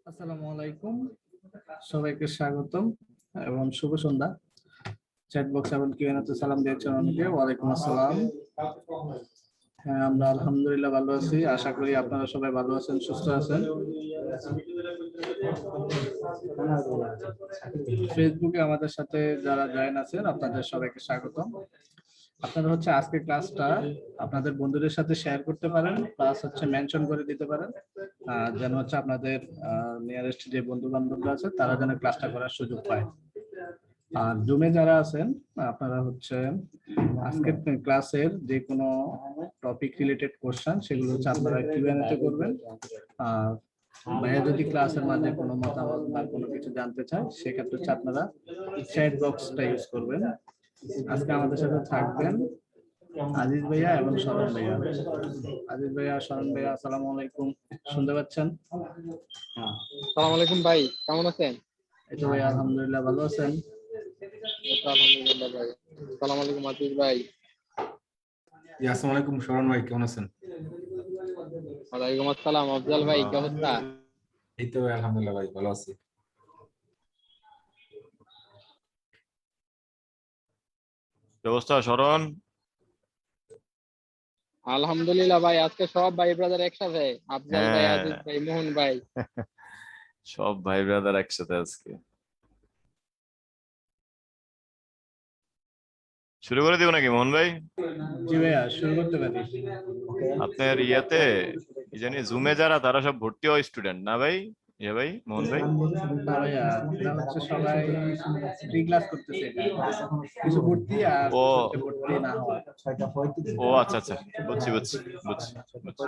আসসালামু আলাইকুম, সবাইকে স্বাগতম এবং শুভ সন্ধ্যা। চ্যাট বক্স এবং কিউএনএতে সালাম দিয়েছেন অনেকে। ওয়ালাইকুম আসসালাম। হ্যাঁ, আমরা আলহামদুলিল্লাহ ভালো আছি। আশা করি আপনারা সবাই ভালো আছেন, সুস্থ আছেন। ফেসবুকে আমাদের সাথে যারা জয়েন আছেন আপনাদের সবাইকে স্বাগতম। আপনারা হচ্ছে আজকের ক্লাসটা আপনাদের বন্ধুদের সাথে শেয়ার করতে পারেন, প্লাস হচ্ছে মেনশন করে দিতে পারেন, যেন হচ্ছে আপনাদের নিয়ারেস্ট যে বন্ধু বান্ধবরা আছে তারা যেন ক্লাসটা করার সুযোগ পায়। আর জুমে যারা আছেন আপনারা হচ্ছে আজকের ক্লাসের যে কোনো টপিক রিলেটেড কোশ্চেন সেগুলো হচ্ছে আপনারা কিউএনএ তে করবেন। আর ভাইয়া যদি ক্লাসের মাঝে কোনো মতামত বা কোনো কিছু জানতে চায় সেক্ষেত্রে হচ্ছে আপনারা চ্যাট বক্সটা ইউজ করবেন। আজকে আমাদের সাথে থাকবেন আজিজ ভাইয়া এবং শরণ ভাইয়া। আজিজ ভাইয়া, শরণ ভাইয়া, আসসালামু আলাইকুম। শুনতে পাচ্ছেন? আসসালামু আলাইকুম ভাই, কেমন আছেন? এই তো ভাই আলহামদুলিল্লাহ, ভালো আছেন? আলহামদুলিল্লাহ ভাই। আসসালামু আলাইকুম আজিজ ভাই। আসসালামু আলাইকুম শরণ ভাই, কেমন আছেন? ওয়ালাইকুম আসসালাম আফজাল ভাই, কি অবস্থা? এই তো ভাই, আলহামদুলিল্লাহ ভাই, ভালো আছি। কি অবস্থা শরণ? আলহামদুলিল্লাহ ভাই, আজকে সব ভাই ব্রাদার একসাথে, আফজাল ভাই, হ্যাঁ, আজিজ ভাই, মোহন ভাই। সব ভাই ব্রাদার একসাথে আজকে। শুরু করে দিব নাকি মোহন ভাই? জি ভাইয়া, শুরু করতে পারি। আপনার ইয়াতে কি জানি জুমে যারা তারা সব ভর্তি হয় স্টুডেন্ট না ভাই? ইয়ে ভাই, মোহন ভাই। না ভাইয়া, এটা হচ্ছে সবাই ফ্রি ক্লাস করতেছে, এটা কিছু ভর্তি আর ও কিছু হচ্ছে ভর্তি না হওয়া। ও আচ্ছা আচ্ছা, বুঝছি বুঝছি বুঝছি বুঝছি।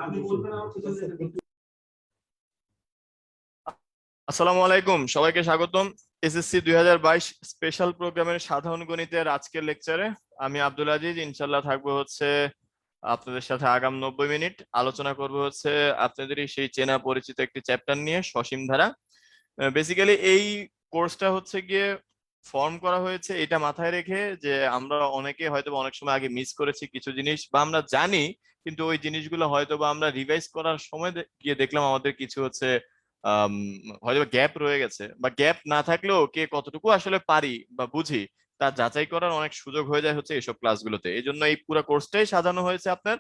আসসালামু আলাইকুম, সবাইকে স্বাগতম এসএসসি 2022 স্পেশাল প্রোগ্রামের সাধারণ গণিতের আজকের লেকচারে। আমি আব্দুল আজিজ, ইনশাল্লাহ থাকবো হচ্ছে আপনাদের সাথে আগাম 90 মিনিট। আলোচনা করব হচ্ছে আপনাদেরই সেই চেনা পরিচিত একটি চ্যাপ্টার নিয়ে, সসীম ধারা। বেসিক্যালি এই কোর্সটা হচ্ছে গিয়ে ফর্ম করা হয়েছে এটা মাথায় রেখে যে আমরা অনেকে হয়তো অনেক সময় আগে মিস করেছি কিছু জিনিস, বা আমরা জানি কিন্তু ওই জিনিসগুলো হয়তো বা আমরা রিভাইজ করার সময় গিয়ে দেখলাম আমাদের কিছু হচ্ছে হয়তো গ্যাপ রয়ে গেছে, বা গ্যাপ না থাকলেও কে কতটুকু আসলে পারি বা বুঝি তা যাচাই করার অনেক সুযোগ হয়ে যায় হচ্ছে এইসব ক্লাসগুলোতে। এই জন্য এই পুরো কোর্সটাই সাজানো হয়েছে আপনার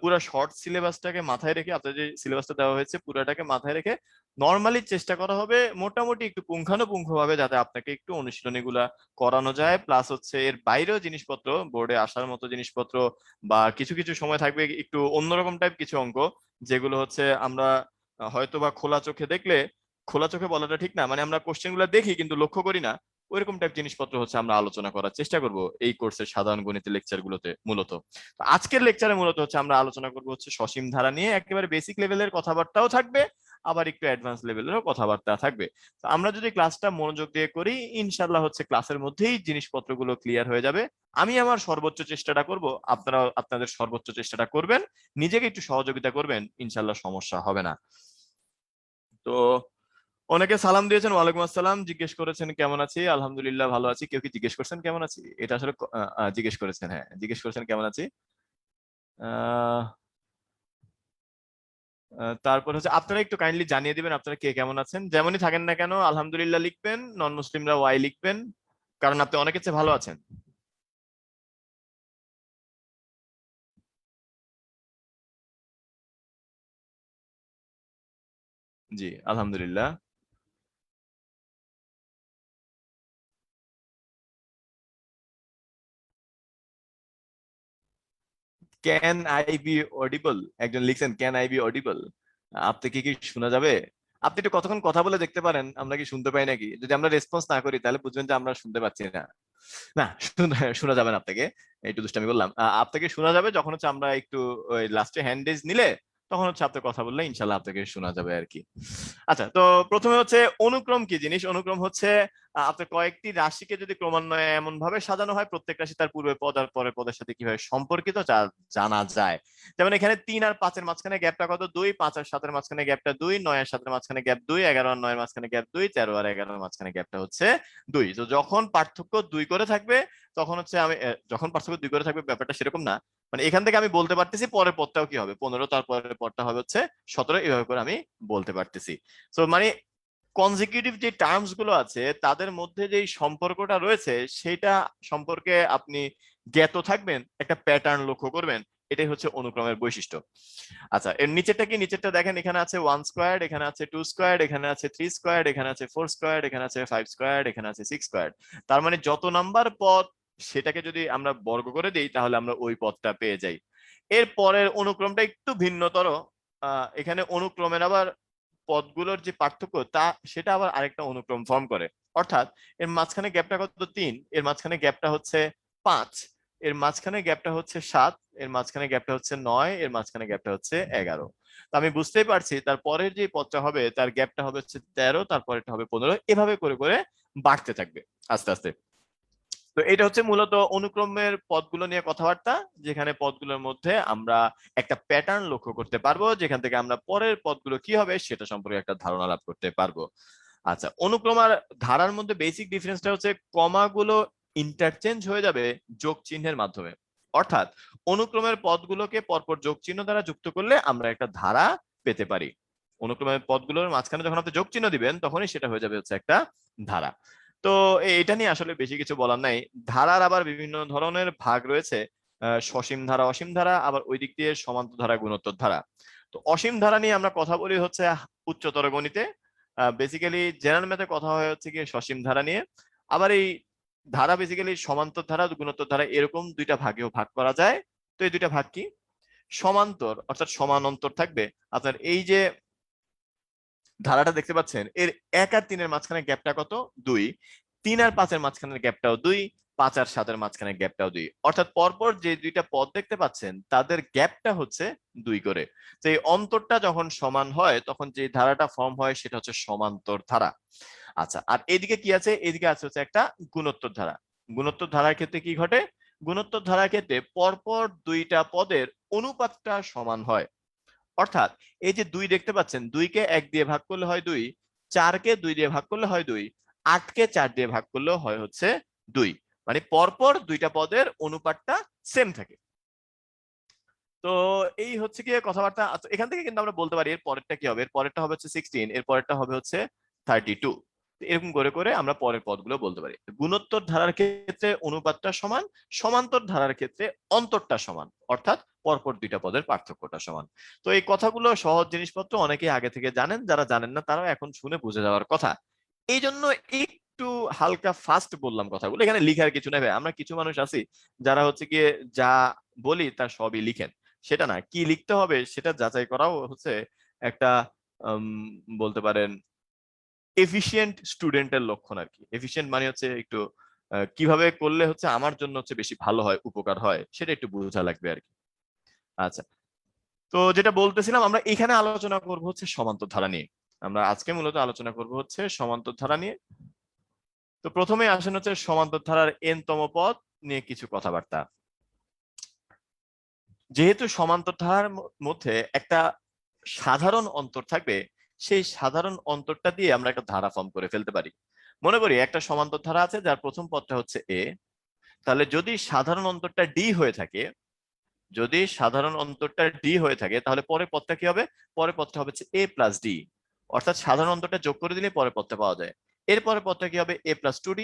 পুরো শর্ট সিলেবাসটাকে মাথায় রেখে, আপনার যে সিলেবাসটা দেওয়া হয়েছে পুরোটাকে মাথায় রেখে নর্মালি চেষ্টা করা হবে মোটামুটি একটু পুঙ্খানুপুঙ্খ ভাবে যাতে আপনাকে একটু অনুশীলনী গুলা করানো যায়, প্লাস হচ্ছে এর বাইরেও জিনিসপত্র, বোর্ডে আসার মতো জিনিসপত্র, বা কিছু কিছু সময় থাকবে একটু অন্যরকম টাইপ কিছু অঙ্ক যেগুলো হচ্ছে আমরা হয়তো বা খোলা চোখে দেখলে, খোলা চোখে বলাটা ঠিক না, মানে আমরা কোশ্চেন গুলো দেখি কিন্তু লক্ষ্য করি না, ওইরকম টাইপ জিনিসপত্র হচ্ছে আমরা আলোচনা করার চেষ্টা করব এই কোর্সের সাধারণ গণিতের লেকচার গুলোতে। মূলত তো আজকের লেকচারে মূলত হচ্ছে আমরা আলোচনা করব হচ্ছে সসীম ধারা নিয়ে। একেবারে বেসিক লেভেলের কথাবার্তাও থাকবে, আবার একটু অ্যাডভান্স লেভেলেরও কথাবার্তা থাকবে। তো আমরা যদি ক্লাসটা মনোযোগ দিয়ে করি ইনশাল্লাহ হচ্ছে ক্লাসের মধ্যেই জিনিসপত্রগুলো ক্লিয়ার হয়ে যাবে। আমি আমার সর্বোচ্চ চেষ্টাটা করব, আপনারা আপনাদের সর্বোচ্চ চেষ্টাটা করবেন, নিজেকে একটু সহযোগিতা করবেন, ইনশাল্লাহ সমস্যা হবে না। তো অনেকে সালাম দিয়েছেন, ওয়ালাইকুম আসসালাম, জিজ্ঞেস করেছেন কেমন আছি, আলহামদুলিল্লাহ ভালো আছি। কেউ কি জিজ্ঞেস করছেন কেমন আছি? এটা আসলে জিজ্ঞেস করেছেন, হ্যাঁ জিজ্ঞেস করেছেন কেমন আছি। তারপর হচ্ছে আপনারা একটু কাইন্ডলি জানিয়ে দিবেন আপনারা কে কেমন আছেন, যেমনই থাকেন না কেন আলহামদুলিল্লাহ লিখবেন, নন মুসলিমরা ওয়াই লিখবেন, কারণ আপনি অনেকের চেয়ে ভালো আছেন। জি আলহামদুলিল্লাহ। ক্যান আই বি অডিবল, একজন লিখছেন ক্যান আই বি অডিবল, আপনাকে কি শোনা যাবে? আপনি একটু কতক্ষণ কথা বলে দেখতে পারেন আমরা কি শুনতে পাই নাকি। যদি আমরা রেসপন্স না করি তাহলে বুঝবেন যে আমরা শুনতে পাচ্ছি না। না, শোনা যাবে না আপনাকে, একটু দুষ্টামি বললাম। আপনাকে শোনা যাবে যখন হচ্ছে আমরা একটু ওই লাস্টে হ্যান্ডেজ নিলে তখন হচ্ছে আপনার কথা বললে ইনশাল্লাহ আপনাকে শোনা যাবে আর কি। আচ্ছা, তো প্রথমে হচ্ছে অনুক্রম কি জিনিস। অনুক্রম হচ্ছে আপনার কয়েকটি রাশিকে যদি ক্রমান্বয়ে এমন ভাবে সাজানো হয় প্রত্যেক রাশি তার পূর্বে পদ আর পরের পদের সাথে কিভাবে সম্পর্কিত যা জানা যায়। যেমন এখানে 3 আর 5 এর মাঝখানে গ্যাপটা কত? 2, 5 আর 7 এর মাঝখানে গ্যাপটা 2, 9 আর 7 এর মাঝখানে গ্যাপ 2, 11 আর 9 এর মাঝখানে গ্যাপ 2, 13 আর 11 এর মাঝখানে গ্যাপটা হচ্ছে 2। তো যখন পার্থক্য 2 করে থাকবে তখন হচ্ছে আমি যখন পার্থক্য 2 করে থাকবে ব্যাপারটা সেরকম না, মানে এখান থেকে আমি বলতে পারতেছি পরের পদটাও কি হবে 15, তার পরের পদটা হবে হচ্ছে 17, এইভাবে করে আমি বলতে পারতেছি। তো মানে কনজিকিউটিভ যে টার্মস গুলো আছে তাদের মধ্যে যে সম্পর্কটা রয়েছে সেটা সম্পর্কে আপনি জ্ঞাত থাকবেন, একটা প্যাটার্ন লক্ষ্য করবেন, এটাই হচ্ছে অনুক্রমের বৈশিষ্ট্য। আচ্ছা, এর নিচেরটা কি? নিচেরটা দেখেন, এখানে আছে 1 স্কোয়ার্ড, এখানে আছে 2 স্কোয়ার্ড, এখানে আছে 3 স্কোয়ার্ড, এখানে আছে 4 স্কোয়ার্ড, এখানে আছে 5 স্কোয়ার্ড, এখানে আছে 6 স্কোয়ার্ড। তার মানে যত নাম্বার পদ সেটাকে যদি আমরা বর্গ করে দিই তাহলে আমরা ওই পদটা পেয়ে যাই। এর পরের অনুক্রমটা একটু ভিন্নতর। এখানে অনুক্রমের আবার পদগুলোর যে পার্থক্য তা সেটা আবার আরেকটা অনুক্রম ফর্ম করে। অর্থাৎ এর মাঝখানে গ্যাপটা কত? 3, এর মাঝখানে গ্যাপটা হচ্ছে 5, এর মাঝখানে গ্যাপটা হচ্ছে 7, এর মাঝখানে গ্যাপটা হচ্ছে 9, এর মাঝখানে গ্যাপটা হচ্ছে 11। তো আমি বুঝতেই পারছি তার পরের যে পদটা হবে তার গ্যাপটা হবে হচ্ছে 13, তারপরেরটা হবে 15, এভাবে করে করে বাড়তে থাকবে আস্তে আস্তে। তো এটা হচ্ছে মূলত অনুক্রমের পদগুলো নিয়ে কথাবার্তা, যেখানে পদগুলোর মধ্যে আমরা একটা প্যাটার্ন লক্ষ্য করতে পারবো, যেখান থেকে আমরা পরের পদগুলো কি হবে সেটা সম্পর্কে একটা ধারণা লাভ করতে পারবো। আচ্ছা, অনুক্রম আর ধারার মধ্যে বেসিক ডিফারেন্সটা হচ্ছে কমাগুলো ইন্টারচেঞ্জ হয়ে যাবে যোগ চিহ্নের মাধ্যমে। অর্থাৎ অনুক্রমের পদগুলোকে পরপর যোগ চিহ্ন দ্বারা যুক্ত করলে আমরা একটা ধারা পেতে পারি। অনুক্রমের পদগুলোর মাঝখানে যখন আপনি যোগ চিহ্ন দিবেন তখনই সেটা হয়ে যাবে হচ্ছে একটা ধারা। তো এটা নিয়ে আসলে বেশি কিছু বলার নাই। ধারার আবার বিভিন্ন ধরনের ভাগ রয়েছে, সসীম ধারা, অসীম ধারা, আবার ওই দিক দিয়ে সমান্তর ধারা, গুণোত্তর ধারা। তো অসীম ধারা নিয়ে আমরা কথা বলি হচ্ছে উচ্চতর গণিতে, বেসিক্যালি জেনারেল ম্যাথে কথা হয় হচ্ছে কি সসীম ধারা নিয়ে। আবার এই ধারা বেসিক্যালি সমান্তর ধারা, গুণোত্তর ধারা এরকম দুইটা ভাগেও ভাগ করা যায়। তো এই দুইটা ভাগ কি? সমান্তর অর্থাৎ সমান্তর থাকবে আপনার এই যে ধারাটা দেখতে পাচ্ছেন, এর 1 আর 3 এর মাঝখানে গ্যাপটা কত? 2। 3 আর 5 এর মাঝখানের গ্যাপটাও 2, 5 আর 7 এর মাঝখানের গ্যাপটাও 2। অর্থাৎ পরপর যে দুইটা পদ দেখতে পাচ্ছেন তাদের গ্যাপটা হচ্ছে 2 করে। তো এই অন্তরটা যখন সমান হয় তখন যে ধারাটা ফর্ম হয় সেটা হচ্ছে সমান্তর ধারা। আচ্ছা, আর এদিকে কি আছে? এদিকে আছে হচ্ছে একটা গুণোত্তর ধারা। গুণোত্তর ধারার ক্ষেত্রে কি ঘটে? গুণোত্তর ধারার ক্ষেত্রে পরপর দুইটা পদের অনুপাতটা সমান হয়। অর্থাৎ এই যে 2 দেখতে পাচ্ছেন, 2 কে 1 দিয়ে ভাগ করলে হয় 2, 4 কে 2 দিয়ে ভাগ করলে হয় 2, 8 কে 4 দিয়ে ভাগ করলেও হয় হচ্ছে 2। মানে পরপর দুইটা পদের অনুপাতটা সেম থাকে। তো এই হচ্ছে কি কথাবার্তা। আচ্ছা, এখান থেকে কিন্তু আমরা বলতে পারি এর পরেরটা কি হবে। এর পরেরটা হবে হচ্ছে 16, এর পরেরটা হবে হচ্ছে 32। এরকম করে করে আমরা পরের পদগুলো বলতে পারি। গুণোত্তর ধারার ক্ষেত্রে অনুপাতটা সমান, সমান্তর ধারার ক্ষেত্রে অন্তরটা সমান, অর্থাৎ পরপর দুইটা পদের পার্থক্যটা সমান। তো এই কথাগুলো সহজ জিনিসপত্র অনেকেই আগে থেকে জানেন, যারা জানেন না তারাও এখন শুনে বুঝে যাওয়ার কথা। এই জন্য একটু হালকা ফাস্ট বললাম কথাগুলো, এখানে লিখার কিছু নেই ভাই। আমরা কিছু মানুষ আছি যারা হচ্ছে গিয়ে যা বলি তার সবই লিখেন, সেটা না, কি লিখতে হবে সেটা যাচাই করাও হচ্ছে একটা বলতে পারেন এফিশিয়েন্ট স্টুডেন্টের লক্ষণ আর কি। এফিশিয়েন্ট মানে হচ্ছে একটু কিভাবে করলে হচ্ছে আমার জন্য হচ্ছে বেশি ভালো হয়, উপকার হয়, সেটা একটু বোঝা লাগবে আর কি। আচ্ছা, তো যেটা বলতেছিলাম, আমরা এখানে আলোচনা করব হচ্ছে সমান্তর ধারা নিয়ে। আমরা আজকে মূলত আলোচনা করব হচ্ছে সমান্তর ধারা নিয়ে। তো প্রথমে আসেন হচ্ছে সমান্তর ধারার n তম পদ নিয়ে কিছু কথাবার্তা। যেহেতু সমান্তর ধারার মধ্যে একটা সাধারণ অন্তর থাকবে, সেই সাধারণ অন্তরটা দিয়ে আমরা একটা ধারা ফর্ম করে ফেলতে পারি। মনে করি একটা সমান্তর ধারা আছে যার প্রথম পদটা হচ্ছে এ, তাহলে যদি সাধারণ অন্তরটা ডি হয়ে থাকে, যদি সাধারণ অন্তরটা ডি হয়ে থাকে তাহলে পরের পদটা কি হবে? পরের পদটা হবে এ প্লাস ডি, অর্থাৎ সাধারণ অন্তরটা যোগ করে দিলে পরের পদটা পাওয়া যায়। এরপরে পদটা কি হবে? এ প্লাস 2d,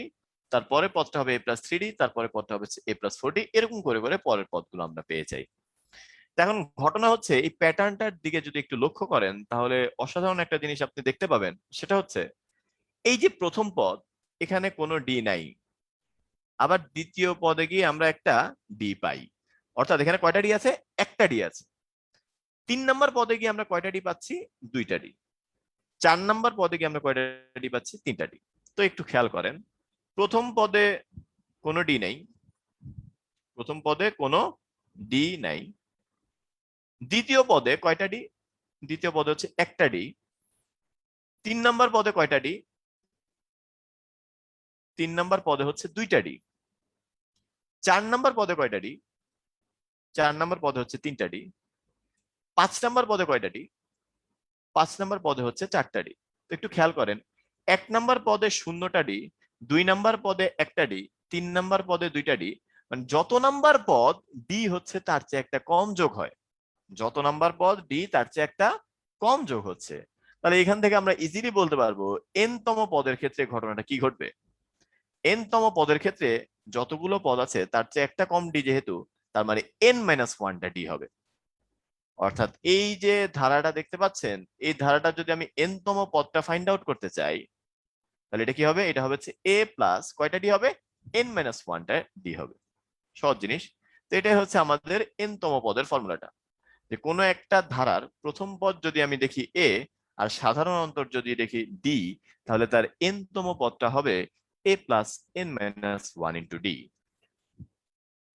তারপরে পদটা হবে এ প্লাস 3d, তারপরে পদটা হবে এ প্লাস 4d, এরকম করে করে পরের পদগুলো আমরা পেয়ে যাই। এখন ঘটনা হচ্ছে এই প্যাটার্নটার দিকে যদি একটু লক্ষ্য করেন তাহলে অসাধারণ একটা জিনিস আপনি দেখতে পাবেন। সেটা হচ্ছে এই যে প্রথম পদ, এখানে কোনো ডি নাই, আবার দ্বিতীয় পদে গিয়ে আমরা একটা ডি পাই, অর্থাৎ এখানে কয়টা ডি আছে? একটা ডি আছে। 3 নম্বর পদে গিয়ে আমরা কয়টা ডি পাচ্ছি? 2টা ডি। 4 নম্বর পদে গিয়ে আমরা কয়টা ডি পাচ্ছি? 3টা ডি। তো একটু খেয়াল করেন, প্রথম পদে কোনো ডি নাই, প্রথম পদে কোনো ডি নাই। দ্বিতীয় পদে কয়টা ডি? দ্বিতীয় পদে হচ্ছে একটা ডি। 3 নম্বর পদে কয়টা ডি? 3 নম্বর পদে হচ্ছে 2টা ডি। 4 নম্বর পদে কয়টা ডি? 4 নম্বর পদে হচ্ছে 3টা ডি। 5 নম্বর পদে কয়টা ডি? 5 নম্বর পদে হচ্ছে 4টা ডি। তো একটু খেয়াল করেন, 1 নম্বর পদে 0টা ডি, 2 নম্বর পদে একটা ডি, 3 নম্বর পদে 2টা ডি। মানে যত নাম্বার পদ ডি হচ্ছে তার চেয়ে একটা কম যোগ হয়, যত নাম্বার পদ ডি তার চেয়ে একটা কম যোগ হচ্ছে। তাহলে এখান থেকে আমরা ইজিলি বলতে পারবো n তম পদের ক্ষেত্রে ঘটনাটা কি ঘটবে। n তম পদের ক্ষেত্রে যতগুলো পদ আছে তার চেয়ে একটা কম ডি যেহেতু, তার মানে n-1টা ডি হবে। অর্থাৎ এই যে ধারাটা দেখতে পাচ্ছেন, এই ধারাটা যদি আমি n তম পদটা ফাইন্ড আউট করতে চাই, তাহলে এটা কি হবে, এটা হবে হচ্ছে a প্লাস কয়টা ডি হবে, n-1টা ডি হবে। সহজ জিনিস। তো এটাই হচ্ছে আমাদের n তম পদের ফর্মুলাটা, যে কোনো একটা ধারার প্রথম পদ যদি আমি দেখি a আর সাধারণ অন্তর যদি দেখি d, তাহলে তার n তম পদটা হবে a plus n-1 into d.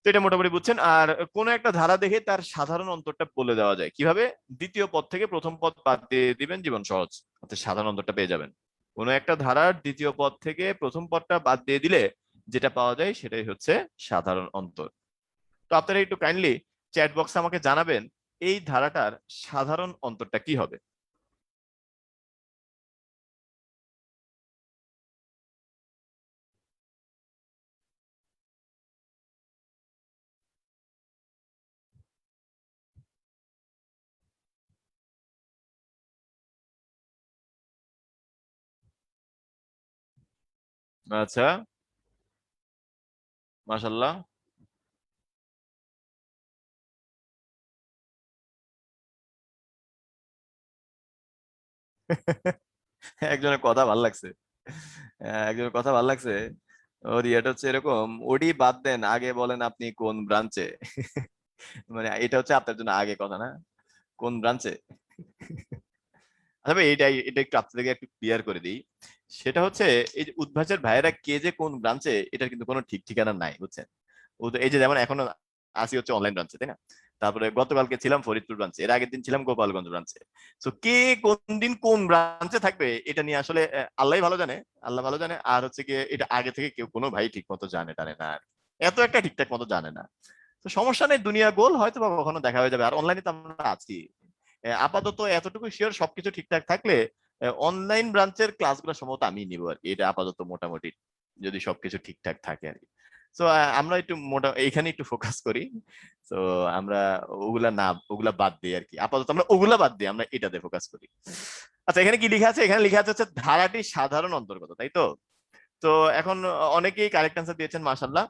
তো এটা মোটামুটি বুঝছেন। আর কোন একটা ধারা দেখে তার সাধারণ অন্তরটা বলে দেওয়া যায় কিভাবে, দ্বিতীয় পদ থেকে প্রথম পদ বাদ দিয়ে দিবেন, জীবন সহজ, অর্থাৎ সাধারণ অন্তরটা পেয়ে যাবেন। কোন একটা ধারার দ্বিতীয় পদ থেকে প্রথম পদটা বাদ দিয়ে দিলে যেটা পাওয়া যায় সেটাই হচ্ছে সাধারণ অন্তর। তো আপনারা একটু কাইন্ডলি চ্যাট বক্সে আমাকে জানাবেন এই ধারাটার সাধারণ অন্তরটা কি হবে। আচ্ছা, মাশাল্লাহ। একজনের কথা ভাল লাগছে, একজনের কথা ভাল লাগছে। ওর ইয়েটা হচ্ছে এরকম, ওডি বাদ দেন, আগে বলেন আপনি কোন ব্রাঞ্চে। মানে এটা হচ্ছে আপনার জন্য আগে কথা না, কোন ব্রাঞ্চে। তবে এটা একটু আপনাদেরকে একটু ক্লিয়ার করে দিই। সেটা হচ্ছে এই যে উদ্ভাসের ভাইয়েরা কে যে কোন ব্রাঞ্চে, এটার কিন্তু কোনো ঠিক ঠিকানা নাই, বুঝছেন। এই যে যেমন এখনো আসি হচ্ছে অনলাইন ব্রাঞ্চে, তাই না। তারপরে গতকালকে ছিলাম ফরিদপুর ব্রাঞ্চে, এর আগের দিন ছিলাম গোপালগঞ্জ ব্রাঞ্চে। তো কে কোন দিন কোন ব্রাঞ্চে থাকবে এটা নিয়ে আসলে আল্লাহ ভালো জানে, আল্লাহ ভালো জানে। আর হচ্ছে গিয়ে এটা আগে থেকে কেউ কোনো ভাই ঠিক মতো জানে টানে না আর এত একটা ঠিকঠাক মতো জানে না। তো সমস্যা নেই, দুনিয়া গোল, হয়তো বা কখনো দেখা হয়ে যাবে। আর অনলাইনে তো আমরা আছি। আপাতত এতটুকু শিওর, সবকিছু ঠিকঠাক থাকলে অনলাইন ব্রাঞ্চের ক্লাসগুলো সম্ভবত আমি নিব আর কি, এটা আপাতত মোটামুটি, যদি সবকিছু ঠিকঠাক থাকে আর কি। তো আমরা একটু এইখানে একটু ফোকাস করি। তো আমরা ওগুলা বাদ দিই আর কি, আপাতত আমরা ওগুলা বাদ দিই, আমরা এটাতে ফোকাস করি। আচ্ছা, এখানে কি লেখা আছে, এখানে লেখা আছে হচ্ছে ধারাটি সাধারণ অন্তর্গত, তাই তো। তো এখন অনেকেই কারেক্ট অ্যান্সার দিয়েছেন মাশাআল্লাহ,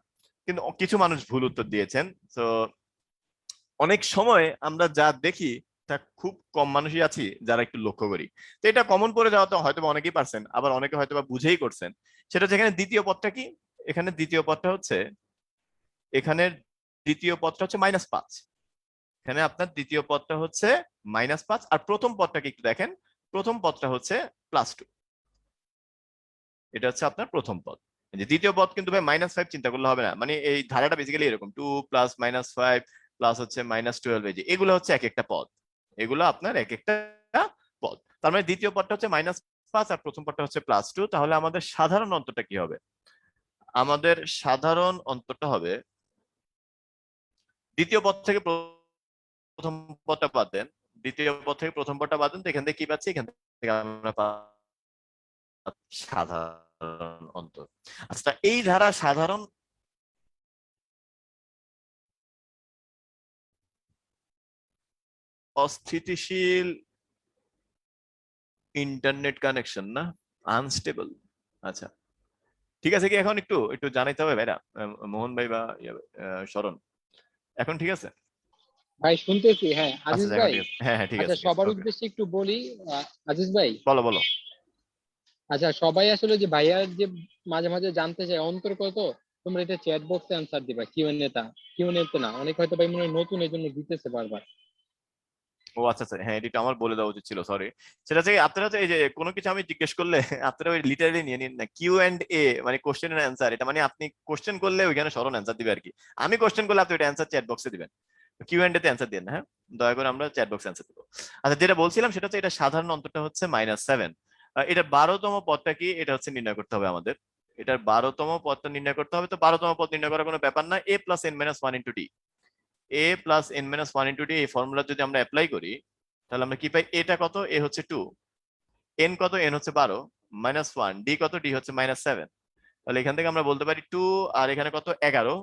কিন্তু কিছু মানুষ ভুল উত্তর দিয়েছেন। তো অনেক সময় আমরা যা দেখি তা খুব কম মানুষই আছি যারা একটু লক্ষ্য করি। তো এটা কমন পড়ে যাওয়া তো হয়তো অনেকেই পারছেন, আবার অনেকে হয়তো বা বুঝেই করছেন। সেটা হচ্ছে এখানে দ্বিতীয় পদটা কি, এখানে দ্বিতীয় পদটা হচ্ছে, এখানের দ্বিতীয় পদটা হচ্ছে -5। এখানে আপনার দ্বিতীয় পদটা হচ্ছে -5, আর প্রথম পদটাকে একটু দেখেন, প্রথম পদটা হচ্ছে +2। এটা হচ্ছে আপনার প্রথম পদ। যে দ্বিতীয় পদ কিন্তু ভাই -5 চিন্তা করলে হবে না, মানে এই ধারাটা বেসিক্যালি এরকম 2 প্লাস -5 প্লাস হচ্ছে -12, এই যে এগুলো হচ্ছে এক একটা পদ, এগুলো আপনার এক একটা পদ। তার মানে দ্বিতীয় পদটা হচ্ছে -5 আর প্রথম পদটা হচ্ছে +2। তাহলে আমাদের সাধারণ অন্তরটা কি হবে, আমাদের সাধারণ অন্তরটা হবে, দ্বিতীয় পদ থেকে প্রথম পদটা বাদ দেন, দ্বিতীয় পদ থেকে প্রথম পদটা বাদ দেন, তো এখান থেকে কি পাচ্ছি, এখান থেকে আমরা সাধারণ অন্তর। আচ্ছা, এই ধারা সাধারণ অস্থিতিশীল ইন্টারনেট কানেকশন না, আনস্টেবল। আচ্ছা, ঠিক আছে কি, এখন একটু একটু জানাইতে হবে ভাইরা, মোহন ভাই বা শরণ, এখন ঠিক আছে। ভাই শুনতেছি, হ্যাঁ আচ্ছা আজিজ এখন ভাই। ঠিক আছে, হ্যাঁ হ্যাঁ ঠিক আচ্ছা, আছে ঠিক আছে, সবার ওকে। উদ্দেশ্যে একটু বলি, আজিজ ভাই। বলো বলো। আচ্ছা, সবাই আসলে যে ভাইয়ার যে মাঝে মাঝে জানতে চায় অন্তর কত, তোমরা এটা চ্যাট বক্সে অ্যান্সার দিবা, কিউএনএ তে না। অনেক হয়তো ভাই মনে হয় নতুন, এই জন্য দিতেছে বারবার। ও আচ্ছা আচ্ছা, হ্যাঁ এটা আমার বলে দেওয়া উচিত ছিল, সরি। সেটা হচ্ছে আপনারা হচ্ছে এই যে কোনো কিছু আমি জিজ্ঞেস করলে আপনারা ওই লিটারালি নিয়ে নিন না, Q&A মানে কোশ্চেন এন্ড অ্যান্সার, এটা মানে আপনি কোশ্চেন করলে ওইখানে সরল অ্যান্সার দিবে আর কি। আমি কোশ্চেন করলে আপনি ওইটা অ্যান্সার চ্যাট বক্সে দিবেন, Q&A তে অ্যান্সার দিন না, হ্যাঁ দয়া করে, আমরা চ্যাট বক্সে অ্যান্সার দিব। আচ্ছা, যেটা বলছিলাম সেটা হচ্ছে এটা সাধারণ অন্তরটা হচ্ছে -7। এটা 12তম পদটা কি, এটা হচ্ছে নির্ণয় করতে হবে আমাদের। এটার 12তম পদটা নির্ণয় করতে হবে। তো 12তম পদ নির্ণয় করার কোনো ব্যাপার না, a plus n-1 into D. a plus n-1 into D, এই ফর্মুলা যদি আমরা অ্যাপ্লাই করি, তাহলে আমরা কি পাই, এটা কত, এ হচ্ছে 2, n কত, n হচ্ছে 12, -1, ডি কত, ডি হচ্ছে -7। তাহলে এখান থেকে আমরা বলতে পারি 2, আর এখানে কত, 11,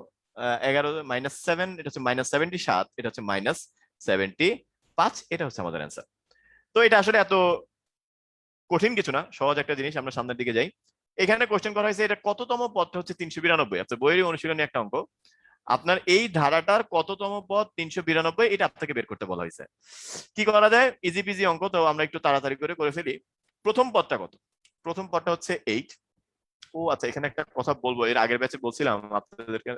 11 -7, এটা হচ্ছে -77, এটা হচ্ছে -75, এটা হচ্ছে আমাদের অ্যান্সার। তো এটা আসলে এত কঠিন কিছু না, সহজ একটা জিনিস। আমরা সামনের দিকে যাই। এখানে কোশ্চেন করা হয়েছে এটা কততম পদটা হচ্ছে 392। আপনার বইয়ের অনুশীলনী একটা অঙ্ক, আপনার এই ধারাটার কততম পদ 392, এটা আপনাকে বের করতে বলা হয়েছে। কি করা যায়? ইজি পিজি অঙ্ক, তো আমরা একটু তাড়াতাড়ি করে ফেলি। প্রথম পদটা কত? প্রথম পদটা হচ্ছে 8। ও আচ্ছা, এখানে একটা কথা বলবো, এর আগের ব্যাচে বলছিলাম আপনাদেরকে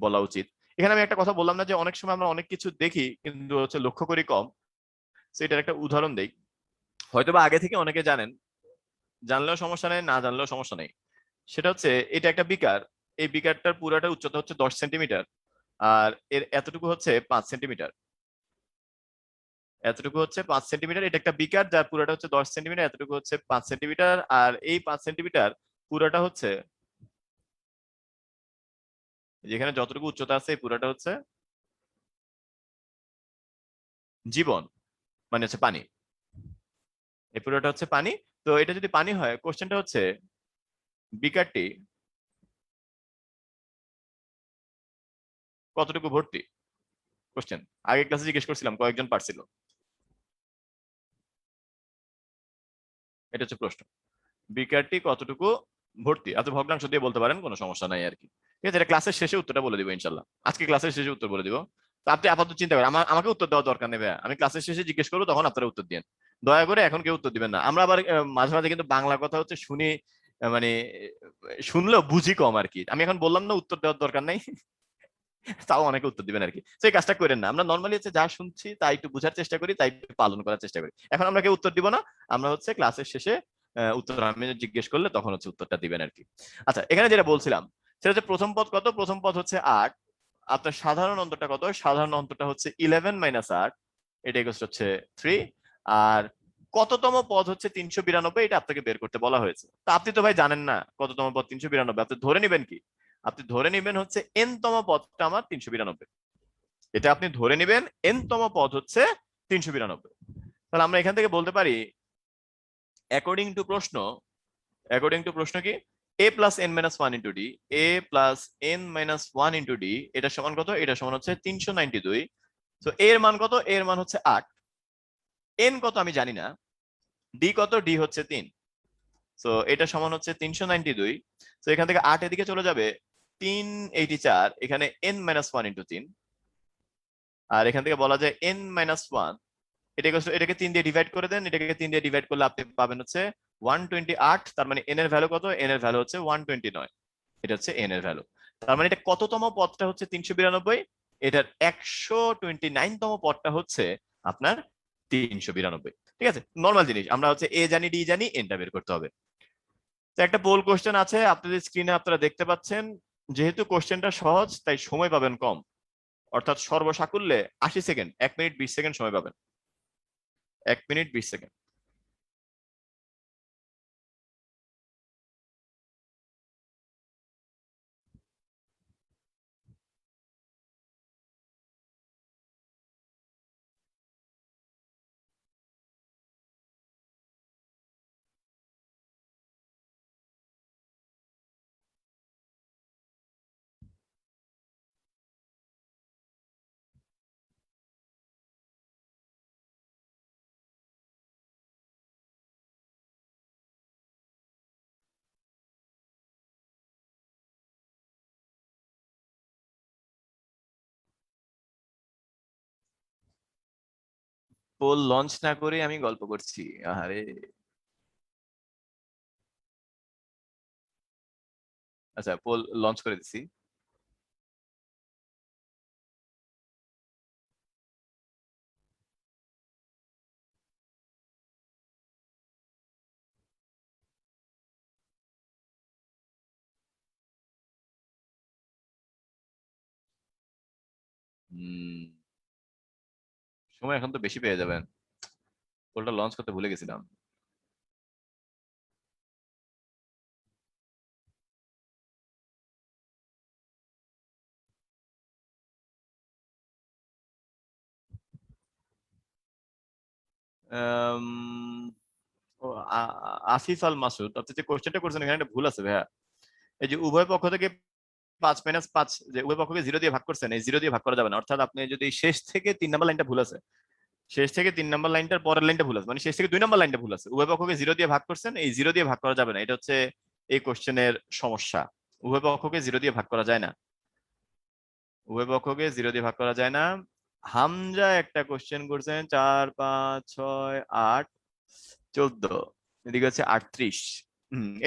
বলা উচিত। এখানে আমি একটা কথা বললাম না যে অনেক সময় আমরা অনেক কিছু দেখি কিন্তু হচ্ছে লক্ষ্য করি কম। সেটার একটা উদাহরণ দেই। হয়তোবা আগে থেকে অনেকে জানেন, জানলেও সমস্যা নেই, না জানলেও সমস্যা নেই। সেটা হচ্ছে এটা একটা বিকার, এই বিকারটার পুরাটা উচ্চতা হচ্ছে 10 সেন্টিমিটার, আর এর এতটুকু হচ্ছে 5 সেন্টিমিটার। এতটুকু হচ্ছে 5 সেন্টিমিটার। এটা একটা বিকার যার পুরাটা হচ্ছে 10 সেন্টিমিটার, এতটুকু হচ্ছে 5 সেন্টিমিটার। আর এই 5 সেন্টিমিটার পুরাটা হচ্ছে, যেখানে যতটুকু উচ্চতা আছে এই পুরাটা হচ্ছে জীবন, মানে হচ্ছে পানি। এই পুরোটা হচ্ছে পানি। তো এটা যদি পানি হয়, কোশ্চেনটা হচ্ছে বিকারটি কতটুকু ভর্তি? কোশ্চেন আগের ক্লাসে জিজ্ঞেস করছিলাম, কয়েকজন পারছিল? এটা হচ্ছে প্রশ্ন, বিকারটি কতটুকু ভর্তি। আচ্ছা, ভগ্নাংশ দিয়ে বলতে পারেন, কোনো সমস্যা নাই আর কি। ঠিক আছে, এটা ক্লাসের শেষে উত্তরটা বলে দিব ইনশাল্লাহ। আজকে ক্লাসের শেষে উত্তর বলে দিব। তো আপনি আপাতত চিন্তা করেন, আমাকে উত্তর দেওয়ার দরকার নেই ভাইয়া। আমি ক্লাসের শেষে জিজ্ঞেস করবো, তখন আপনারা উত্তর দিন। দয়া করে এখন কেউ উত্তর দিবেন না। আমরা আবার মাঝে মাঝে কিন্তু বাংলা কথা হচ্ছে শুনি, মানে শুনলেও বুঝি কম আর কি। আমি এখন বললাম না উত্তর দেওয়ার দরকার নাই, তাও অনেকে উত্তর দিবেন আর কি। সেই কাজটা করেন না। আমরা নর্মালি হচ্ছে যা শুনছি তাই একটু বোঝার চেষ্টা করি, তাই একটু পালন করার চেষ্টা করি। এখন আমরা কেউ উত্তর দিব না, আমরা হচ্ছে ক্লাসের শেষে উত্তর আমি জিজ্ঞেস করলে তখন হচ্ছে উত্তরটা দিবেন আর কি। আচ্ছা, এখানে যেটা বলছিলাম সেটা হচ্ছে প্রথম পদ কত? প্রথম পদ হচ্ছে 8। আপনার সাধারণ অন্তরটা কত? সাধারণ অন্তরটা হচ্ছে 11 মাইনাস 8, এটা হচ্ছে 3। আর কততম পদ হচ্ছে 392, এটা আপনাকে বের করতে বলা হয়েছে। তা আপনি তো ভাই জানেন না কততম পদ 392, আপনি ধরে নেবেন কি? আপনি ধরে নেবেন হচ্ছে এন তম পদটা আমার 392। এটা আপনি ধরে নেবেন এন তম পদ হচ্ছে 392। তাহলে আমরা এখান থেকে বলতে পারি অ্যাকর্ডিং টু প্রশ্ন কি? a plus n minus 1 into D, a plus n minus 1 into D, এটা সমান কত? এটা সমান হচ্ছে 392। তো এর মান কত? এর মান হচ্ছে 8। n কত আমি জানি না, ডি কত? ডি হচ্ছে 3। তো এটা সমান হচ্ছে 392। তো এখান থেকে 8 এদিকে চলে যাবে, 384, এখানে n মাইনাস 1 ইন্টু 3। আর এখান থেকে বলা যায় n মাইনাস 1, এটাকে 3 দিয়ে ডিভাইড করে দেন। এটাকে 3 দিয়ে ডিভাইড করলে আপনি পাবেন হচ্ছে 128। তার মানে n এর ভ্যালু কত? n এর ভ্যালু হচ্ছে 129। এটা হচ্ছে n এর ভ্যালু। তার মানে এটা কততম পদটা হচ্ছে 392? এটার 129 তম পদটা হচ্ছে আপনার 392। ঠিক আছে, নর্মাল জিনিস। আমরা হচ্ছে এ জানি, ডি জানি, এনটা বের করতে হবে। তো একটা পোল কোশ্চেন আছে আপনাদের স্ক্রিনে, আপনারা দেখতে পাচ্ছেন। যেহেতু কোশ্চেনটা সহজ তাই সময় পাবেন কম, অর্থাৎ সর্বসাকুল্যে 80 সেকেন্ড, 1 মিনিট 20 সেকেন্ড সময় পাবেন। 1 মিনিট 20 সেকেন্ড। পোল লঞ্চ না করে আমি গল্প করছি, আরে। আচ্ছা, পোল লঞ্চ করে দিছি। সময় এখন তো বেশি পেয়ে যাবেন। পোলটা লঞ্চ করতে ভুলে গেছিলাম। আম, ও, আসিফ আল মাসুদ, আপনি যে কোশ্চেনটা করছেন এখানে একটা ভুল আছে ভাইয়া। এই যে উভয় পক্ষ থেকে 5 - 5, যে উভয় পক্ষকে 0 দিয়ে ভাগ করছেন, এই 0 দিয়ে ভাগ করা যাবে না। অর্থাৎ আপনি যদি শেষ থেকে 3 নাম্বার লাইনটা ভুল আছে, শেষ থেকে 3 নম্বর লাইনটার পরের লাইনটা ভুল আছে, মানে শেষ থেকে 2 নম্বর লাইনটা ভুল আছে। উভয় পক্ষকে 0 দিয়ে ভাগ করছেন, এই 0 দিয়ে ভাগ করা যাবে না, এটা হচ্ছে এই কোশ্চেনের সমস্যা। উভয় পক্ষকে 0 দিয়ে ভাগ করা যায় না, উভয় পক্ষকে 0 দিয়ে ভাগ করা যায় না। হামজা একটা কোশ্চেন করছেন 4 5 6 8 14, এদিকে হচ্ছে 38।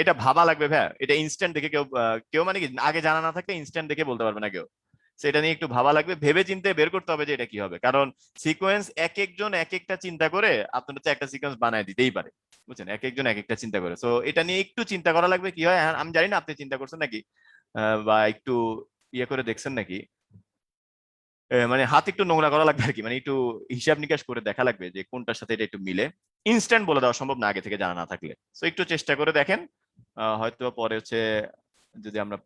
এটা ভাবা লাগবে ভাই, এটা ইনস্ট্যান্ট দেখে কেউ কেউ মানে কি আগে জানা না থাকলে ইনস্ট্যান্ট দেখে বলতে পারবে না কেউ। সেটা নিয়ে একটু ভাবা লাগবে, ভেবে চিন্তে বের করতে হবে যে এটা কি হবে, কারণ সিকোয়েন্স এক একজন এক একটা চিন্তা করে আপনার হচ্ছে একটা সিকোয়েন্স বানায় দিতেই পারে, বুঝছেন, এক একজন এক একটা চিন্তা করে। তো এটা নিয়ে একটু চিন্তা করা লাগবে কি হয়। আমি জানি না আপনি চিন্তা করছেন নাকি, বা একটু ইয়ে করে দেখছেন নাকি, মানে হাত একটু নোংরা করা লাগবে আর কি, মানে একটু হিসাব নিকাশ করে দেখা লাগবে যে কোনটার সাথে এটা একটু মিলে। ইনস্ট্যান্ট বলে দেওয়া সম্ভব না আগে থেকে জানা না থাকলে, তো একটু চেষ্টা করে দেখেন। হয়তো পরে হচ্ছে যদি আমরা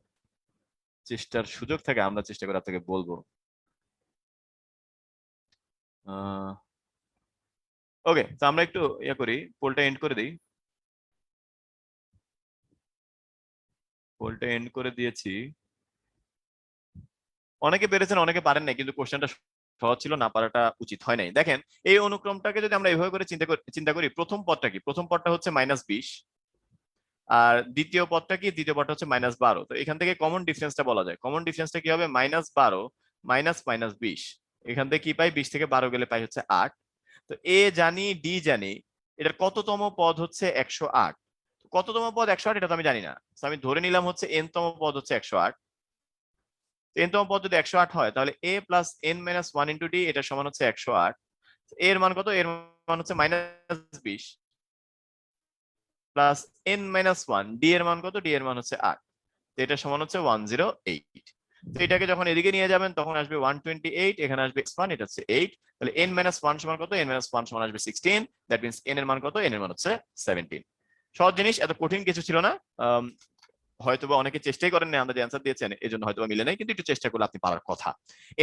চেষ্টার সুযোগ থাকে আমরা চেষ্টা করে আপনাকে বলবো। ওকে, তো আমরা একটু ইয়ে করি, পোলটা এন্ড করে দিই। পোলটা এন্ড করে দিয়েছি। অনেকে পেরেছেন অনেকে পারেন নাই, কিন্তু কোশ্চেনটা সহজ ছিল, না পারাটা উচিত হয় নাই। দেখেন এই অনুক্রমটাকে যদি আমরা এইভাবে করে চিন্তা করি, প্রথম পদটা কি, প্রথম পদটা হচ্ছে -20, আর দ্বিতীয় পদটা কি, দ্বিতীয় পদটা হচ্ছে -12। তো এখান থেকে কমন ডিফারেন্সটা বলা যায়, কমন ডিফারেন্সটা কি হবে, -12 মাইনাস -20। এখান থেকে কি পাই, 20 থেকে 12 গেলে পাই হচ্ছে 8। তো এ জানি, ডি জানি, এটার কততম পদ হচ্ছে 108। কততম পদ 108 এটা তো আমি জানি না, তো আমি ধরে নিলাম হচ্ছে n তম পদ হচ্ছে 108। n তম পদ যদি 108 হয় তাহলে a plus n minus 1 into D এটা সমান হচ্ছে 108। এর মান কত, এর মান হচ্ছে -20 প্লাস n মাইনাস 1, ডি এর মান কত, ডি এর মান হচ্ছে 8, তো এটা সমান হচ্ছে 108। তো এটাকে যখন এদিকে নিয়ে যাবেন তখন আসবে 128, এখানে আসবে x1, এটা হচ্ছে 8, তাহলে n মাইনাস 1 সমান কত, n মাইনাস 1 সমান আসবে 16, দ্যাট মিন্স n এর মান কত, n এর মান হচ্ছে 17। সহজ জিনিস, এত কঠিন কিছু ছিল না। হয়তোবা অনেকে চেষ্টাই করেন না, আমরা যে অ্যান্সার দিয়েছেন এই জন্য হয়তোবা মিলে নাই, কিন্তু একটু চেষ্টা করলে আপনি পারার কথা।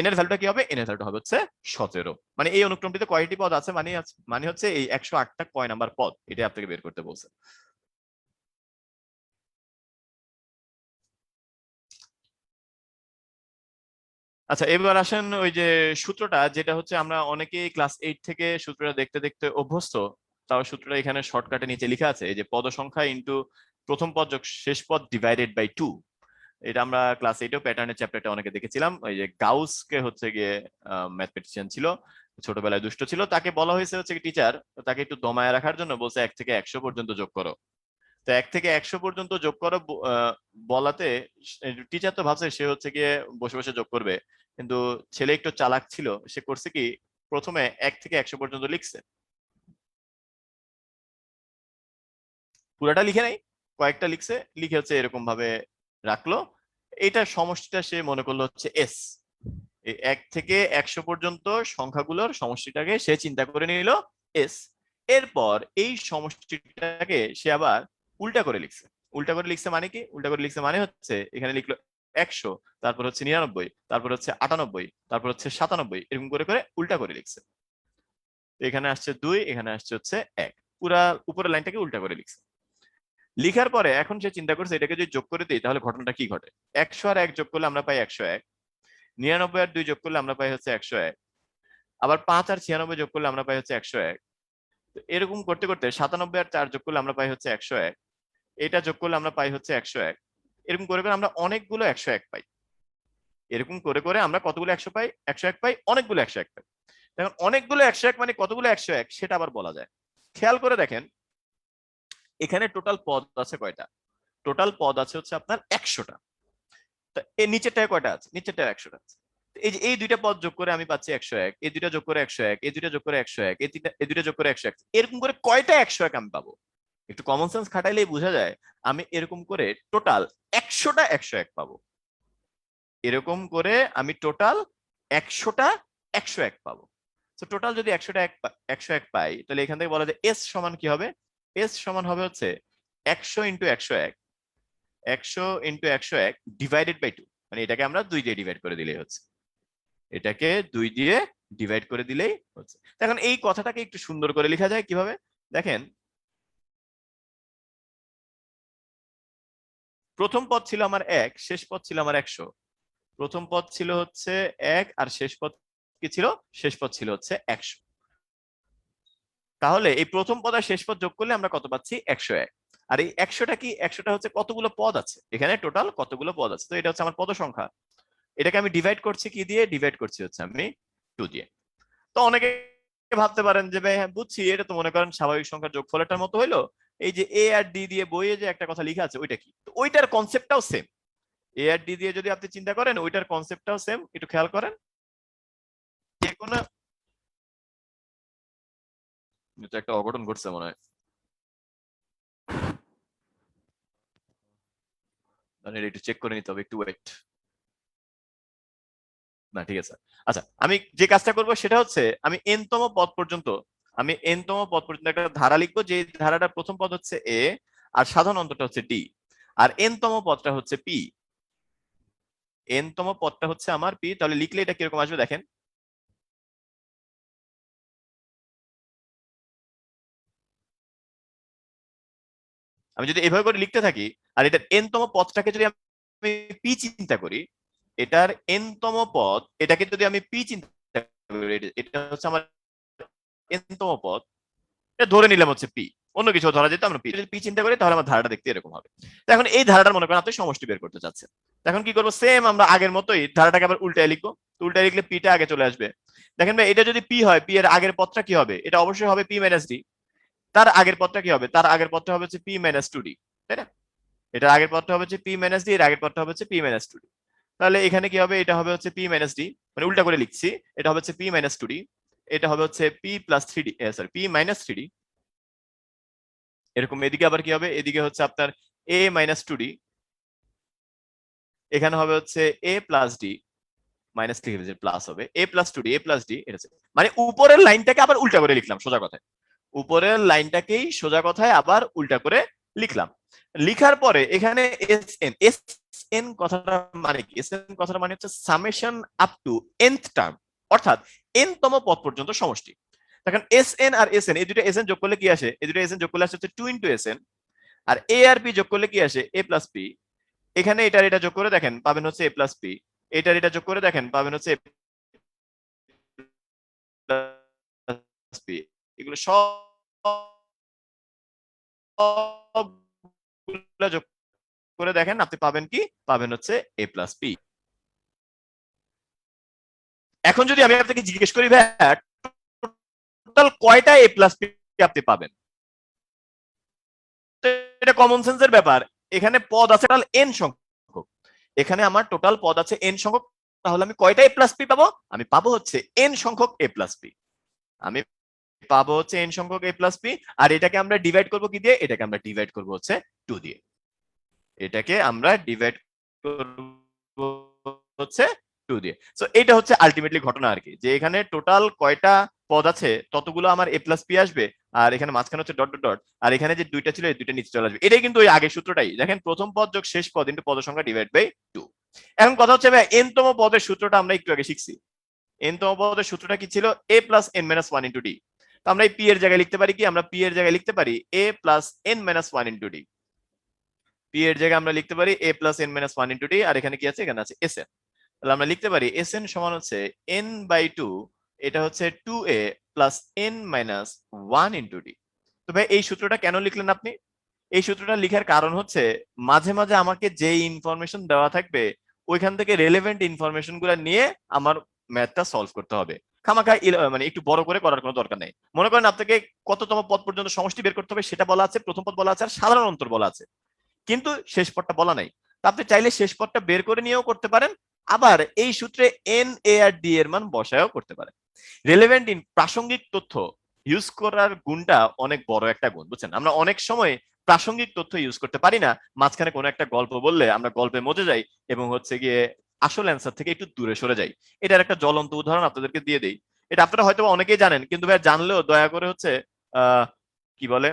n এর ভ্যালুটা কি হবে, n এর ভ্যালুটা হবে হচ্ছে 17। মানে এই অনুক্রমটিতে কয়টি পদ আছে, মানে হচ্ছে এই 108টা কয় নাম্বার পদ, এটা আপনাকে বের করতে বলছে। আচ্ছা, এবার আসেন ওই যে সূত্রটা, যেটা হচ্ছে আমরা অনেকেই ক্লাস 8 থেকে সূত্রটা দেখতে দেখতে অভ্যস্ত, তাও সূত্রটা এখানে শর্টকাটে নিচে লেখা আছে, এই যে পদ সংখ্যা ইনটু প্রথম পদ যোগ শেষ পদ ডিভাইডেড বাই 2। এটা আমরা ক্লাস 8 প্যাটার্নের চ্যাপ্টারটা অনেকে দেখেছিলাম। ওই যে গাউসকে হচ্ছে গিয়ে ম্যাথমেটিশিয়ান ছিল, ছোটবেলায় দুষ্ট ছিল, তাকে বলা হয়েছে হচ্ছে টিচার তাকে একটু দমায় রাখার জন্য বলছে 1 থেকে 100 পর্যন্ত যোগ করো। তো 1 থেকে 100 পর্যন্ত যোগ করো বলাতে টিচার তো ভাবছে সে হচ্ছে গিয়ে বসে বসে যোগ করবে, কিন্তু ছেলে একটু চালাক ছিল, সে করছে কি প্রথমে 1 থেকে 100 পর্যন্ত লিখছে, পুরাটা লিখে নাই, কয়েকটা লিখছে, লিখে হচ্ছে এরকম ভাবে রাখলো। এইটার সমষ্টিটা সে মনে করলো হচ্ছে এস। 1 থেকে 100 পর্যন্ত সংখ্যাগুলোর সমষ্টিটাকে সে চিন্তা করে নিল এস। এরপর এই সমষ্টিটাকে সে আবার উল্টা করে লিখছে। উল্টা করে লিখছে মানে কি, উল্টা করে লিখছে মানে হচ্ছে এখানে লিখলো 100, তারপর হচ্ছে 99, তারপর হচ্ছে 98, তারপর হচ্ছে 97, এরকম করে করে উল্টা করে লিখছে। এখানে আসছে 2, এখানে আসছে হচ্ছে 1, পুরা উপরের লাইনটাকে উল্টা করে লিখছে। লিখার পরে এখন সে চিন্তা করছে এটাকে যদি যোগ করে দিই তাহলে ঘটনাটা কি ঘটে। 100 আর 1 যোগ করলে আমরা পাই 101, 99 আর 2 যোগ করলে আমরা পাই হচ্ছে 101, আবার 5 আর 96 যোগ করলে আমরা পাই হচ্ছে 101। তো এরকম করতে করতে 97 আর 4 যোগ করলে আমরা পাই হচ্ছে 101, এটা যোগ করলে আমরা পাই হচ্ছে 101, এরকম করে করে আমরা অনেকগুলো 101 পাই। এরকম করে করে আমরা কতগুলো 100 পাই, 101 পাই, অনেকগুলো 101 পাই। এখন অনেকগুলো 101 মানে কতগুলো 101 সেটা আবার বলা যায়। খেয়াল করে দেখেন এখানে টোটাল পদ আছে কয়টা, টোটাল পদ আছে হচ্ছে আপনার 100টা। তা এর নিচেরটায় কয়টা আছে, নিচেরটায় 100টা আছে। এই যে এই দুইটা পদ যোগ করে আমি পাচ্ছি 101, এই দুইটা যোগ করে 101, এই দুইটা যোগ করে 101, এই দুইটা যোগ করে 101, এরকম করে কয়টা 101 আমি পাবো। একটু কমন সেন্স খাটাইলেই বোঝা যায় আমি এরকম করে টোটাল 100টা 101 পাবো। এরকম করে আমি টোটাল 100টা 101 পাবো। তো টোটাল যদি 100টা 101 পাই তাহলে এখান থেকে বলা যায় এস সমান কি হবে, এস সমান হবে হচ্ছে 100 ইন্টু 101, 100 ইন্টু 101 ডিভাইডেড বাই 2, মানে এটাকে আমরা 2 দিয়ে ডিভাইড করে দিলেই হচ্ছে, এটাকে 2 দিয়ে ডিভাইড করে দিলেই হচ্ছে। এখন এই কথাটাকে একটু সুন্দর করে লেখা যায় কিভাবে দেখেন, প্রথম পদ ছিল আমার 1, শেষ পদ ছিল আমার 100। প্রথম পদ ছিল হচ্ছে 1 আর শেষ পদ কি ছিল, শেষ পদ ছিল হচ্ছে 100। তাহলে এই প্রথম পদ আর শেষ পদ যোগ করলে আমরা কত পাচ্ছি 101। আর এই 100টা কি, 100টা হচ্ছে কতগুলো পদ আছে এখানে, টোটাল কতগুলো পদ আছে। তো এটা হচ্ছে আমার পদ সংখ্যা। এটাকে আমি ডিভাইড করছি কি দিয়ে, ডিভাইড করছি হচ্ছে আমি 2 দিয়ে। তো অনেকে ভাবতে পারেন যে ভাই হ্যাঁ বুঝছি, এটা তো মনে করেন স্বাভাবিক সংখ্যার যোগফলটার মতো হইলো, এই যে এ আর ডি দিয়ে বইয়ে যে একটা কথা লেখা আছে ওইটা কি, তো ওইটার কনসেপ্টটাও সেম। এ আর ডি দিয়ে যদি আপনি চিন্তা করেন ওইটার কনসেপ্টটাও সেম। একটু খেয়াল করেন, যে কোনো একটা অঘটন ঘটছে মনে হয়, মানে একটু চেক করে নিতে হবে, একটু ওয়েট। না ঠিক আছে। আচ্ছা, আমি যে কাজটা করব সেটা হচ্ছে আমি n তম পদ পর্যন্ত, একটা ধারা লিখবো, যে ধারাটার প্রথম পদ হচ্ছে a আর সাধারণ অন্তরটা হচ্ছে d, আর n তম পদটা হচ্ছে p। n তম পদটা হচ্ছে আমার p। তাহলে লিখলে এটা কিরকম আসবে দেখেন, আমি যদি এভাবে করে লিখতে থাকি আর এটার n তম পদটাকে যদি আমি p চিন্তা করি, এটার n তম পদ এটাকে যদি আমি p চিন্তা করি, এটা হচ্ছে আমার n তম পদ, এটা ধরে নিলাম হচ্ছে পি, অন্য কিছু ধরা যেত, আমরা পি যদি পি চিন্তা করি তাহলে আমার ধারাটা দেখতে এরকম হবে। তো এখন এই ধারাটার মনে করেন আপনি সমষ্টি বের করতে চাচ্ছেন, এখন কি করবো, সেম আমরা আগের মতোই ধারাটাকে আবার উল্টায় লিখবো। তো উল্টায় লিখলে পিটা আগে চলে আসবে। দেখেন ভাই, এটা যদি পি হয়, পি এর আগের পদটা কি হবে, এটা অবশ্যই হবে পি মাইনাস ডি। তার আগের পদটা কি হবে, তার আগের পদটা হবে হচ্ছে পি মাইনাস টু ডি, তাই না? এটার আগের পদটা হবে হচ্ছে পি মাইনাস ডি, এর আগের পদটা হবে হচ্ছে পি মাইনাস টু ডি। তাহলে এখানে কি হবে, এটা হবে হচ্ছে পি মাইনাস ডি, মানে উল্টা করে লিখছি, এটা হবে হচ্ছে পি মাইনাস টু ডি, এটা হবে হচ্ছে P plus three D, sorry P minus three D. এরকম এদিকে আবার কি হবে, এদিকে হচ্ছে আপনার a মাইনাস টু ডি, এখানে হবে হচ্ছে a প্লাস ডি, মাইনাস লিখে প্লাস হবে a plus two d, a plus d. এটা মানে উপরের লাইনটাকে আবার উল্টা করে লিখলাম সোজা কথায়, উপরের লাইনটাকেই সোজা কথায় আবার উল্টা করে লিখলাম। লিখার পরে এখানে এস এন কথাটা মানে কি, এস এন কথাটা মানে হচ্ছে summation up to nth term, অর্থাৎ n তম পদ পর্যন্ত সমষ্টি। দেখেন এস এন আর এস এন, এই দুটো এস এন যোগ করলে কি আসে, এই দুটো এস এন যোগ করলে আসে হচ্ছে 2 ইনটু এস এন, আর এ আর পি যোগ করলে কি আসে, এ প্লাস পি। এখানে এটার এটা যোগ করে দেখেন পাবেন হচ্ছে এ প্লাস পি, এটার এটা যোগ করে দেখেন পাবেন হচ্ছে প্লাস পি। এগুলো সব যোগ করে দেখেন আপনি পাবেন কি, পাবেন হচ্ছে এ প্লাস পি। এখন যদি আমি আপনাকে জিজ্ঞেস করি ভাই টোটাল কয়টা এ প্লাস পি আপনি পাবেন, এটা কমন সেন্সের ব্যাপার। এখানে পদ আছে টোটাল এন সংখ্যক, এখানে আমার টোটাল পদ আছে এন সংখ্যক, তাহলে আমি কয়টা এ প্লাস পি পাবো, আমি পাবো হচ্ছে এন সংখ্যক এ প্লাস পি, আমি পাবো হচ্ছে এন সংখ্যক এ প্লাস পি। আর এটাকে আমরা ডিভাইড করবো কি দিয়ে, এটাকে আমরা ডিভাইড করবো হচ্ছে 2 দিয়ে, এটাকে আমরা ডিভাইড করবো হচ্ছে 2 দিয়ে। সো এটা হচ্ছে আলটিমেটলি ঘটনা আর কি, যে এখানে টোটাল কয়টা পদ আছে ততগুলো আমার এ প্লাস পি আসবে, আর এখানে মাঝখানে হচ্ছে ডট ডট ডট, আর এখানে যে দুইটা ছিল এই দুইটা নিচে চলে আসবে। এটাই কিন্তু ওই আগের সূত্রটাই, দেখেন প্রথম পদ যোগ শেষ পদ ইনটু পদ সংখ্যা ডিভাইড বাই 2। এখন কথা হচ্ছে ভাই এন তম পদের সূত্রটা আমরা একটু আগে শিখছি, এন তম পদের সূত্রটা কি ছিল, a plus n minus one into d. তো আমরা এই পি এর জায়গায় লিখতে পারি কি, আমরা পি এর জায়গায় লিখতে পারি a plus n minus one into d, p এর জায়গায় আমরা লিখতে পারি a plus n minus one into d, আর এখানে কি আছে, এখানে আছে এস এন। তাহলে আমরা লিখতে পারি এস এন সমান হচ্ছে এন বাই টু, এটা হচ্ছে two a plus n minus one into d. তো ভাই এই সূত্রটা কেন লিখলেন আপনি, এই সূত্রটা লিখার কারণ হচ্ছে মাঝে মাঝে আমাকে যে ইনফরমেশন দেওয়া থাকবে ওইখান থেকে রেলেভেন্ট ইনফরমেশন গুলো নিয়ে আমার ম্যাথটা সলভ করতে হবে। খামাখা মানে একটু বড় করে করার কোনো দরকার নেই। মনে করেন আপনাকে কততম পদ পর্যন্ত সমষ্টি বের করতে হবে সেটা বলা আছে, প্রথম পদ বলা আছে আর সাধারণ অন্তর বলা আছে, কিন্তু শেষ পদটা বলা নাই। তা আপনি চাইলে শেষ পদটা বের করে নিয়েও করতে পারেন, আবার এই সূত্রে এন এ আর ডি এর মান বসায়ও করতে পারেন। রেলেভেন্ট প্রাসঙ্গিক তথ্য ইউজ করার গুণটা অনেক বড় একটা গুণ, বুঝছেন? আমরা অনেক সময় প্রাসঙ্গিক তথ্য ইউজ করতে পারি না, মাঝখানে কোনো একটা গল্প বললে আমরা গল্পে মজে যাই এবং হচ্ছে গিয়ে আসল অ্যান্সার থেকে একটু দূরে সরে যাই। এটার একটা জ্বলন্ত উদাহরণ আপনাদেরকে দিয়ে দেই, এটা আপনারা হয়তো অনেকেই জানেন, কিন্তু ভাই জানলেও দয়া করে হচ্ছে কি বলে,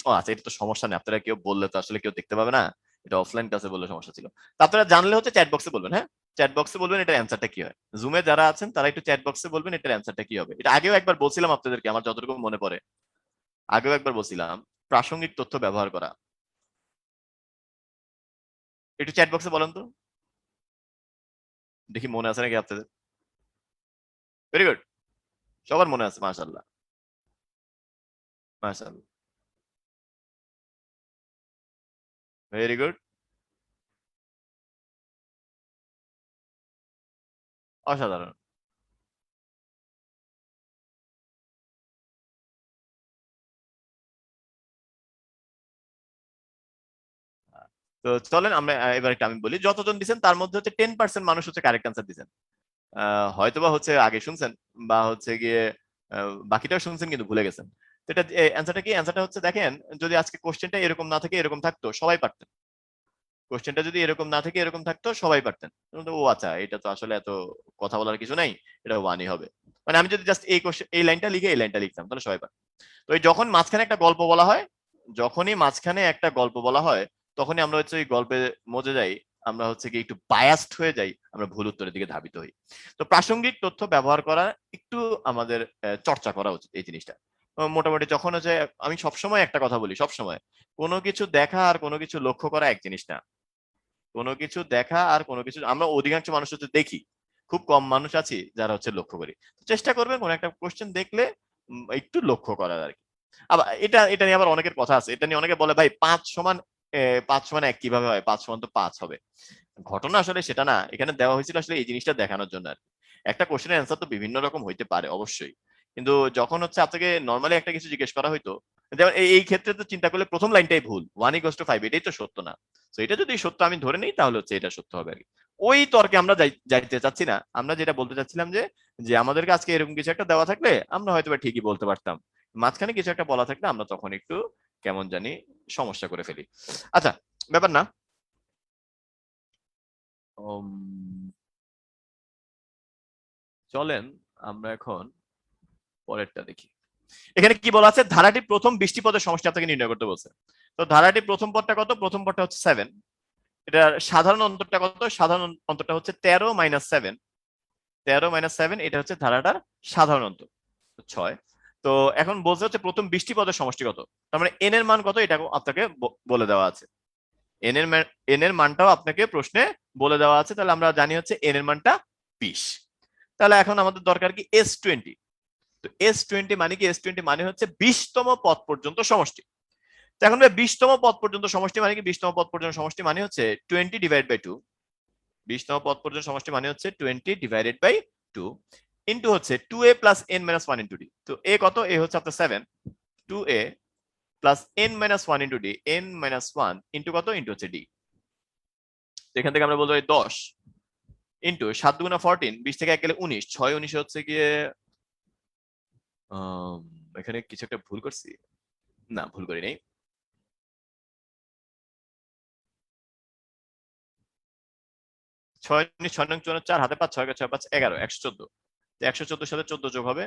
ও আচ্ছা এটা তো সমস্যা নেই, আপনারা কেউ বললে তো আসলে কেউ দেখতে পাবে না, এটা অফলাইন ক্লাসে বললে সমস্যা ছিল। তো আপনারা জানলে হচ্ছে চ্যাট বক্সে বলবেন, হ্যাঁ চ্যাট বক্সে বলবেন এটার অ্যান্সারটা কি হয়, জুমে যারা আছেন তারা একটু চ্যাট বক্সে বলবেন এটার অ্যান্সারটা কি হবে। এটা আগেও একবার বলছিলাম আপনাদেরকে, আমার যতটুকু মনে পড়ে আগেও একবার বলছিলাম, প্রাসঙ্গিক তথ্য ব্যবহার করা। একটু চ্যাট বক্সে বলেন তো দেখি মনে আছে নাকি আপনাদের। ভেরি গুড, সবার মনে আছে, মাশাআল্লাহ। মাশাআল্লাহ, ভেরি গুড, অসাধারণ। তো চলেন আমরা এবার একটা আমি বলি, যতজন দিচ্ছেন তার মধ্যে হচ্ছে 10% মানুষ হচ্ছে কারেক্ট আনসার দিচ্ছেন। হয়তোবা হচ্ছে আগে শুনছেন বা হচ্ছে গিয়ে বাকিটাও শুনছেন কিন্তু ভুলে গেছেন। তো এটা অ্যান্সারটা কি? অ্যান্সারটা হচ্ছে দেখেন, যদি আজকে কোশ্চেনটা এরকম না থাকে এরকম থাকতো সবাই পারতেন। কোশ্চেনটা যদি এরকম না থাকে এরকম থাকতো সবাই পারতেন। কিন্তু ও আচ্ছা, এটা তো আসলে এত কথা বলার কিছু নাই, এটা ওয়ানই হবে। মানে আমি যদি জাস্ট এই কোশ্চেন এই লাইনটা লিখে এই লাইনটা লিখতাম তাহলে সবাই পারত। তো এই যখন মাঝখানে একটা গল্প বলা হয়, যখনই মাঝখানে একটা গল্প বলা হয় তখনই আমরা হচ্ছে ওই গল্পে মজে যাই, আমরা হচ্ছে কি একটু বায়াসড হয়ে যাই, আমরা ভুল উত্তরের দিকে ধাবিত হই। তো প্রাসঙ্গিক তথ্য ব্যবহার করা একটু আমাদের চর্চা করা উচিত এই জিনিসটা। মোটামুটি যখন হচ্ছে, আমি সবসময় একটা কথা বলি, সবসময় কোনো কিছু দেখা আর কোনো কিছু লক্ষ্য করা এক জিনিস না। কোনো কিছু দেখা আর কোনো কিছু, আমরা অধিকাংশ মানুষ হচ্ছে দেখি, খুব কম মানুষ আছি যারা হচ্ছে লক্ষ্য করি। চেষ্টা করবেন কোনো একটা কোশ্চেন দেখলে একটু লক্ষ্য করার আর কি। আবার এটা এটা নিয়ে আবার অনেকের কথা আছে, এটা নিয়ে অনেকে বলে ভাই 5 সমান 1 কিভাবে হয়, 5 সমান তো 5 হবে। ঘটনা আসলে সেটা না, এখানে দেওয়া হয়েছিল আসলে এই জিনিসটা দেখানোর জন্য আর কি। একটা কোশ্চেনের অ্যান্সার তো বিভিন্ন রকম হইতে পারে অবশ্যই, কিন্তু যখন হচ্ছে আপনাকে নর্মালি একটা কিছু জিজ্ঞেস করা হইতো, যেমন এই ক্ষেত্রে তো চিন্তা করলে প্রথম লাইনটাই ভুল, 1 = 5 এটাই তো সত্য না। তো এটা যদি সত্য আমি ধরে নিই তাহলে হচ্ছে এটা সত্য হবে আর কি। ওই তর্কে আমরা যাইতে চাচ্ছি না, আমরা যেটা বলতে চাচ্ছিলাম যে যে আমাদেরকে আজকে এরকম কিছু একটা দেওয়া থাকলে আমরা হয়তো বা ঠিকই বলতে পারতাম, মাঝখানে কিছু একটা বলা থাকলে আমরা তখন একটু কেমন জানি সমস্যা করে ফেলি। আচ্ছা, ব্যাপার না। উম, চলেন আমরা এখন পরেরটা দেখি। এখানে কি বলা আছে, ধারাটি প্রথম 20টি পদের সমষ্টি আপনাকে নির্ণয় করতে বলছে। তো ধারাটি প্রথম পদটা কত? প্রথম পদটা হচ্ছে 7। এটার সাধারণ অন্তরটা কত? সাধারণ অন্তরটা হচ্ছে 13 - 7। 13 - 7 এটা হচ্ছে ধারাটার সাধারণ অন্তর, 6। তো এখন বলতে হচ্ছে প্রথম 20টি পদের সমষ্টি কত, তার মানে এন এর মান কত এটা আপনাকে বলে দেওয়া আছে। এন এর মানটাও আপনাকে প্রশ্নে বলে দেওয়া আছে, তাহলে আমরা জানি হচ্ছে এন এর মানটা 20। তাহলে এখন আমাদের দরকার কি S20। তো S20 মানে কি? S20 মানে হচ্ছে 20তম পদ পর্যন্ত সমষ্টি। তো এখন 20তম পদ পর্যন্ত সমষ্টি মানে কি? 20তম পদ পর্যন্ত সমষ্টি মানে হচ্ছে 20/2। 20তম পদ পর্যন্ত সমষ্টি মানে হচ্ছে 20/2 ইন্টু হচ্ছে 2a plus n minus 1 into d. তো এ কত? এ হচ্ছে আপনার 7, 2a plus n minus 1 into D, n minus 1 into কত? ইন্টু হচ্ছে ডি। এখান থেকে আমরা বলতে পারি 10 ইন্টু 7 × 14, 20 থেকে 1 গেলে 19, 6 19 হচ্ছে গিয়ে এখানে কিছু একটা ভুল করছি, না ভুল করি নাই। 6 19 6 নং 4 হাতে 5, 6 6 5 11, 114। 114 সাথে 14 যোগ হবে,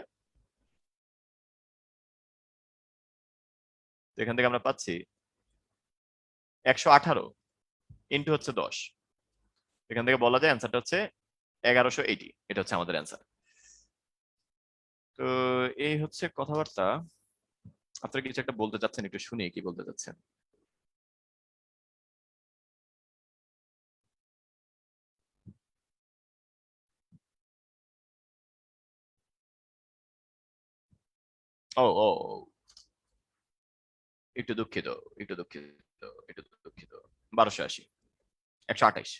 তো এখান থেকে আমরা পাচ্ছি 118 ইন্টু হচ্ছে 10। এখান থেকে বলা যায় অ্যান্সারটা হচ্ছে 1180। এটা হচ্ছে আমাদের অ্যান্সার। তো এই হচ্ছে কথাবার্তা। আপনারা কিছু একটা বলতে চাচ্ছেন, একটু শুনি কি বলতে চাচ্ছেন। ও ও ও, একটু দুঃখিত, একটু দুঃখিত, একটু দুঃখিত। 1280, 128।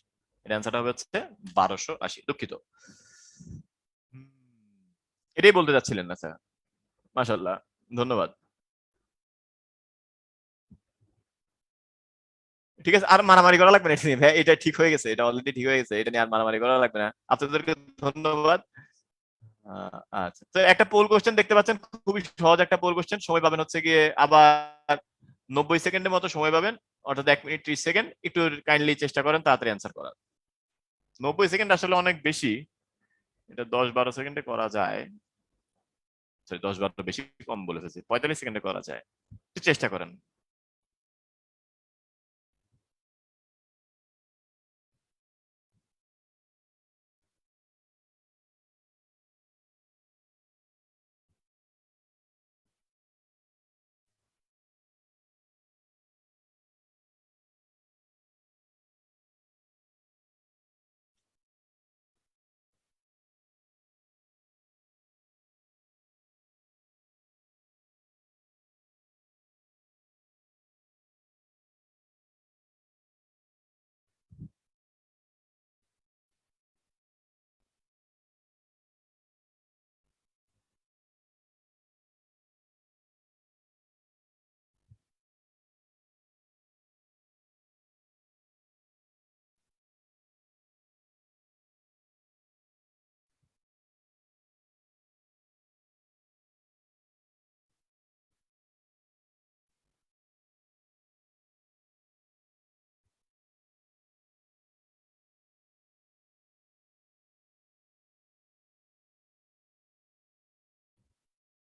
এটা অ্যান্সারটা হবে হচ্ছে 1280, দুঃখিত। হুম, এটাই বলতে চাচ্ছিলেন না স্যার? মাশাআল্লাহ, ধন্যবাদ। ঠিক আছে, আর মারামারি করা লাগবে না এটা নিয়ে ভাই, এটা ঠিক হয়ে গেছে, এটা অলরেডি ঠিক হয়ে গেছে, এটা নিয়ে আর মারামারি করা লাগবে না। আপনাদেরকে ধন্যবাদ। আচ্ছা, তো একটা পোল কোশ্চেন দেখতে পাচ্ছেন, খুবই সহজ একটা পোল কোশ্চেন। সময় পাবেন হচ্ছে গিয়ে আবার 90 সেকেন্ডের মতো সময় পাবেন, অর্থাৎ 1 মিনিট 30 সেকেন্ড। একটু কাইন্ডলি চেষ্টা করেন তাড়াতাড়ি অ্যান্সার করার। 90 সেকেন্ড আসলে অনেক বেশি, এটা 10 12 সেকেন্ডে করা যায়। সরি, 10 12 বেশি, কম বলে ফেলছি, 45 সেকেন্ডে করা যায়, একটু চেষ্টা করেন।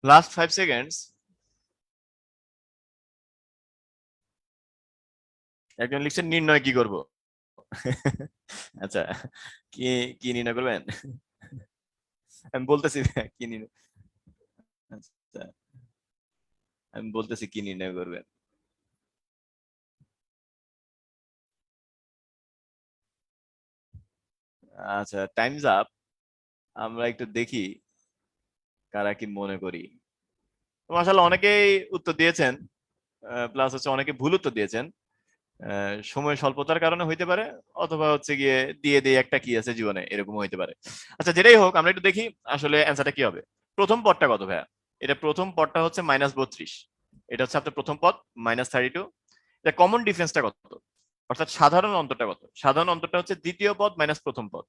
Last 5 seconds. একজন লিখছেন নির্ণয় কি করব। আচ্ছা, কি কি নির্ণয় করবেন? আমি বলতেছি কি নির্ণয়, আচ্ছা, আমি বলতেছি কি নির্ণয় করবেন। আচ্ছা, টাইমস আপ। আমরা একটু দেখি কারা কি মনে করি। মাশাআল্লাহ অনেকেই উত্তর দিয়েছেন, প্লাস হচ্ছে অনেকে ভুল উত্তর দিয়েছেন। সময় স্বল্পতার কারণে হইতে পারে, অথবা হচ্ছে গিয়ে দিয়ে দিয়ে একটা কি আছে জীবনে, এরকম হইতে পারে। আচ্ছা, যেটাই হোক আমরা একটু দেখি আসলে অ্যান্সারটা কি হবে। প্রথম পদটা কত ভাইয়া? এটা প্রথম পদটা হচ্ছে -32। এটা হচ্ছে আপনার প্রথম পদ -32। এটা কমন ডিফারেন্সটা কত, অর্থাৎ সাধারণ অন্তরটা কত? সাধারণ অন্তরটা হচ্ছে দ্বিতীয় পদ মাইনাস প্রথম পদ।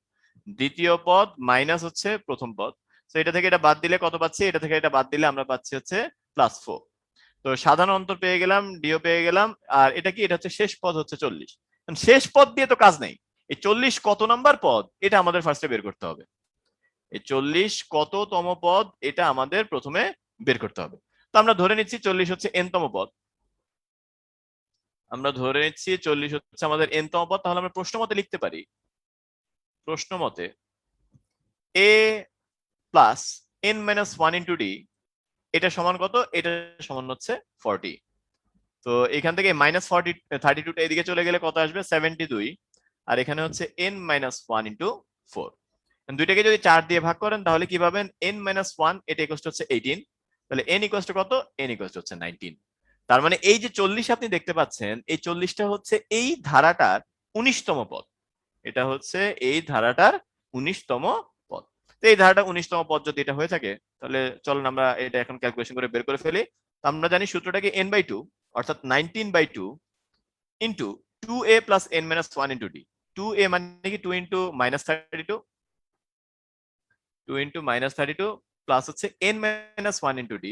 দ্বিতীয় পদ মাইনাস হচ্ছে প্রথম পদ। তো এটা থেকে এটা বাদ দিলে কত পাচ্ছি? এটা থেকে এটা বাদ দিলে আমরা পাচ্ছি হচ্ছে +4। তো সাধারণ অন্তর পেয়ে গেলাম, ডিও পেয়ে গেলাম। আর এটা কি? এটা হচ্ছে শেষ পদ হচ্ছে 40। শেষ পদ দিয়ে তো কাজ নেই। এই 40 কত নাম্বার পদ এটা আমাদের ফার্স্টে বের করতে হবে। এই 40 কততম পদ এটা আমাদের প্রথমে বের করতে হবে। তো আমরা ধরে নিচ্ছি 40 হচ্ছে n-তম পদ। আমরা ধরে নিচ্ছি 40 হচ্ছে আমাদের n-তম পদ। তাহলে আমরা প্রশ্ন মতে লিখতে পারি, প্রশ্ন মতে a plus n-1 into d এটা সমান কত? এটা সমান হচ্ছে 40। তো এখান থেকে -32টা এদিকে চলে গেলে কত আসবে? 72। আর এখানে হচ্ছে n-1 ইন্টু 4। দুইটাকে যদি 4 দিয়ে ভাগ করেন তাহলে কি পাবেন? n-1 এটা ইকুয়াল টু হচ্ছে 18। তাহলে n ইকুয়াল টু কত? n ইকুয়াল টু হচ্ছে 19। তার মানে এই যে 40 আপনি দেখতে পাচ্ছেন, এই 40টা হচ্ছে এই ধারাটার 19তম পদ। এটা হচ্ছে এই ধারাটার 19তম পদ। তো এই ধারাটা 19তম পদ যদি এটা হয়ে থাকে, তাহলে চলুন আমরা এটা এখন ক্যালকুলেশন করে বের করে ফেলি। তো আমরা জানি সূত্রটা কি? n/2 অর্থাৎ 19/2 into 2a plus n-1 into d। 2a মানে কি? 2 ইন্টু -32, 2 ইন্টু -32 প্লাস হচ্ছে n-1 ইন্টু d,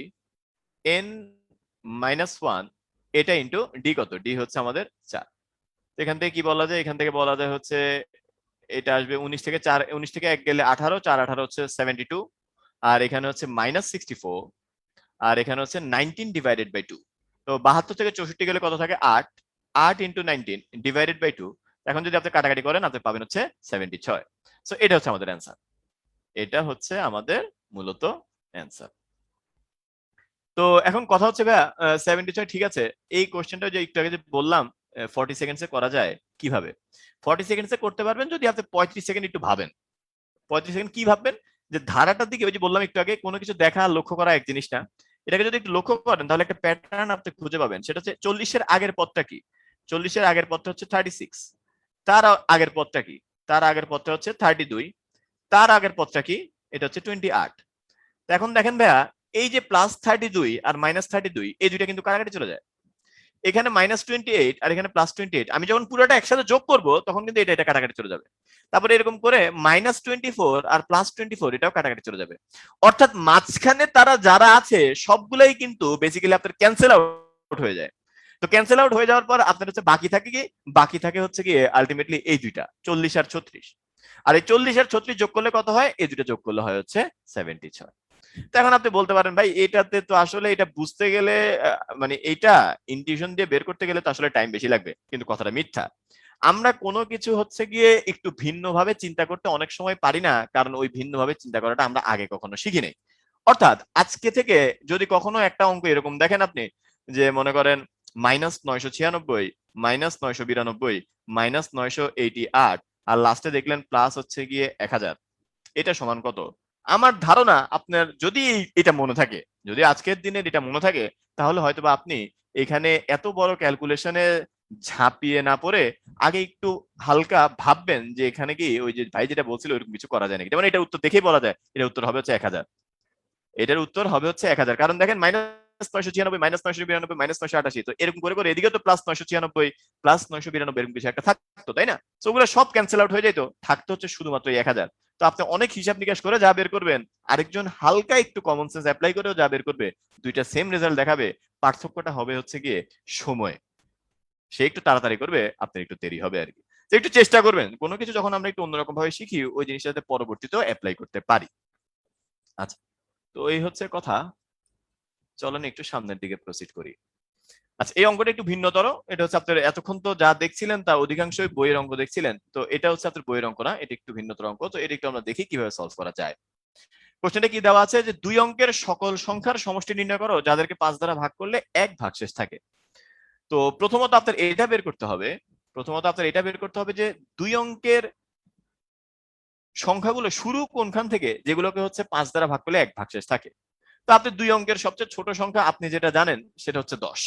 n-1 এটা ইন্টু d কত? d হচ্ছে আমাদের 4। এখান থেকে কি বলা যায়? এখান থেকে বলা যায় হচ্ছে এটা আসবে 19 থেকে 4, 19 থেকে 1 গেলে 18, 4 18 হচ্ছে 72। আর এখানে হচ্ছে -64। আর এখানে হচ্ছে 19 ডিভাইডেড বাই 2। তো 72 থেকে 64 গেলে কত থাকে? 8। 8 ইন্টু 19 ডিভাইডেড বাই 2। এখন যদি আপনি কাটাকাটি করেন আপনি পাবেন হচ্ছে 76। সো এটা হচ্ছে আমাদের অ্যান্সার। এটা হচ্ছে আমাদের মূলত অ্যান্সার। তো এখন কথা হচ্ছে ভাইয়া 76 ঠিক আছে। এই কোশ্চেনটা যে একটু আগে যে বললাম 40 সেকেন্ডসে করা যায় কিভাবে? 40 সেকেন্ডসে করতে পারবেন যদি আপনি 35 সেকেন্ড একটু ভাবেন। 35 সেকেন্ড কি ভাববেন? যে ধারাটার দিকে, ওই যে বললাম একটু আগে, কোনো কিছু দেখা লক্ষ্য করা এক জিনিস না। এটাকে যদি একটু লক্ষ্য করেন তাহলে একটা প্যাটার্ন আপনি খুঁজে পাবেন। সেটা হচ্ছে 40 এর আগের পদটা কি? 40 এর আগের পদটা হচ্ছে 36। তার আগের পদটা কি? তার আগের পদটা হচ্ছে 32। তার আগের পদটা কি? এটা হচ্ছে 28। তো এখন দেখেন ভাইয়া, এই যে +32 আর -32 এই দুইটা কিন্তু কাটাকাটি চলে যায়। এখানে -28 আর এখানে +28, আমি যখন পুরোটা একসাথে যোগ করব তখন কিন্তু এটা এটা কাটাকাটি চলে যাবে। তারপরে এরকম করে -24 আর +24 এটাও কাটাকাটি চলে যাবে। অর্থাৎ মাঝখানে তারা যারা আছে সবগুলাই কিন্তু বেসিক্যালি আপনার ক্যান্সেল আউট হয়ে যায়। তো ক্যান্সেল আউট হয়ে যাওয়ার পর আপনার হচ্ছে বাকি থাকে কি? বাকি থাকে হচ্ছে কি আলটিমেটলি এই দুইটা 40 আর 36। আর এই 40 আর 36 যোগ করলে কত হয়? এই দুইটা যোগ করলে হয় হচ্ছে 76। তো এখন আপনি বলতে পারেন ভাই এটাতে তো আসলে এটা বুঝতে গেলে মানে এইটা ইনটিউশন দিয়ে বের করতে গেলে তো আসলে টাইম বেশি লাগবে, কিন্তু কথাটা মিথ্যা। আমরা কোনো কিছু হচ্ছে গিয়ে একটু ভিন্নভাবে চিন্তা করতে অনেক সময় পারি না, কারণ ওই ভিন্নভাবে চিন্তা করাটা আমরা আগে কখনো শিখি নাই। অর্থাৎ আজকে থেকে যদি কখনো একটা অঙ্ক এরকম দেখেন আপনি, যে মনে করেন -996, -992, -988 আর লাস্টে দেখলেন প্লাস হচ্ছে গিয়ে 1000, এটা সমান কত? আমার ধারণা আপনার যদি এটা মনে থাকে, যদি আজকের দিনের এটা মনে থাকে, তাহলে হয়তোবা আপনি এখানে এত বড় ক্যালকুলেশনে ঝাঁপিয়ে না পড়ে আগে একটু হালকা ভাববেন যে এখানে কি ওই যে ভাই যেটা বলছিল ওইরকম কিছু করা যায় নাকি। যেমন এটা উত্তর দেখেই বলা যায় এটা উত্তর হবে হচ্ছে 1000। এটার উত্তর হবে হচ্ছে 1000, কারণ দেখেন -996, -992, -988, তো এরকম করে করে এদিকে তো +996, +992 এরকম কিছু একটা থাকতো, তাই না? তো ওগুলো সব ক্যান্সেল আউট হয়ে যাইতো, থাকতো হচ্ছে শুধুমাত্র 1000। তো আপনি অনেক হিসাব নিকাশ করে যা বের করবেন, আরেকজন হালকা একটু কমন সেন্স অ্যাপ্লাই করেও যা বের করবে, দুইটা সেম রেজাল্ট দেখাবে। পার্থক্যটা হবে হচ্ছে গিয়ে সময়। সে একটু তাড়াতাড়ি করবে, আপনার একটু দেরি হবে আর কি। তো একটু চেষ্টা করবেন কোনো কিছু যখন আমরা একটু অন্যরকম ভাবে শিখি ওই জিনিসটা যাতে পরবর্তীতেও অ্যাপ্লাই করতে পারি। আচ্ছা, তো এই হচ্ছে কথা। চলেন একটু সামনের দিকে প্রসিড করি। আচ্ছা, এই অঙ্কটা একটু ভিন্নতর। এটা হচ্ছে আপনার এতক্ষণ তো যা দেখছিলেন তা অধিকাংশই বইয়ের অঙ্ক দেখছিলেন, তো এটা হচ্ছে আপনার বইয়ের অঙ্ক না, এটা একটু ভিন্নতর অঙ্ক। তো এটা একটু আমরা দেখি কিভাবে সলভ করা যায়। কোশ্চেনটা কি দেওয়া আছে যে 2 অঙ্কের সকল সংখ্যার সমষ্টি নির্ণয় করো যাদেরকে 5 দ্বারা ভাগ করলে 1 ভাগশেষ থাকে। তো প্রথমত আপনার এটা বের করতে হবে, যে 2 অঙ্কের সংখ্যাগুলো শুরু কোনখান থেকে যেগুলোকে হচ্ছে 5 দ্বারা ভাগ করলে 1 ভাগশেষ থাকে। তো আপনি 2 অঙ্কের সবচেয়ে ছোট সংখ্যা আপনি যেটা জানেন সেটা হচ্ছে 10।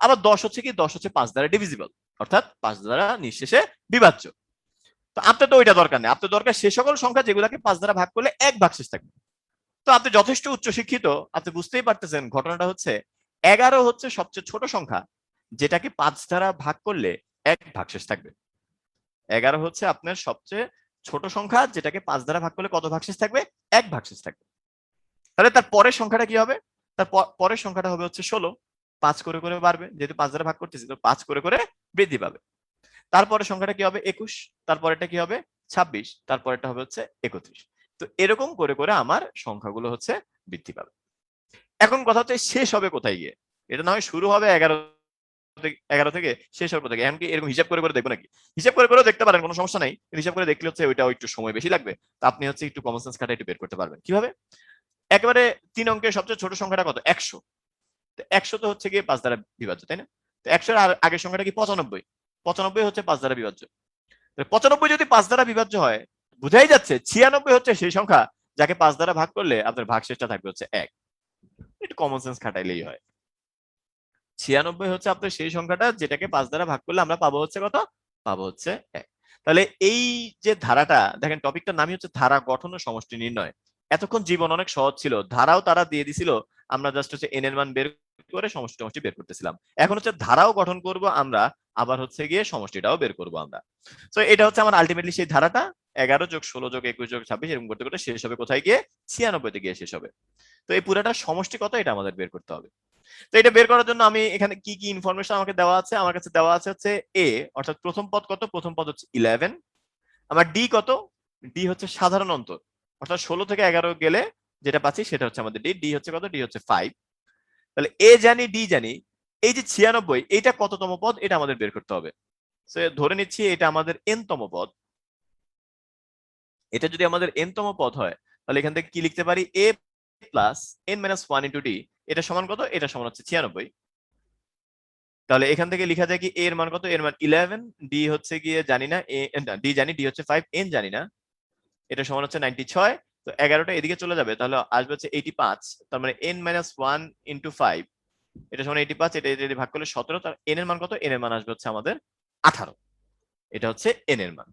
আবার 10 হচ্ছে কি, 10 হচ্ছে 5 দ্বারা ডিভিজিবল, অর্থাৎ 5 দ্বারা নিঃশেষে বিভাজ্য। তো আপনার তো ওইটা দরকার নেই, আপনার দরকার সে সকল সংখ্যা যেগুলোকে 5 দ্বারা ভাগ করলে 1 ভাগশেষ থাকবে। তো আপনি যথেষ্ট উচ্চ শিক্ষিত, আপনি বুঝতেই পারতেছেন ঘটনাটা হচ্ছে 11 হচ্ছে সবচেয়ে ছোট সংখ্যা যেটাকে 5 দ্বারা ভাগ করলে 1 ভাগশেষ থাকবে। 11 হচ্ছে আপনার সবচেয়ে ছোট সংখ্যা যেটাকে 5 দ্বারা ভাগ করলে কত ভাগশেষ থাকবে? 1 ভাগশেষ থাকবে। তাহলে তার পরের সংখ্যাটা কি হবে? তার পরের সংখ্যাটা হবে হচ্ছে 16। 5 করে করে বাড়বে, যেহেতু 5 দ্বারা ভাগ করতেছি তো 5 করে করে বৃদ্ধি পাবে। তারপরে সংখ্যাটা কি হবে? 21। তারপরেটা কি হবে? 26। তারপরেটা হবে হচ্ছে 31। তো এরকম করে করে আমার সংখ্যাগুলো হচ্ছে বৃদ্ধি পাবে। এখন কথা হচ্ছে শেষ হবে কোথায় গিয়ে? এটা না হয় শুরু হবে 11 থেকে শেষ হবে কোথায়? এমনকি এরকম হিসাব করে করে দেখবো নাকি? হিসাব করে করেও দেখতে পারেন, কোনো সমস্যা নাই। হিসাব করে দেখলে হচ্ছে ওইটা একটু সময় বেশি লাগবে। তো আপনি হচ্ছে একটু কমন সেন্স খাটাই একটু বের করতে পারবেন। কিভাবে? একেবারে 3 অঙ্কের সবচেয়ে ছোট সংখ্যাটা কত? 100। তো 100 তো হচ্ছে গিয়ে 5 দ্বারা বিভাজ্য, তাই না? তো 100 এর আগের সংখ্যাটা কি? 95। 95 হচ্ছে 5 দ্বারা বিভাজ্য। 95 যদি 5 দ্বারা বিভাজ্য হয়, বুঝাই যাচ্ছে 96 হচ্ছে সেই সংখ্যা যাকে 5 দ্বারা ভাগ করলে আপনার ভাগশেষটা থাকবে হচ্ছে 1। একটু কমন সেন্স খাটাইলেই হয়। 96 হচ্ছে আপনার সেই সংখ্যাটা যেটাকে 5 দ্বারা ভাগ করলে আমরা পাবো হচ্ছে কত? পাবো হচ্ছে 1। তাহলে এই যে ধারাটা দেখেন, টপিকটার নামই হচ্ছে ধারা গঠন ও সমষ্টি নির্ণয়। এতক্ষণ জীবন অনেক সহজ ছিল, ধারাও তারা দিয়ে দিছিল, আমরা জাস্ট হচ্ছে এন এর মান বের করে সমষ্টি সমষ্টি বের করতেছিলাম। এখন হচ্ছে ধারাও গঠন করব আমরা, আবার হচ্ছে গিয়ে সমষ্টিটাও বের করব আমরা। তো এটা হচ্ছে আমার আলটিমেটলি সেই ধারাটা 11 যোগ 16 যোগ 21 যোগ 26 এরকম করতে করতে শেষ হবে কোথায় গিয়ে? 96 তে গিয়ে শেষ হবে। তো এই পুরাটা সমষ্টি কত এটা আমাদের বের করতে হবে। তো এটা বের করার জন্য আমি এখানে কি কি ইনফরমেশন আমাকে দেওয়া আছে? আমার কাছে দেওয়া আছে হচ্ছে এ, অর্থাৎ প্রথম পদ কত? প্রথম পদ হচ্ছে 11। আমার ডি কত? ডি হচ্ছে সাধারণ অন্তর, অর্থাৎ 16 থেকে 11 গেলে যেটা পাচ্ছি সেটা হচ্ছে আমাদের ডি। ডি হচ্ছে কত? ডি হচ্ছে 5। তাহলে এ জানি, ডি জানি, এই যে 96 এইটা কততম পদ এটা আমাদের বের করতে হবে। সো ধরে নিচ্ছি এটা আমাদের n তম পদ। এটা যদি আমাদের n তম পদ হয় তাহলে এখান থেকে কি লিখতে পারি? a plus n minus 1 into D, এটা সমান কত? এটা সমান হচ্ছে 96। তাহলে এখান থেকে লেখা যায় কি এর মান কত? এর মান 11। ডি হচ্ছে গিয়ে জানি না, ডি জানি, ডি হচ্ছে 5, এন জানি না, এটা সমান হচ্ছে 96। তো 11টা এদিকে চলে যাবে, তাহলে আসবে হচ্ছে 85। তার মানে n মাইনাস 1 ইন্টু 5 এটা সমান 85। এটা যদি ভাগ করলে 17, তার n এর মান কত? n এর মান আসবে হচ্ছে আমাদের 18। এটা হচ্ছে n এর মান।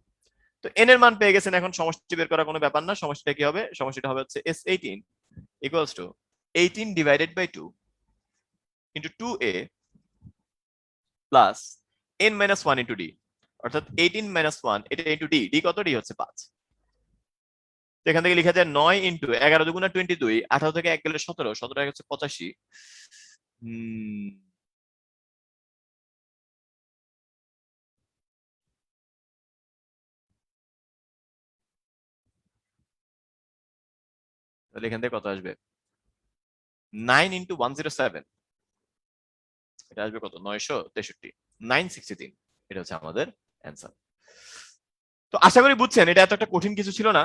তো n এর মান পেয়ে গেছেন, এখন সমষ্টি বের করা কোনো ব্যাপার না। সমষ্টিটা কি হবে? সমষ্টিটা হবে হচ্ছে S18 equals to 18 divided by 2 into 2a plus n minus 1 into d, অর্থাৎ 18 মাইনাস 1 এটা ইন্টু ডি। ডি কত? ডি হচ্ছে 5। তো এখান থেকে লেখা যায় 9 ইন্টু 11 দুগুণা 22, 18 থেকে 1 গেলে 17, 17 হচ্ছে 85। তাহলে এখান থেকে কত আসবে? 9 ইন্টু 107, এটা আসবে কত? 963, 963। এটা হচ্ছে আমাদের অ্যান্সার। তো আশা করি বুঝছেন, এটা এত একটা কঠিন কিছু ছিল না।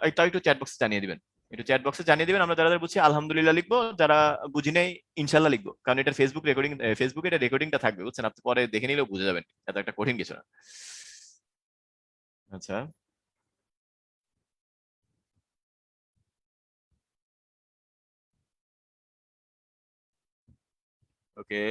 এটা একটু চ্যাট বক্সে জানিয়ে দিবেন, একটু চ্যাট বক্সে জানিয়ে দিবেন। আমরা যারা যারা বুঝছি আলহামদুলিল্লাহ লিখবো, যারা বুঝি নেই ইনশাল্লাহ লিখবো, কারণ এটা ফেসবুক রেকর্ডিং, ফেসবুকে এটা রেকর্ডিংটা থাকবে, বুঝছেন? আপনি পরে দেখে নিলেও বুঝে যাবেন, এত একটা কঠিন কিছু না। আচ্ছা, ওকে,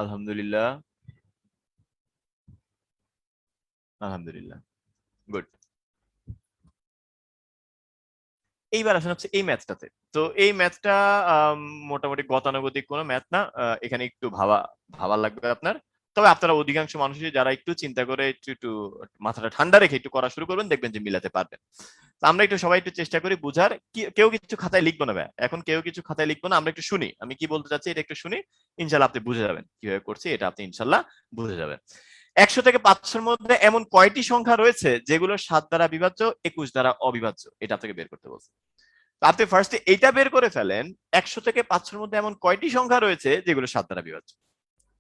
আলহামদুলিল্লাহ, আলহামদুলিল্লাহ, গুড। এইবার আসেন হচ্ছে এই ম্যাথটাতে। তো এই ম্যাথটা মোটামুটি গতানুগতিক কোনো ম্যাথ না, এখানে একটু ভাবা ভাবা লাগবে আপনার। তবে আপনারা অধিকাংশ মানুষই যারা একটু চিন্তা করে একটু মাথাটা ঠান্ডা রেখে একটু করা শুরু করবেন, দেখবেন যে মিলাতে পারবেন। তো আমরা একটু সবাই একটু চেষ্টা করি বুঝার। কেউ কিছু খাতায় লিখবো না ভাই, এখন কেউ কিছু খাতায় লিখবো না, আমরা একটু শুনি আমি কি বলতে চাচ্ছি, এটা একটু শুনি, ইনশাল্লাহ আপনি বুঝে যাবেন কিভাবে করছি, এটা আপনি ইনশাল্লাহ বুঝে যাবেন। 100 থেকে 500 মধ্যে এমন কয়টি সংখ্যা রয়েছে যেগুলো 7 দ্বারা বিভাজ্য, 21 দ্বারা অবিভাজ্য, এটা আপনাকে বের করতে বলছে। আপনি ফার্স্টে এইটা বের করে ফেলেন, 100 থেকে 500 মধ্যে এমন কয়টি সংখ্যা রয়েছে যেগুলো 7 দ্বারা বিভাজ্য।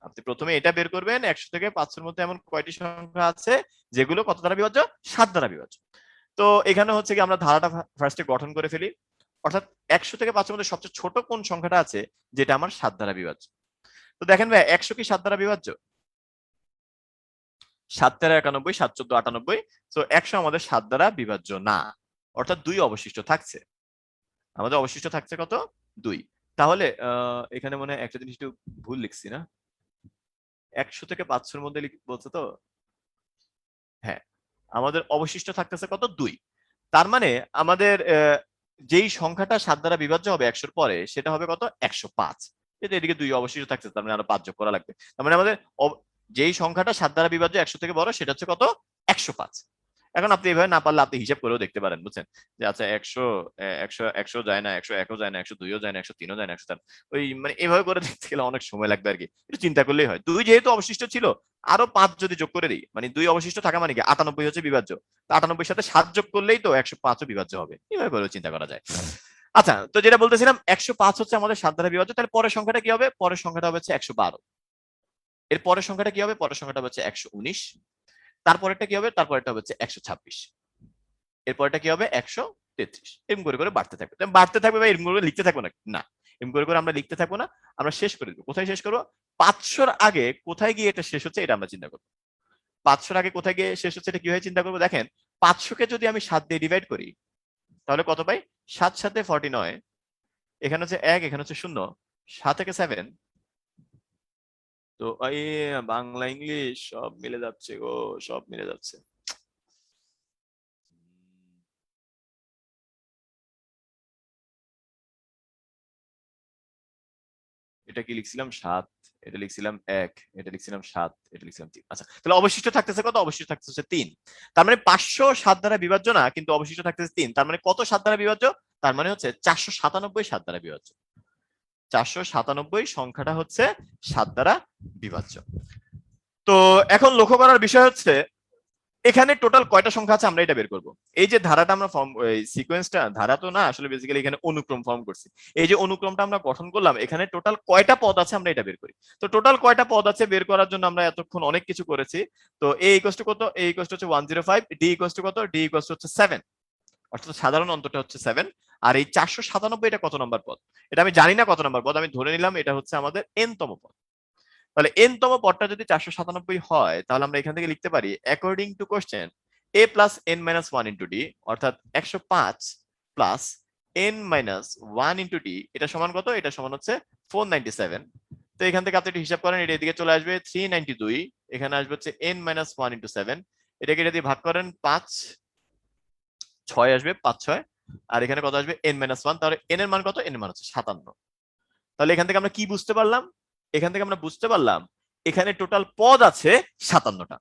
আপনি প্রথমে এটা বের করবেন, 100 থেকে 500 মধ্যে এমন কয়টি সংখ্যা আছে যেগুলো কত দ্বারা বিভাজ্য, 7 দ্বারা বিভাজ্য। তো এখানে হচ্ছে কি আমরা ধারাটা ফার্স্টে গঠন করে ফেলি, অর্থাৎ 100 থেকে 500 মধ্যে সবচেয়ে ছোট কোন সংখ্যাটা আছে যেটা আমার 7 দ্বারা বিভাজ্য। তো দেখেন ভাই 100 কি 7 দ্বারা বিভাজ্য? 7 তেরো 91, 7 14 98, তো 100 আমাদের 7 দ্বারা বিভাজ্য না, অর্থাৎ 2 অবশিষ্ট থাকছে। আমাদের অবশিষ্ট থাকছে কত? 2। তাহলে এখানে মনে হয় একটা জিনিস একটু ভুল লিখছি না, 100 থেকে 500 মধ্যে বলছে তো, হ্যাঁ আমাদের অবশিষ্ট থাকতেছে কত? 2। তার মানে আমাদের যেই সংখ্যাটা 7 দ্বারা বিভাজ্য হবে 100 পরে সেটা হবে কত? 105। কিন্তু এদিকে 2 অবশিষ্ট থাকতেছে, তার মানে আরো 5 যোগ করা লাগবে। তার মানে আমাদের যেই সংখ্যাটা 7 দ্বারা বিভাজ্য 100 থেকে বড় সেটা হচ্ছে কত? 105। এখন আপনি এভাবে না পারলে আপনি হিসাব করেও দেখতে পারেন, বুঝছেন, যে আচ্ছা 100 যায় না, 101ও যায় না, 102ও যায় না, 103ও যায় না, 104, ওই মানে এভাবে করে দেখতে গেলে অনেক সময় লাগবে আর কি, একটু চিন্তা করলেই হয়। 2 যেহেতু অবশিষ্ট ছিল, আরো 5 যদি যোগ করে দিই, মানে 2 অবশিষ্ট থাকা মানে কি 98 হচ্ছে বিভাজ্য, তো 98 সাথে 7 যোগ করলেই তো 105ও বিভাজ্য হবে, এভাবে করেও চিন্তা করা যায়। আচ্ছা, তো যেটা বলতেছিলাম 105 হচ্ছে আমাদের 7 দ্বারা বিভাজ্য, তাহলে পরের সংখ্যাটা কি হবে? পরের সংখ্যাটা হচ্ছে 112। এর পরের সংখ্যাটা কি হবে? পরের সংখ্যাটা হচ্ছে 119। তারপরেরটা কি হবে? তারপরেরটা হচ্ছে 126। এরপরটা কি হবে? 133। এরকম করে করে বাড়তে থাকবে, বাড়তে থাকবে বা এরকম করে লিখতে থাকবো না, না এরকম করে করে আমরা লিখতে থাকবো না, আমরা শেষ করে দেবো। কোথায় শেষ করবো? 500 আগে কোথায় গিয়ে এটা শেষ হচ্ছে এটা আমরা চিন্তা করবো। 500 আগে কোথায় গিয়ে শেষ হচ্ছে এটা কিভাবে চিন্তা করবো? দেখেন 500 কে যদি আমি 7 দিয়ে ডিভাইড করি তাহলে কত পাই? 7 7 49, এখানে হচ্ছে 1, এখানে হচ্ছে 0, 7 থেকে 7, তো এই বাংলা ইংলিশ সব মিলে যাচ্ছে গো, সব মিলে যাচ্ছে। এটা কি লিখছিলাম? 7, এটা লিখছিলাম 1, এটা লিখছিলাম 7, এটা লিখছিলাম 3। আচ্ছা, তাহলে অবশিষ্ট থাকতেছে কত? অবশিষ্ট থাকতেছে 3। তার মানে 500 7 দ্বারা বিভাজ্য না, কিন্তু অবশিষ্ট থাকতেছে 3। তার মানে কত 7 দ্বারা বিভাজ্য? তার মানে হচ্ছে 497 7 দ্বারা বিভাজ্য। 497 সংখ্যাটা হচ্ছে 7 দ্বারা বিভাজ্য। তো এখন লক্ষ্য করার বিষয় হচ্ছে এখানে টোটাল কয়টা সংখ্যা আছে আমরা এটা বের করব। এই যে ধারাটা আমরা ফর্ম, এই সিকোয়েন্সটা, ধারা তো না আসলে, বেসিক্যালি এখানে অনুক্রম ফর্ম করছি। এই যে অনুক্রমটা আমরা গঠন করলাম, এখানে টোটাল কয়টা পদ আছে আমরা এটা বের করি। তো টোটাল কয়টা পদ আছে বের করার জন্য আমরা এতক্ষণ অনেক কিছু করেছি। তো a ইকুয়াল টু কত? a ইকুয়াল টু হচ্ছে 105, d ইকুয়াল টু কত? d ইকুয়াল টু হচ্ছে 7, অর্থাৎ সাধারণ অন্তরটা হচ্ছে 7। আর এই 497 এটা কত নম্বর পদ? এটা আমি জানি না কত নম্বর পদ, আমি ধরে নিলাম এটা হচ্ছে আমাদের n তম পদ। তাহলে n তম পদটা যদি 497 হয় তাহলে আমরা এখান থেকে লিখতে পারি according to question a plus n minus 1 into d, অর্থাৎ 105 plus n minus 1 into d, এটা সমান কত? এটা সমান হচ্ছে 497। তো এখান থেকে আপনি একটু হিসাব করেন, এটা এদিকে চলে আসবে 392, এখানে আসবে হচ্ছে n মাইনাস 1 ইন্টু 7, এটাকে এটা দিয়ে ভাগ করেন 5 6 আসবে, 5 6, আর এখানে কত আসবে? n minus 1। তাহলে n এর মান কত? n এর মান হচ্ছে 57। তাহলে এখান থেকে আমরা কি বুঝতে পারলাম? এখান থেকে আমরা বুঝতে পারলাম এখানে টোটাল পদ আছে 57টা।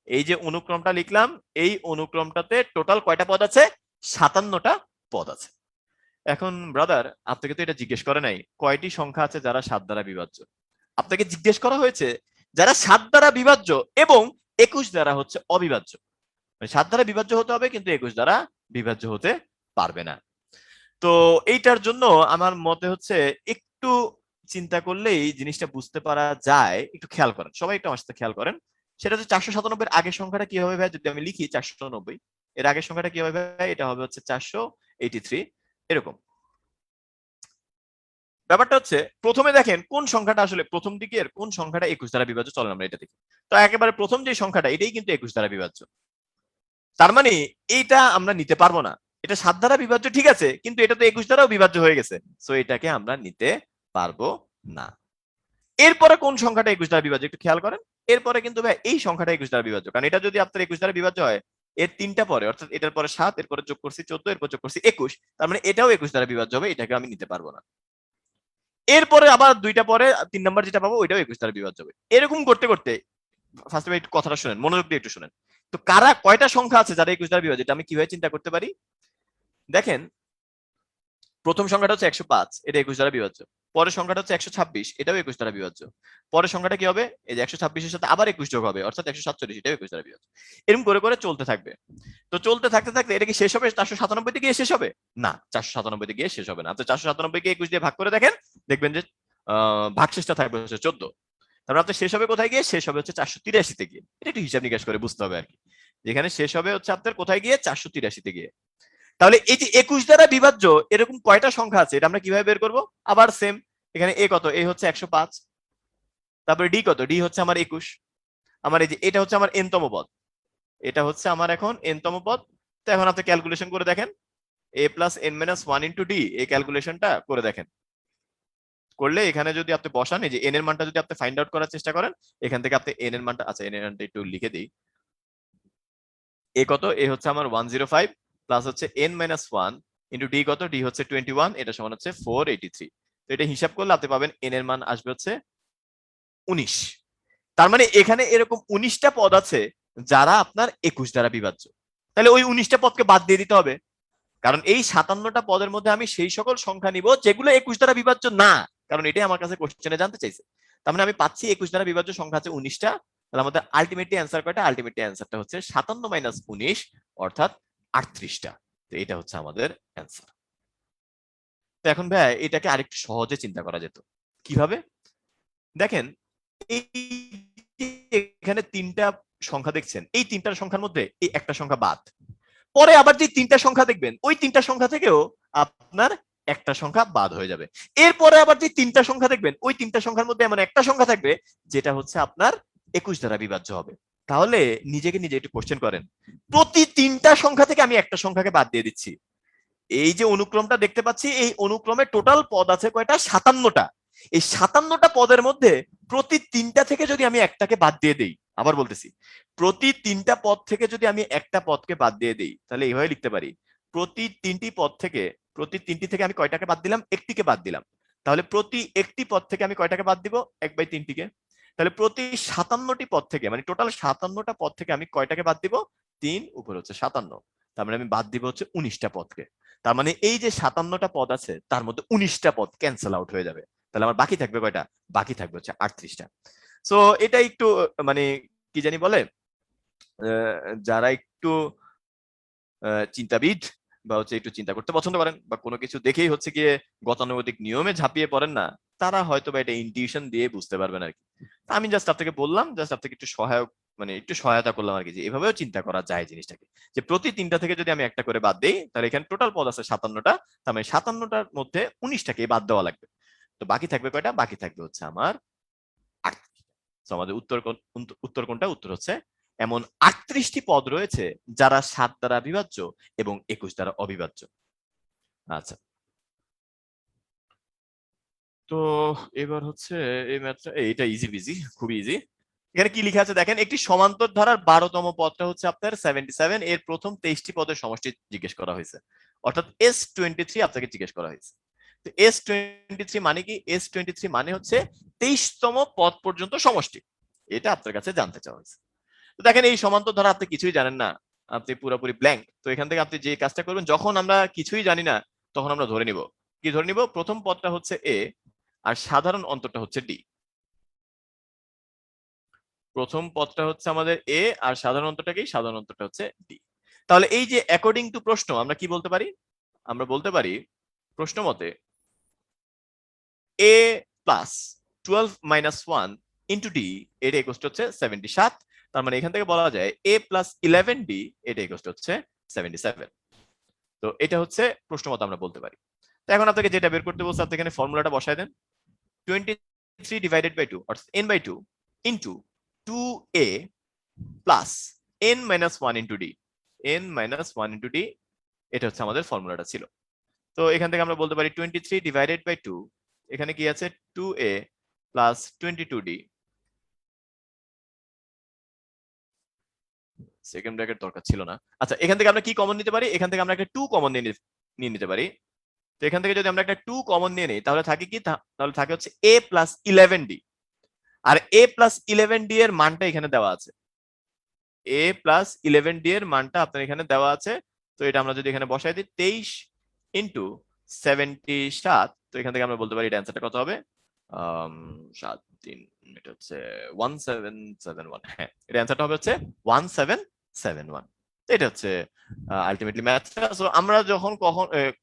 এই যে অনুক্রমটা লিখলাম, এই অনুক্রমটাতে টোটাল কয়টা পদ আছে? 57টা পদ আছে। এখন ব্রাদার আপনাকে তো এটা জিজ্ঞেস করে নাই কয়টি সংখ্যা আছে যারা 7 দ্বারা বিভাজ্য, আপনাকে জিজ্ঞেস করা হয়েছে যারা 7 দ্বারা বিভাজ্য এবং 21 দ্বারা হচ্ছে অবিভাজ্য। মানে 7 দ্বারা বিভাজ্য হতে হবে কিন্তু 21 দ্বারা বিভাজ্য হতে পারবে না। তো এইটার জন্য আমার মতে হচ্ছে একটু চিন্তা করলেই জিনিসটা বুঝতে পারা যায়। একটু খেয়াল করেন, সবাই একটু আমার সাথে খেয়াল করেন। সেটা হচ্ছে 497 এর আগের সংখ্যাটা কি হবে ভাই? যদি আমি লিখি 490, এর আগের সংখ্যাটা কি হবে ভাই? এটা হবে হচ্ছে 483, এরকম। ব্যাপারটা হচ্ছে প্রথমে দেখেন কোন সংখ্যাটা আসলে প্রথম দিকের কোন সংখ্যাটা 21 দ্বারা বিভাজ্য, চলেন আমরা এটা দেখি। তো একেবারে প্রথম যে সংখ্যাটা এটাই কিন্তু 21 দ্বারা বিভাজ্য। তার মানে এইটা আমরা নিতে পারবো না। এটা 7 দ্বারা বিভাজ্য ঠিক আছে, কিন্তু এটা তো 21 দ্বারাও বিভাজ্য হয়ে গেছে, সো এটাকে আমরা নিতে পারবো না। এরপরে কোন সংখ্যাটা 21 দ্বারা বিভাজ্য একটু খেয়াল করেন। এরপরে কিন্তু ভাই এই সংখ্যাটা 21 দ্বারা বিভাজ্য, কারণ এটা যদি আপনার 21 দ্বারা বিভাজ্য হয়, এর তিনটা পরে, অর্থাৎ এটার পরে 7, এরপরে যোগ করছি 14, এরপর যোগ করছি 21, তার মানে এটাও 21 দ্বারা বিভাজ্য হবে, এটাকে আমি নিতে পারবো না। এরপরে আবার দুইটা পরে 3 নাম্বার যেটা পাবো ওইটাও 21 দ্বারা বিভাজ্য হবে। এরকম করতে করতে ফার্স্ট একটু কথাটা শুনেন, মনোযোগ দিয়ে একটু শুনেন। তো কারা কয়টা সংখ্যা আছে যারা 21 দ্বারা বিভাজ্য, এটা আমি কিভাবে চিন্তা করতে পারি? দেখেন, প্রথম সংখ্যাটা হচ্ছে 105, এটা 21 দ্বারা বিভাজ্য। পরের সংখ্যাটা হচ্ছে 126, এটাও 21 দ্বারা বিভাজ্য। পরের সংখ্যাটা কি হবে? এই যে 126 এর সাথে আবার 21 যোগ হবে, অর্থাৎ 147, এটাও 21 দ্বারা বিভাজ্য। এরকম করে করে চলতে থাকবে। তো চলতে থাকতে থাকতে এটা কি শেষ হবে 497 তে গিয়ে শেষ হবে? না, 497 তে গিয়ে শেষ হবে না। আপনি 497 কে 21 দিয়ে ভাগ করে দেখেন, দেখবেন যে ভাগশেষটা থাকবে হচ্ছে 14। তারপর আপনার শেষ হবে কোথায় গিয়ে? শেষ হবে হচ্ছে 483 তে গিয়ে। এটা একটু হিসাব নিকাশ করে বুঝতে হবে আর কি, যেখানে শেষ হবে হচ্ছে আপনার কোথায় গিয়ে? 483 তে গিয়ে। তাহলে এই যে 21 দ্বারা বিভাজ্য এরকম কয়টা সংখ্যা আছে, এটা আমরা কিভাবে বের করব? আবার সেম, এখানে এ কত? এ হচ্ছে 105, তারপরে ডি কত? ডি হচ্ছে আমার 21। আমার এই যে এটা হচ্ছে আমার n তম পদ, এটা হচ্ছে আমার এখন n তম পদ। তো এখন আপনি ক্যালকুলেশন করে দেখেন, a plus n minus 1 into D, এই ক্যালকুলেশনটা করে দেখেন। করলে এখানে যদি আপনি বসান, এই যে n এর মানটা যদি আপনি ফাইন্ড আউট করার চেষ্টা করেন, এখান থেকে আপনি n এর মানটা, আচ্ছা n এর মানটা একটু লিখে দিই। এ কত? এ হচ্ছে আমার 105 প্লাস হচ্ছে n মাইনাস 1 ইন্টু ডি কত? ডি হচ্ছে 21, এটা সমান হচ্ছে 483। তো এটা হিসাব করলে আপনি পাবেন n এর মান আসবে হচ্ছে 19। তার মানে এখানে এরকম 19টা পদ আছে যারা আপনার 21 দ্বারা বিভাজ্য। তাহলে ওই 19টা পদকে বাদ দিয়ে দিতে হবে, কারণ এই 57টা পদের মধ্যে আমি সেই সকল সংখ্যা নিব যেগুলো 21 দ্বারা বিভাজ্য না, কারণ এটাই আমার কাছে কোশ্চেনে জানতে চাইছে। তার মানে আমি পাচ্ছি 21 দ্বারা বিভাজ্য সংখ্যা আছে 19টা। তাহলে আমাদের আলটিমেটলি অ্যান্সার কয়টা? আলটিমেটলি অ্যান্সারটা হচ্ছে 57 মাইনাস 19, অর্থাৎ 38টা। তো এটা হচ্ছে আমাদের অ্যান্সার। তো এখন ভাই এটাকে আরেকটু সহজে চিন্তা করা যেত। কিভাবে? দেখেন, এই এখানে 3টা সংখ্যা দেখছেন, এই 3টার সংখ্যার মধ্যে এই একটা সংখ্যা বাদ। পরে আবার যে 3টা সংখ্যা দেখবেন, ওই 3টা সংখ্যা থেকেও আপনার একটা সংখ্যা বাদ হয়ে যাবে। এরপরে আবার যে 3টা সংখ্যা দেখবেন, ওই 3টা সংখ্যার মধ্যে এমন একটা সংখ্যা থাকবে যেটা হচ্ছে আপনার 21 দ্বারা বিভাজ্য হবে। তাহলে নিজেকে নিজে একটু কোশ্চেন করেন, প্রতি 3টা সংখ্যা থেকে আমি একটা সংখ্যাকে বাদ দিয়ে দিচ্ছি। এই যে অনুক্রমটা দেখতে পাচ্ছি, এই অনুক্রমে টোটাল পদ আছে কয়টা? 57টা। এই 57টা পদের মধ্যে প্রতি 3টা থেকে যদি আমি একটাকে বাদ দিয়ে দেই, আবার বলতেছি, প্রতি 3টা পদ থেকে যদি আমি একটা পদকে বাদ দিয়ে দেই, তাহলে এইভাবে লিখতে পারি, প্রতি 3টি পদ থেকে, প্রতি 3টি থেকে আমি কয়টাকে বাদ দিলাম? একটিকে বাদ দিলাম। তাহলে প্রতি একটি পদ থেকে আমি কয়টাকে বাদ দিব? 1/3টিকে। তাহলে প্রতি 57টি পদ থেকে, মানে টোটাল 57টা পদ থেকে আমি কয়টাকে বাদ দিব? 3 উপরে হচ্ছে 57, তার মানে আমি বাদ দিব হচ্ছে 19টা পদকে। তার মানে এই যে 57টা পদ আছে তার মধ্যে 19টা পদ ক্যান্সেল আউট হয়ে যাবে। তাহলে আমার বাকি থাকবে কয়টা? বাকি থাকবে হচ্ছে 38টা। সো এটা একটু মানে কি জানি বলে, যারা একটু চিন্তাবিদ বা হচ্ছে একটু চিন্তা করতে পছন্দ করেন, বা কোনো কিছু দেখেই হচ্ছে গিয়ে গতানুগতিক নিয়মে ঝাঁপিয়ে পড়েন না, তারা হয়তো বা এটা ইনটিউশন দিয়ে বুঝতে পারবেন আর কি। আমি জাস্ট আপনাকে বললাম, জাস্ট আপনাকে একটু সহায়ক, মানে একটু সহায়তা করলাম আর কি, যে এভাবেও চিন্তা করা যায় জিনিসটাকে, যে প্রতি 3টা থেকে যদি আমি একটা করে বাদ দেই, তাহলে এখানে টোটাল পদ আছে 57টা, তার মানে 57টার মধ্যে 19টাকে বাদ দেওয়া লাগবে। তো বাকি থাকবে কয়টা? বাকি থাকবে হচ্ছে আমার 38। তো আমাদের উত্তর কোনটা? উত্তর হচ্ছে এমন 38টি পদ রয়েছে যারা 7 দ্বারা বিভাজ্য এবং 21 দ্বারা অবিভাজ্য। আচ্ছা, তো এবার হচ্ছে এই ম্যাথটা, এটা ইজি বিজি, খুবই ইজি। এখানে কি লেখা আছে দেখেন, একটি সমান্তর ধারার 12তম পদটা হচ্ছে আপনার 77, এর প্রথম 23টি পদের সমষ্টি জিজ্ঞেস করা হয়েছে, অর্থাৎ S23 আপনাকে জিজ্ঞেস করা হয়েছে। তো S23 মানে কি? S23 মানে হচ্ছে 23তম পদ পর্যন্ত সমষ্টি, এটা আপনার কাছে জানতে চাওয়া হয়েছে। তো দেখেন, এই সমান্তর ধারা আপনি কিছুই জানেন না, আপনি পুরোপুরি ব্ল্যাঙ্ক। তো এখান থেকে আপনি যে কাজটা করবেন, যখন আমরা কিছুই জানি না তখন আমরা ধরে নিব, কি ধরে নিব? প্রথম পদটা হচ্ছে এ আর সাধারণ অন্তরটা হচ্ছে ডি। প্রথম পদটা হচ্ছে আমাদের এ আর সাধারণ অন্তরটা কি? সাধারণ অন্তরটা হচ্ছে ডি। তাহলে এই যে অ্যাকর্ডিং টু প্রশ্ন আমরা কি বলতে পারি? আমরা বলতে পারি প্রশ্ন মতে এ প্লাস 12 মাইনাস 1 ইন্টু ডি, এটা ইকুয়াল হচ্ছে 77। তার মানে এখান থেকে বলা যায় এ প্লাস 11 ডি, এটা ইকুয়াল হচ্ছে 77। তো এটা হচ্ছে প্রশ্ন মতে আমরা বলতে পারি। তো এখন আপনাকে যেটা বের করতে বলছে, আপনি এখানে ফর্মুলাটা বসায় দেন, 23 ডিভাইডেড বাই 2 অর্থাৎ n/2 into 2a plus n minus 1 into D, n minus 1 into D, এটা হচ্ছে আমাদের ফর্মুলাটা ছিল। তো এখান থেকে আমরা বলতে পারি 23 ডিভাইডেড বাই 2, এখানে কি আছে? 2a plus 22d, second bracket দরকার ছিল না। আচ্ছা, এখান থেকে আমরা কি কমন নিতে পারি? এখান থেকে আমরা একটা 2 কমন নিয়ে নিতে পারি। তো এখান থেকে যদি আমরা একটা 2 কমন নিয়ে নিই, তাহলে থাকে কি? তাহলে থাকে হচ্ছে a প্লাস 11d। আর a প্লাস 11d এর মানটা এখানে দেওয়া আছে, a প্লাস 11d এর মানটা আপনার এখানে দেওয়া আছে। তো এটা আমরা যদি এখানে বসাই দিই 23 ইন্টু 77, তো এখান থেকে আমরা বলতে পারি এটা অ্যান্সারটা কত হবে, 7 3, এটা হচ্ছে 1771। হ্যাঁ, এটা অ্যান্সারটা হবে হচ্ছে 1771। এটা হচ্ছে আলটিমেটলি ম্যাথটা। সো আমরা যখন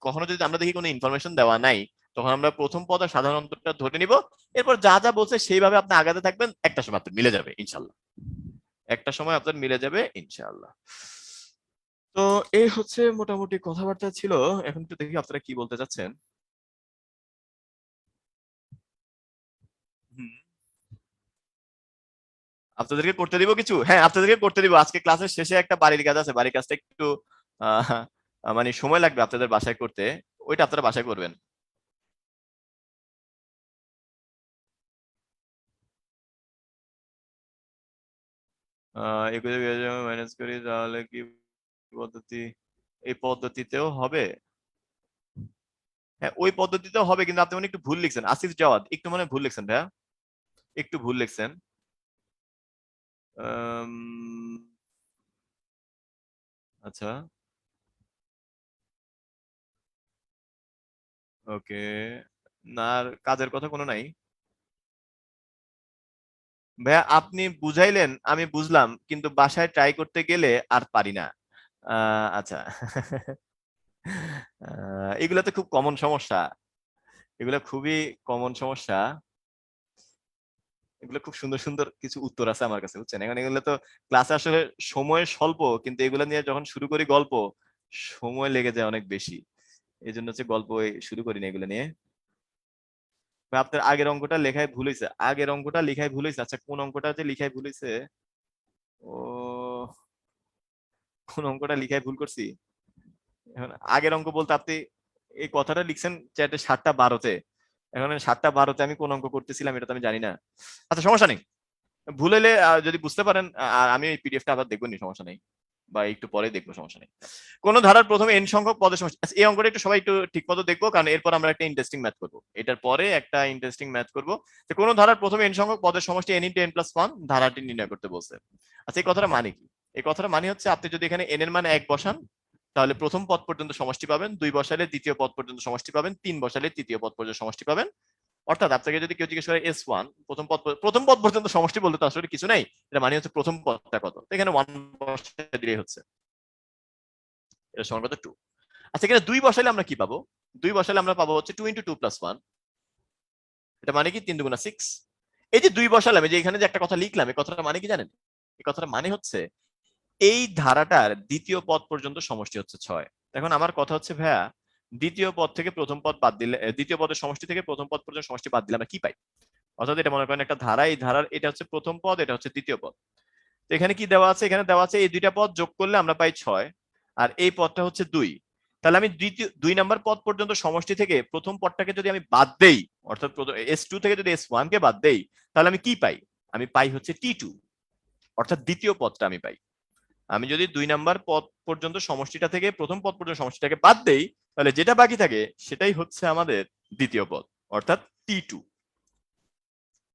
কখনো যদি আমরা দেখি কোনো ইনফরমেশন দেওয়া নাই, তখন আমরা প্রথম পদ আর সাধারণ অন্তরটা ধরে নিব, এরপর যা যা বলছে সেইভাবে আপনি আগাতে থাকবেন, একটা সময় আপনার মিলে যাবে ইনশাল্লাহ, একটা সময় আপনার মিলে যাবে ইনশাআল্লাহ। তো এই হচ্ছে মোটামুটি কথাবার্তা ছিল। এখন একটু দেখি আপনারা কি বলতে চাচ্ছেন। আপনাদেরকে করতে দিব কিছু, হ্যাঁ আপনাদেরকে করতে দিব। আজকে ক্লাসের শেষে একটা বাড়ির কাজ আছে, বাড়ির কাজটা একটু আহ, মানে সময় লাগবে আপনাদের বাসায় করতে, ওইটা আপনারা বাসায় করবেন। এগুলো ম্যানেজ করি তাহলে কি পদ্ধতি, এই পদ্ধতিতেও হবে? হ্যাঁ ওই পদ্ধতিতেও হবে, কিন্তু আপনি মনে হয় একটু ভুল লিখছেন। আসিফ জাওয়াদ একটু মনে হয় ভুল লিখছেন ভাইয়া, একটু ভুল লিখছেন। আচ্ছা ওকে, না আর কাজের কথা কোনো নাই ভাইয়া, আপনি বুঝাইলেন আমি বুঝলাম, কিন্তু বাসায় ট্রাই করতে গেলে আর পারি না। আচ্ছা এগুলো তো খুব কমন সমস্যা, এগুলো খুবই কমন সমস্যা। এগুলো খুব সুন্দর সুন্দর কিছু উত্তর আছে আমার কাছে, বুঝছেন। এখন এগুলো তো ক্লাসে আসলে সময় স্বল্প, কিন্তু এগুলো নিয়ে যখন শুরু করি গল্প, সময় লেগে যায় অনেক বেশি, এই জন্য হচ্ছে গল্প শুরু করি না এগুলো নিয়ে। ভাই, আপনার আগের অঙ্কটা লেখায় ভুল হয়েছে, আগের অঙ্কটা লেখায় ভুল হয়েছে। আচ্ছা কোন অঙ্কটা যে লেখায় ভুল হয়েছে, ও কোন অঙ্কটা লেখায় ভুল করছি। এখন আগের অঙ্ক বলতে আপনি এই কথাটা লিখছেন চ্যাটে 7টা 12-তে, এখন 7টা 12-তে আমি কোন অঙ্ক করতেছিলাম এটা তো আমি জানি না। আচ্ছা সমস্যা নেই, ভুল হলে যদি বুঝতে পারেন, আর আমি এই পিডিএফটা আবার দেখবো নি, সমস্যা নেই, বা একটু পরে দেখবো, সমস্যা নেই। কোন ধারার প্রথমে n সংখ্যক পদের সমষ্টি, আচ্ছা, এই অঙ্কটা একটু সবাই একটু ঠিক মতো দেখবো, কারণ এরপর আমরা একটা ইন্টারেস্টিং ম্যাথ করবো, এটার পরে একটা ইন্টারেস্টিং ম্যাথ করবো। যে কোন ধারার প্রথমে n সংখ্যক পদের সমষ্টি n × n+1 ধারাটি নির্ণয় করতে বলছে। আচ্ছা এই কথাটা মানে কি? এই কথাটা মানে হচ্ছে আপনি যদি এখানে n এর মান 1 বসান, তাহলে প্রথম পদ পর্যন্ত সমষ্টি পাবেন, 2 বসালে দ্বিতীয় পদ পর্যন্ত সমষ্টি পাবেন, 3 বসালে তৃতীয় পদ পর্যন্ত সমষ্টি পাবেন। অর্থাৎ আপনাকে যদি কেউ জিজ্ঞেস করে S1 প্রথম পদ পর্যন্ত সমষ্টি বলতে তো আসলে কিছু নাই, এটা মানে হচ্ছে প্রথম পদটা কত, তো এখানে 1 বসাতে দিলেই হচ্ছে, এটা সমান কত 2। আচ্ছা এখানে 2 বসালে আমরা কি পাবো? 2 বসালে আমরা পাবো হচ্ছে 2 × 2 + 1, এটা মানে কি 3 × 2 = 6। এই যে 2 বসালাম, এই যে এখানে যে একটা কথা লিখলাম, এই কথাটা মানে কি জানেন? এই কথাটা মানে হচ্ছে এই ধারাটার দ্বিতীয় পদ পর্যন্ত সমষ্টি হচ্ছে 6। এখন আমার কথা হচ্ছে ভাইয়া, দ্বিতীয় পদ থেকে প্রথম পদ বাদ দিলে, দ্বিতীয় পদের সমষ্টি থেকে প্রথম পদ পর্যন্ত সমষ্টি বাদ দিলে আমরা কি পাই? অর্থাৎ এটা মনে করেন একটা ধারা, এই ধারার এটা হচ্ছে প্রথম পদ, এটা হচ্ছে দ্বিতীয় পদ। তো এখানে কি দেওয়া আছে? এখানে দেওয়া আছে এই দুইটা পদ যোগ করলে আমরা পাই 6, আর এই পদটা হচ্ছে 2। তাহলে আমি 2 নাম্বার পদ পর্যন্ত সমষ্টি থেকে প্রথম পদটাকে যদি আমি বাদ দেই, অর্থাৎ S2 থেকে যদি S1 কে বাদ দেই, তাহলে আমি কি পাই? আমি পাই হচ্ছে T2, অর্থাৎ দ্বিতীয় পদটা আমি পাই। আমি যদি 2 নাম্বার পদ পর্যন্ত সমষ্টিটা থেকে প্রথম পদ পর্যন্ত সমষ্টিটাকে বাদ দেই, তাহলে যেটা বাকি থাকে সেটাই হচ্ছে আমাদের দ্বিতীয় পদ, অর্থাৎ T2।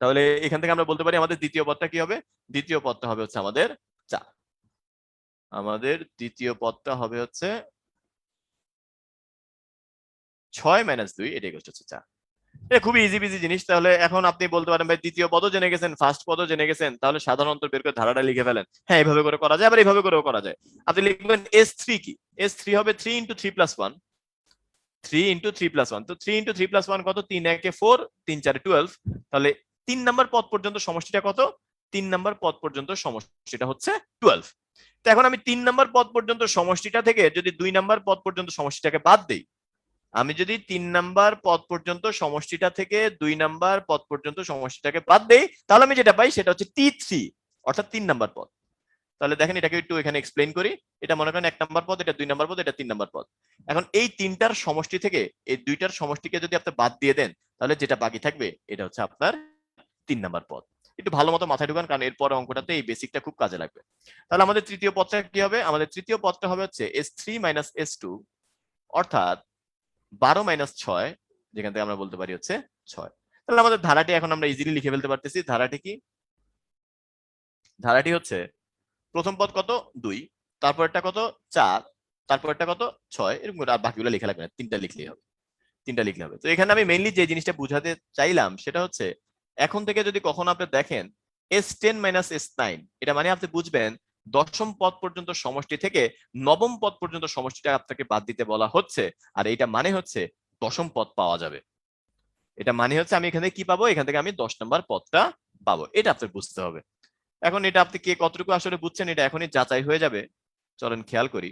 তাহলে এখান থেকে আমরা বলতে পারি আমাদের দ্বিতীয় পদটা কি হবে? দ্বিতীয় পদটা হবে হচ্ছে আমাদের 4। আমাদের দ্বিতীয় পদটা হবে হচ্ছে 6 - 2, এটা হচ্ছে 4। এটা খুবই ইজি বিজি জিনিস। তাহলে এখন আপনি বলতে পারেন ভাই দ্বিতীয় পদও জেনে গেছেন, ফার্স্ট পদও জেনে গেছেন, তাহলে সাধারণ অন্তর বের করে ধারাটা লিখে ফেলেন। হ্যাঁ এইভাবে করে করা যায়, আবার এইভাবে করেও করা যায়। আপনি লিখবেন S3 কি? S3 হবে 3 × 3+1, 3 × 3+1। তো 3 × 3+1 কত? 3 × 1 = 4, 3 × 4 = 12। তাহলে 3 নাম্বার পদ পর্যন্ত সমষ্টিটা কত? 3 নাম্বার পদ পর্যন্ত সমষ্টিটা হচ্ছে 12। তো এখন আমি 3 নাম্বার পদ পর্যন্ত সমষ্টিটা থেকে যদি 2 নাম্বার পদ পর্যন্ত সমষ্টিটাকে বাদ দেই, আমি যদি 3 নাম্বার পদ পর্যন্ত সমষ্টিটা থেকে 2 নাম্বার পদ পর্যন্ত সমষ্টিটাকে বাদ দেই, তাহলে আমি যেটা পাই সেটা হচ্ছে T3, অর্থাৎ 3 নাম্বার পদ। তাহলে দেখেন এটাকে একটু এখানে এক্সপ্লেইন করি। এটা মনে করেন 1 নাম্বার পদ, এটা 2 নাম্বার পদ, এটা 3 নাম্বার পদ। এখন এই তিনটার সমষ্টি থেকে এই দুইটার সমষ্টিকে যদি আপনি বাদ দিয়ে দেন, তাহলে যেটা বাকি থাকবে এটা হচ্ছে আপনার 3 নাম্বার পদ। একটু ভালো মতো মাথায় ঢুকান, কারণ এরপর অঙ্কটাতে এই বেসিকটা খুব কাজে লাগবে। তাহলে আমাদের তৃতীয় পদটা কি হবে? আমাদের তৃতীয় পদটা হবে হচ্ছে S3 - S2, অর্থাৎ 12 - 6, যেখান থেকে আমরা বলতে পারি হচ্ছে 6। তাহলে আমাদের ধারাটি এখন আমরা ইজিলি লিখে ফেলতে পারতেছি। ধারাটি কি? ধারাটি হচ্ছে প্রথম পদ কত 2, তারপরটা কত 4, তারপরটা কত 6, এরকম করে। আর বাকিগুলো লেখা লাগবে না, 3টা লিখলেই হবে, 3টা লিখলে হবে। তো এখানে আমি মেইনলি যে জিনিসটা বুঝাতে চাইলাম সেটা হচ্ছে এখন থেকে যদি কখনো আপনি দেখেন S10 - S9, এটা মানে আপনি বুঝবেন দশম পদ পর্যন্ত সমষ্টি থেকে নবম পদ পর্যন্ত সমষ্টিটা আপনাকে বাদ দিতে বলা হচ্ছে। আর এটা মানে হচ্ছে দশম পদ পাওয়া যাবে। এটা মানে হচ্ছে আমি এখানে কি পাবো, এখান থেকে আমি 10 নম্বর পদটা পাবো। এটা আপনার বুঝতে হবে। এখন এটা আপনি কে কতটুকু আসলে বুঝছেন এটা এখনই যাচাই হয়ে যাবে। চলেন খেয়াল করি।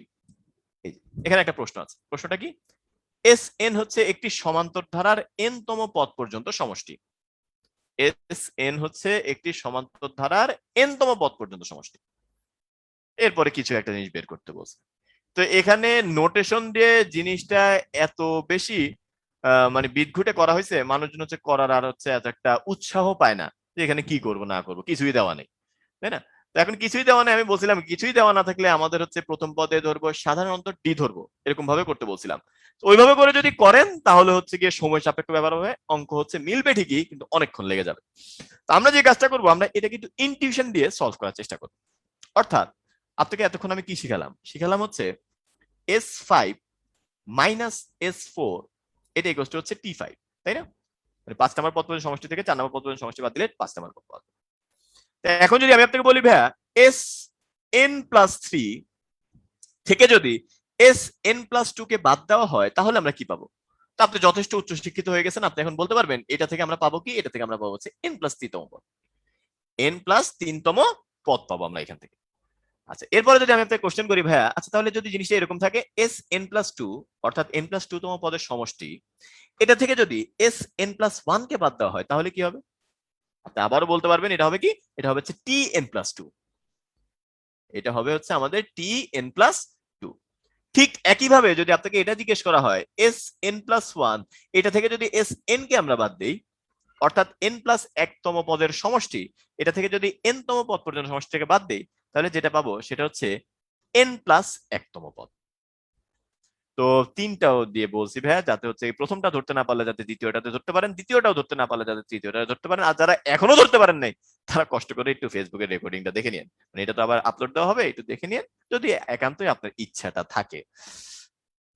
এখানে একটা প্রশ্ন আছে। প্রশ্নটা কি? Sn হচ্ছে একটি সমান্তর ধারার n তম পদ পর্যন্ত সমষ্টি। Sn হচ্ছে একটি সমান্তর ধারার n তম পদ পর্যন্ত সমষ্টি। এরপরে কিছু একটা জিনিস বের করতে বলছে। তো এখানে নোটেশন দিয়ে জিনিসটা এত বেশি মানে বিদঘুটে করা হয়েছে, মানুষজন হচ্ছে করার আর হচ্ছে এত একটা উৎসাহ পায় না যে এখানে কি করব না করব, কিছুই দেওয়া নেই, তাই না? তো এখন কিছুই দেওয়া নেই, আমি বলছিলাম কিছুই দেওয়া না থাকলে আমাদের হচ্ছে প্রথম পদে ধরবো সাধারণত ডি ধরবো, এরকম ভাবে করতে বলছিলাম। ওইভাবে করে যদি করেন তাহলে হচ্ছে গিয়ে সময় সাপেক্ষ ব্যাপার হবে, অঙ্ক হচ্ছে মিলবে ঠিকই কিন্তু অনেকক্ষণ লেগে যাবে। তো আমরা যে কাজটা করবো, আমরা এটা কিন্তু ইনটিউশন দিয়ে সলভ করার চেষ্টা করবো। অর্থাৎ আপনাকে এতক্ষণ আমি কি শিখালাম? শিখালাম হচ্ছে S5 - S4 এটা ইকুয়াল টু হচ্ছে T5, তাই না? মানে 5 নম্বর পদ পর্যন্ত সমষ্টি থেকে 4 নম্বর পদ পর্যন্ত সমষ্টি বাদ দিলে 5 নম্বর পদ পাওয়া যাবে। এখন যদি আমি আপনাকে বলি ভাইয়া Sn+3 থেকে যদি Sn+2 কে বাদ দেওয়া হয় তাহলে আমরা কি পাবো? তো আপনি যথেষ্ট উচ্চ শিক্ষিত হয়ে গেছেন, আপনি এখন বলতে পারবেন এটা থেকে আমরা পাবো কি, এটা থেকে আমরা পাবো হচ্ছে n+3 তম পদ, n+3 তম পদ পাবো আমরা এখান থেকে। আচ্ছা, এরপরে যদি আমি আপনাকে কোশ্চেন করি ভাইয়া, আচ্ছা তাহলে যদি জিনিসটা এরকম থাকে Sn+2 অর্থাৎ n+2 তম পদের সমষ্টি, এটা থেকে যদি Sn+1 কে বাদ দেওয়া হয় তাহলে কি হবে? আপনি আবারও বলতে পারবেন এটা হবে কি, এটা হবে হচ্ছে Tn+2, এটা হবে হচ্ছে আমাদের Tn+2। ঠিক একইভাবে যদি আপনাকে এটা জিজ্ঞেস করা হয় Sn+1, এটা থেকে যদি Sn কে আমরা বাদ দিই অর্থাৎ n+1 তম পদের সমষ্টি, এটা থেকে যদি n তম পদ পর্যন্ত সমষ্টি থেকে বাদ দিই তাহলে যেটা পাবো সেটা হচ্ছে n+1 তম পদ। তো তিনটাও দিয়ে বলছি ভাইয়া, যাতে হচ্ছে প্রথমটা ধরতে না পারলে যাতে দ্বিতীয়টাতে ধরতে পারেন, দ্বিতীয়টাও ধরতে না পারলে যাতে তৃতীয়টাতে ধরতে পারেন। আর যারা এখনো ধরতে পারেন নাই তারা কষ্ট করে একটু ফেসবুকের রেকর্ডিংটা দেখে নিন, মানে এটা তো আবার আপলোড দেওয়া হবে, একটু দেখে নিন যদি একান্তই আপনার ইচ্ছাটা থাকে।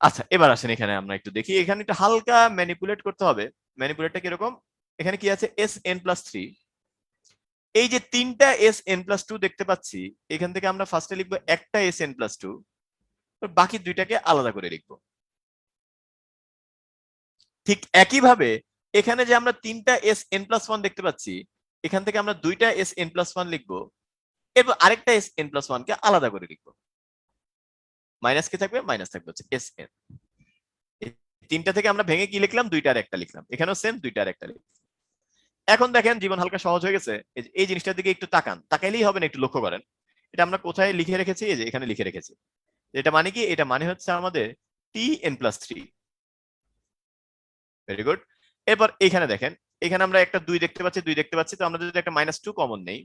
আচ্ছা এবার আসেন এখানে আমরা একটু দেখি, এখানে একটু হালকা ম্যানিপুলেট করতে হবে। ম্যানিপুলেটটা কিরকম? এখানে কি আছে Sn+3, এই যে তিনটা Sn+2 দেখতে পাচ্ছি, এখান থেকে আমরা ফার্স্টে লিখবো একটা Sn+2, বাকি দুইটাকে আলাদা করে লিখবো। ঠিক একইভাবে এখানে যে আমরা তিনটা Sn+1 দেখতে পাচ্ছি, এখান থেকে আমরা দুইটা Sn+1 লিখবো, এরপর আরেকটা Sn+1 কে আলাদা করে লিখবো। মাইনাস কি থাকবে? মাইনাস থাকবে হচ্ছে Sn। তিনটা থেকে আমরা ভেঙে কি লিখলাম? দুইটা আর একটা লিখলাম। এখানেও সেম, দুইটা আর একটা লিখলাম। এখন দেখেন জীবন হালকা সহজ হয়ে গেছে। এই জিনিসটার দিকে একটু তাকান, তাকাইলেই হবে না, একটু লক্ষ্য করেন। এটা আমরা কোথায় লিখে রেখেছি? এই যে এখানে লিখে রেখেছি। এটা মানে কি? এটা মানে হচ্ছে আমাদের Tn+3। Very good. এরপর এখানে দেখেন, এখানে আমরা একটা 2 দেখতে পাচ্ছি, 2 দেখতে পাচ্ছি। তো আমরা যদি একটা -2 কমন নেই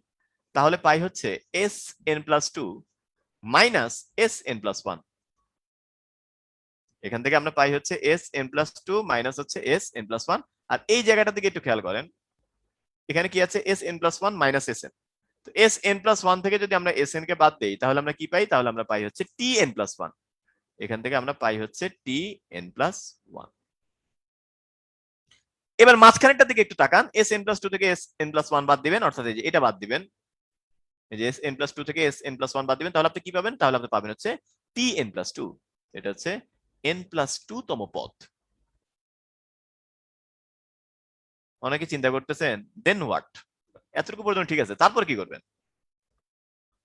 তাহলে পাই হচ্ছে Sn+2 - Sn+1। এখান থেকে আমরা পাই হচ্ছে Sn+2 মাইনাস হচ্ছে Sn+1। আর এই জায়গাটা দিকে একটু খেয়াল করেন, এখানে কি আছে? Sn+1 - Sn। তো Sn+1 থেকে যদি আমরা Sn কে বাদ দেই তাহলে আমরা কি পাই? তাহলে আমরা পাই হচ্ছে Tn+1। এখান থেকে আমরা পাই হচ্ছে Tn+1। এবার মাঝখানেরটার দিকে একটু তাকান, Sn+2 থেকে Sn+1 বাদ দিবেন, অর্থাৎ এই যে এটা বাদ দিবেন, এই যে Sn+2 থেকে Sn+1 বাদ দিবেন, তাহলে আপনি কি পাবেন? তাহলে আপনি পাবেন হচ্ছে Tn+2। এটা হচ্ছে n+2 তম পদ। অনেকে চিন্তা করতেছেন দেন হোয়াট, এতটুকু পর্যন্ত ঠিক আছে, তারপর কি করবেন?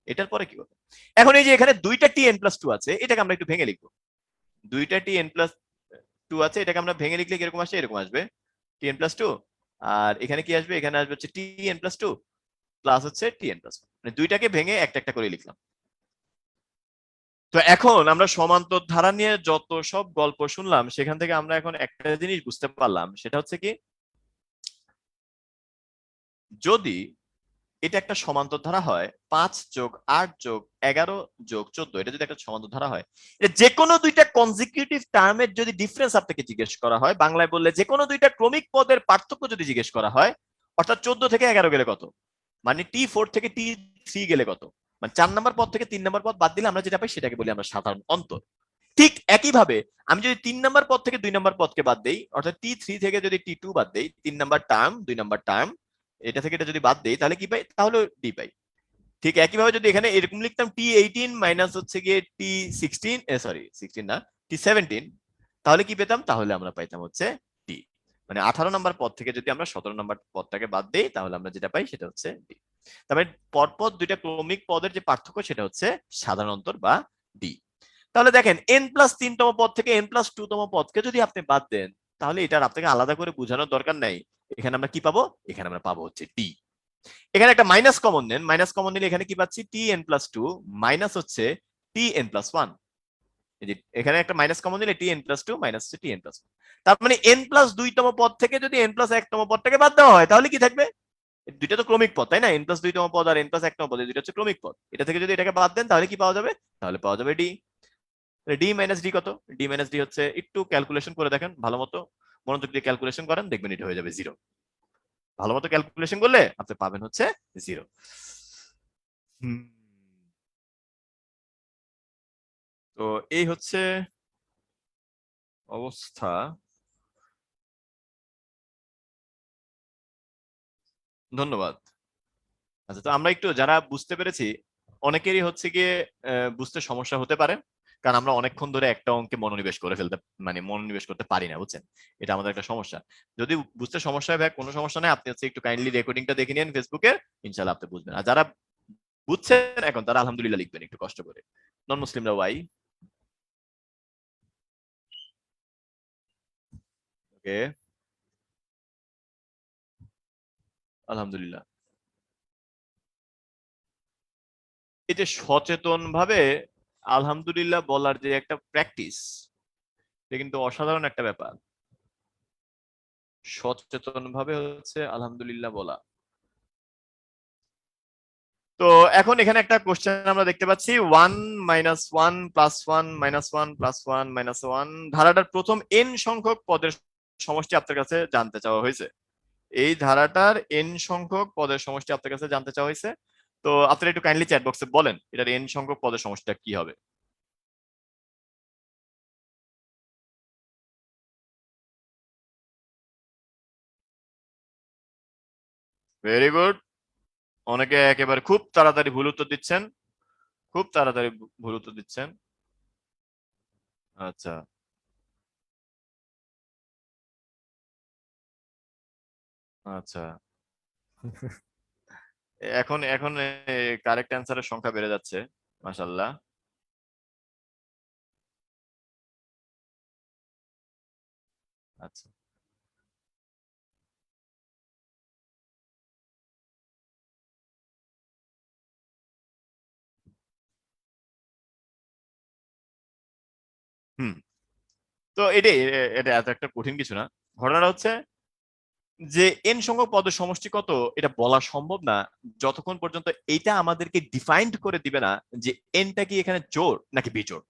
এটার পরে কি করবেন? এখন এই যে এখানে দুইটা Tn+2 আছে, এটাকে আমরা একটু ভেঙে লিখবো। দুইটা Tn+2 আছে, এটাকে আমরা ভেঙে লিখলে কিরকম আসে? এরকম আসবে Tn+2, আর এখানে কি আসবে? এখানে আসবে হচ্ছে Tn+2 প্লাস হচ্ছে Tn+1, মানে দুইটাকে ভেঙে একটা একটা করে লিখলাম। তো এখন আমরা সমান্তর ধারা নিয়ে যত সব গল্প শুনলাম সেখান থেকে আমরা এখন একটা জিনিস বুঝতে পারলাম, সেটা হচ্ছে কি, যদি এটা একটা সমান্তর ধারা হয় 5 যোগ 8 যোগ 11 যোগ 14, এটা যদি একটা সমান্তর ধারা হয়, এটা যে কোনো দুইটা কনজিকিউটিভ টার্মের যদি ডিফারেন্স আপনাকে জিজ্ঞেস করা হয়, বাংলায় বললে যে কোনো দুইটা ক্রমিক পদের পার্থক্য যদি জিজ্ঞেস করা হয়, অর্থাৎ 14 থেকে 11 গেলে কত, মানে T4 থেকে T3 গেলে কত, মানে 4 নম্বর পদ থেকে 3 নম্বর পদ বাদ দিলে আমরা যেটা পাই সেটাকে বলি আমরা সাধারণ অন্তর। ঠিক একইভাবে আমি যদি 3 নম্বর পদ থেকে 2 নম্বর পদকে বাদ দেই, অর্থাৎ T3 থেকে যদি T2 বাদ দেই, 3 নম্বর টার্ম 2 নম্বর টার্ম এটা থেকে এটা যদি বাদ দেই তাহলে কি পাই, তাহলে ডি পাই। ঠিক একইভাবে যদি এখানে এরকম লিখতাম T18 মাইনাস হচ্ছে গিয়ে T16, সরি 16 না T17, তাহলে কি পেতাম, তাহলে আমরা পাইতাম হচ্ছে ডি। মানে 18 নম্বর পদ থেকে যদি আমরা 17 নম্বর পদটাকে বাদ দেই তাহলে আমরা যেটা পাই সেটা হচ্ছে ডি। তারপরে পরপর দুইটা ক্রমিক পদের যে পার্থক্য সেটা হচ্ছে সাধারণ অন্তর বা ডি। তাহলে দেখেন n+3তম পদ থেকে n+2তম পদকে যদি আপনি বাদ দেন তাহলে এটার আপনাকে আলাদা করে বোঝানোর দরকার নাই, এখানে আমরা কি পাবো, এখানে আমরা পাবো হচ্ছে ডি। এখানে একটা মাইনাস কমন নেন, মাইনাস কমন নিলে এখানে কি পাচ্ছি, Tn+2 মাইনাস হচ্ছে Tn+1। এখানে একটা মাইনাস কমন দিলে Tn+2 মাইনাস হচ্ছে Tn+1। তার মানে n+2তম পদ থেকে যদি n+1তম পদটাকে বাদ দেওয়া হয় তাহলে কি থাকবে, দুইটা তো ক্রমিক পদ তাই না, n+2তম পদ আর n+1তম পদ, দুইটা হচ্ছে ক্রমিক পদ, এটা থেকে যদি এটাকে বাদ দেন তাহলে কি পাওয়া যাবে, তাহলে পাওয়া যাবে ডি। ডি মাইনাস ডি কত, ডি মাইনাস ডি হচ্ছে, একটু ক্যালকুলেশন করে দেখেন ভালো মতো, মনোযোগ দিয়ে ক্যালকুলেশন করেন, দেখবেন এটা হয়ে যাবে 0। ভালো মতো ক্যালকুলেশন করলে আপনি পাবেন হচ্ছে 0। তো এই হচ্ছে অবস্থা। ধন্যবাদ। আচ্ছা, তো আমরা একটু যারা বুঝতে পেরেছি, অনেকেরই হচ্ছে গিয়ে বুঝতে সমস্যা হতে পারে, কারণ আমরা অনেকক্ষণ ধরে একটা অঙ্কে মনোনিবেশ করে ফেলতে, মানে মনোনিবেশ করতে পারি না, বুঝছেন, এটা আমাদের একটা সমস্যা। যদি বুঝতে সমস্যা হয় ভাই, কোনো সমস্যা নেই, আপনি হচ্ছে একটু কাইন্ডলি রেকর্ডিংটা দেখে নিন ফেসবুকে, ইনশাআল্লাহ আপনি বুঝবেন। আর যারা বুঝছেন এখন তারা আলহামদুলিল্লাহ লিখবেন একটু কষ্ট করে। নন মুসলিমরা ওয়াই, ওকে, আলহামদুলিল্লাহ। এই যে সচেতন ভাবে আলহামদুলিল্লাহ বলার যে একটা প্র্যাকটিস, এটা কিন্তু অসাধারণ একটা ব্যাপার। সচেতন ভাবে হচ্ছে আলহামদুলিল্লাহ বলা। তো এখন এখানে একটা কোশ্চেন আমরা দেখতে পাচ্ছি 1 - 1 + 1 - 1 + 1 - 1 ধারাটার প্রথম n সংখ্যক পদের সমষ্টি আপনার কাছে জানতে চাওয়া হয়েছে। এই ধারাটার n সংখ্যক পদের সমষ্টি আপনার কাছে জানতে চাওয়া হয়েছে। তো আপনারা একটু কাইন্ডলি চ্যাট বক্সে বলেন এটার n সংখ্যক পদের সমষ্টিটা কি হবে। Very good. অনেকে একেবারে খুব তাড়াতাড়ি ভুল উত্তর দিচ্ছেন, খুব তাড়াতাড়ি ভুল উত্তর দিচ্ছেন। আচ্ছা, আচ্ছা। এখন এখন কারেক্ট অ্যান্সারের সংখ্যা বেড়ে যাচ্ছে, মাশাআল্লাহ। আচ্ছা, হুম। তো এটাই, এটা এত একটা কঠিন কিছু না। ঘটনাটা হচ্ছে যে n সংখ্যক পদের সমষ্টি কত এটা বলা সম্ভব না যতক্ষণ পর্যন্ত এইটা আমাদেরকে ডিফাইন্ড করে দিবে না যে nটা কি এখানে জোড় নাকি বিজোড়।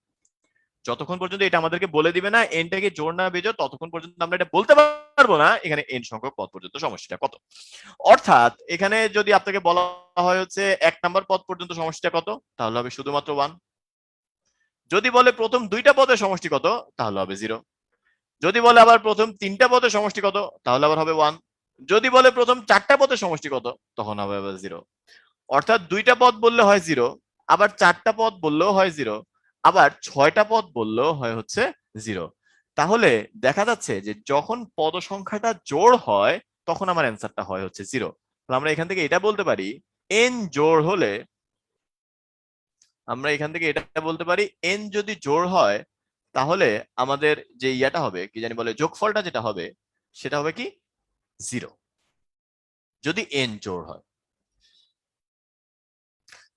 যতক্ষণ পর্যন্ত এটা আমাদেরকে বলে দিবে না nটা কি জোড় না বিজোড়, ততক্ষণ পর্যন্ত আমরা এটা বলতে পারবো না এখানে n সংখ্যক পদ পর্যন্ত সমষ্টিটা কত। অর্থাৎ এখানে যদি আপনাকে বলা হয় হচ্ছে 1 নাম্বার পদ পর্যন্ত সমষ্টিটা কত, তাহলে হবে শুধুমাত্র 1। যদি বলে প্রথম দুইটা পদের সমষ্টি কত, তাহলে হবে 0। যদি বলে আবার প্রথম 3টা পদের সমষ্টি কত, তাহলে আবার হবে 1। যদি বলে প্রথম 4টা পদের সমষ্টি কত, তখন হবে আবার 0। অর্থাৎ 2টা পদ বললে হয় 0, আবার 4টা পদ বললেও হয় 0, আবার 6টা পদ বললেও হয় হচ্ছে 0। তাহলে দেখা যাচ্ছে যে যখন পদ সংখ্যাটা জোড় হয় তখন আমার অ্যান্সারটা হয় হচ্ছে 0। তাহলে আমরা এখান থেকে এটা বলতে পারি n জোড় হলে, আমরা এখান থেকে এটা বলতে পারি n যদি জোড় হয় তাহলে আমাদের যে ইয়াটা হবে কি জানি বলে, যোগফলটা যেটা হবে সেটা হবে কি 0, যদি n জোড় হয়।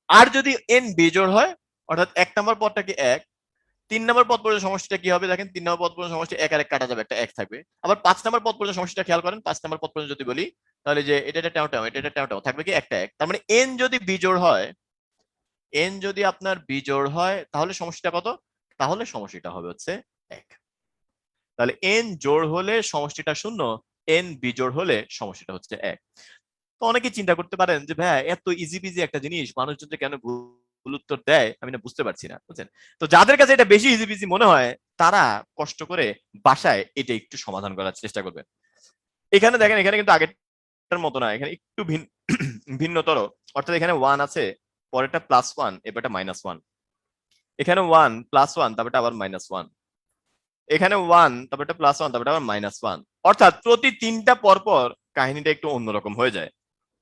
আর যদি n বিজোড় হয়, অর্থাৎ 1 নম্বর পদটা কি 1, 3 নম্বর পদ পর্যন্ত সমষ্টিটা কি হবে, দেখেন 3 নম্বর পদ পর্যন্ত সমষ্টি 1 আর 1 কাটা যাবে, একটা 1 থাকবে। আবার 5 নম্বর পদ পর্যন্ত সমষ্টিটা খেয়াল করেন, 5 নম্বর পদ পর্যন্ত যদি বলি তাহলে যে এটা একটা টাও টাও, এটা একটা টাও টাও, থাকবে কি একটা এক। তার মানে এন যদি বিজোড় হয়, এন যদি আপনার বিজোড় হয়, তাহলে সমষ্টিটা কত? তাহলে সমষ্টিটা হবে হচ্ছে এক। তাহলে এন জোড় হলে সমষ্টিটা শূন্য, এন বিজোড় হলে সমষ্টিটা হচ্ছে এক। তো অনেকে চিন্তা করতে পারেন যে ভাই এত ইজি বিজি একটা জিনিস মানুষজন যে কেন ভুল উত্তর দেয় আমি না বুঝতে পারছি না, বুঝছেন? তো যাদের কাছে এটা বেশি ইজি বিজি মনে হয় তারা কষ্ট করে বাসায় এটা একটু সমাধান করার চেষ্টা করবেন। এখানে দেখেন, এখানে কিন্তু আগেরটার মতো না, এখানে একটু ভিন্নতর। অর্থাৎ এখানে ওয়ান আছে, পরেরটা প্লাস ওয়ান, এবারটা মাইনাস ওয়ান। এখানে ওয়ান প্লাস ওয়ান, তারপরটা আবার মাইনাস ওয়ান। এখানে ওয়ান, তারপরটা প্লাস ওয়ান, তারপরটা আবার মাইনাস ওয়ান। অর্থাৎ প্রতি তিনটা পরপর কাহিনীটা একটু অন্যরকম হয়ে যায়।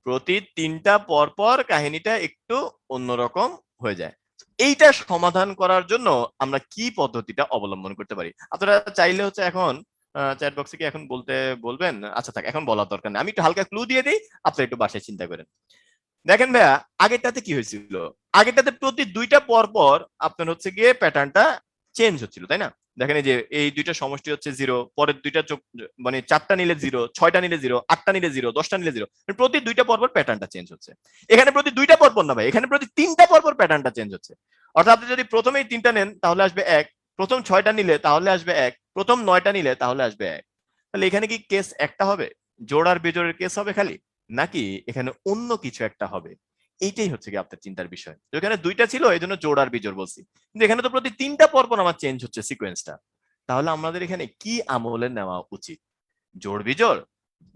প্রতি তিনটা পরপর কাহিনীটা একটু অন্যরকম হয়ে যায়। এইটা সমাধান করার জন্য আমরা কি পদ্ধতিটা অবলম্বন করতে পারি? আপনারা চাইলে হচ্ছে এখন চ্যাট বক্সে কি এখন বলতে বলবেন? আচ্ছা থাক, এখন বলার দরকার নেই, আমি একটু হালকা ক্লু দিয়ে দিই, আপনারা একটু বাসায় চিন্তা করেন। দেখেন ভাইয়া, আগেরটাতে কি হয়েছিল? আগেরটাতে প্রতি দুইটা পর পর আপনার হচ্ছে গিয়ে প্যাটার্নটা চেঞ্জ হচ্ছিল, তাই না? দেখেন এই যে এই দুইটা সমষ্টি হচ্ছে জিরো, পরের দুইটা মানে চারটা নিলে জিরো, ছয়টা নিলে জিরো, আটটা নিলে জিরো, দশটা নিলে জিরো, প্রতি দুইটা পর পর প্যাটার্নটা চেঞ্জ হচ্ছে। এখানে প্রতি দুইটা পর পর না ভাই, এখানে প্রতি তিনটা পর পর প্যাটার্নটা চেঞ্জ হচ্ছে। অর্থাৎ আপনি যদি প্রথমেই তিনটা নেন তাহলে আসবে এক, প্রথম ছয়টা নিলে তাহলে আসবে এক, প্রথম নয়টা নিলে তাহলে আসবে এক। তাহলে এখানে কি কেস একটা হবে? জোড় আর বিজোড়ের কেস হবে খালি, নাকি এখানে অন্য কিছু একটা হবে? এইটাই হচ্ছে কি আপনার চিন্তার বিষয়। তো এখানে দুইটা ছিল এই জন্য জোড় আর বিজোড় বলছি, কিন্তু এখানে তো প্রতি তিনটা পরপর আমার চেঞ্জ হচ্ছে সিকোয়েন্সটা। তাহলে আমাদের এখানে কি আমলে নেওয়া উচিত? জোড় বিজোড়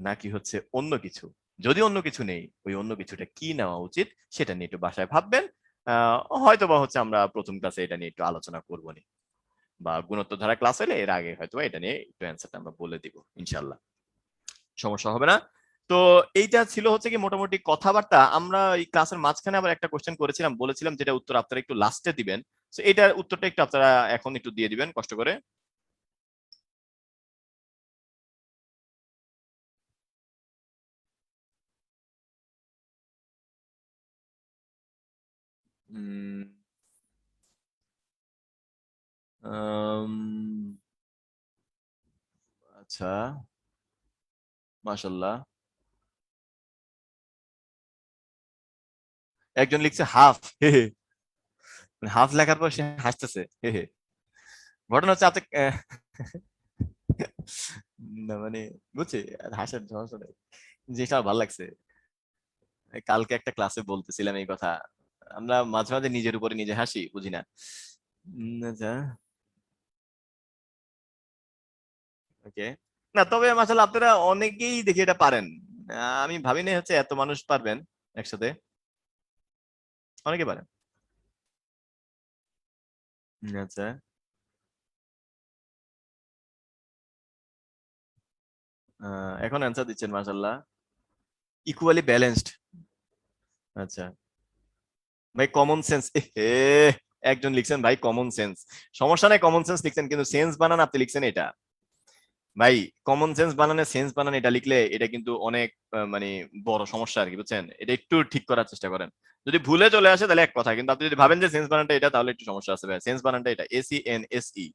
নাকি হচ্ছে অন্য কিছু? যদি অন্য কিছু নেই, ওই অন্য কিছুটা কি নেওয়া উচিত সেটা নিয়ে একটু বাসায় ভাববেন। হয়তো বা হচ্ছে আমরা প্রথম ক্লাসে এটা নিয়ে একটু আলোচনা করবো নি, বা গুণোত্তর ধারা ক্লাস হলে এর আগে হয়তো এটা নিয়ে একটু অ্যান্সারটা আমরা বলে দিব ইনশাল্লাহ, সমস্যা হবে না। তো এইটা ছিল হচ্ছে কি মোটামুটি কথাবার্তা। আমরা এই ক্লাসের মাঝখানে আবার একটা কোশ্চেন করেছিলাম, বলেছিলাম যেটা উত্তর আপনারা একটু লাস্টে দিবেন। তো এটার উত্তরটা একটু আপনারা এখন একটু দিয়ে দিবেন কষ্ট করে। উম, আম, আচ্ছা, মাশাল্লাহ। একজন লিখছে হাফ, হে হে, হাফ লেখার পর সে হাসতেছে, হে হে। ঘটনা হচ্ছে আপনি না মানে বুঝছি, আর হাসার সমস্যা নেই, জিনিসটা আমার ভালো লাগছে। কালকে একটা ক্লাসে বলতেছিলাম এই কথা, আমরা মাঝে মাঝে নিজের উপরে নিজে হাসি, বুঝি না। আচ্ছা, ওকে। না তবে মাশাআল্লাহ আপনারা অনেকেই দেখি এটা পারেন। আমি ভাবি না হচ্ছে এত মানুষ পারবেন একসাথে, অনেকে পারেন। আচ্ছা, এখন অ্যান্সার দিচ্ছেন মাশাআল্লাহ, ইকুয়ালি ব্যালেন্সড। আচ্ছা ভাই, কমন সেন্স, হে, একজন লিখছেন ভাই কমন সেন্স। সমস্যা নাই, কমন সেন্স লিখছেন, কিন্তু সেন্স বানান আপনি লিখছেন এটা। ভাই কমন সেন্স বানানে সেন্স বানান এটা লিখলে এটা কিন্তু অনেক মানে বড় সমস্যা আর কি, বুঝছেন? এটা একটু ঠিক করার চেষ্টা করেন। যদি ভুলে চলে আসে তাহলে এক কথা, কিন্তু আপনি যদি ভাবেন যে সেন্স বানানটা এটা, তাহলে একটু সমস্যা আছে ভাই। সেন্স বানানটা এটা, ACNSE।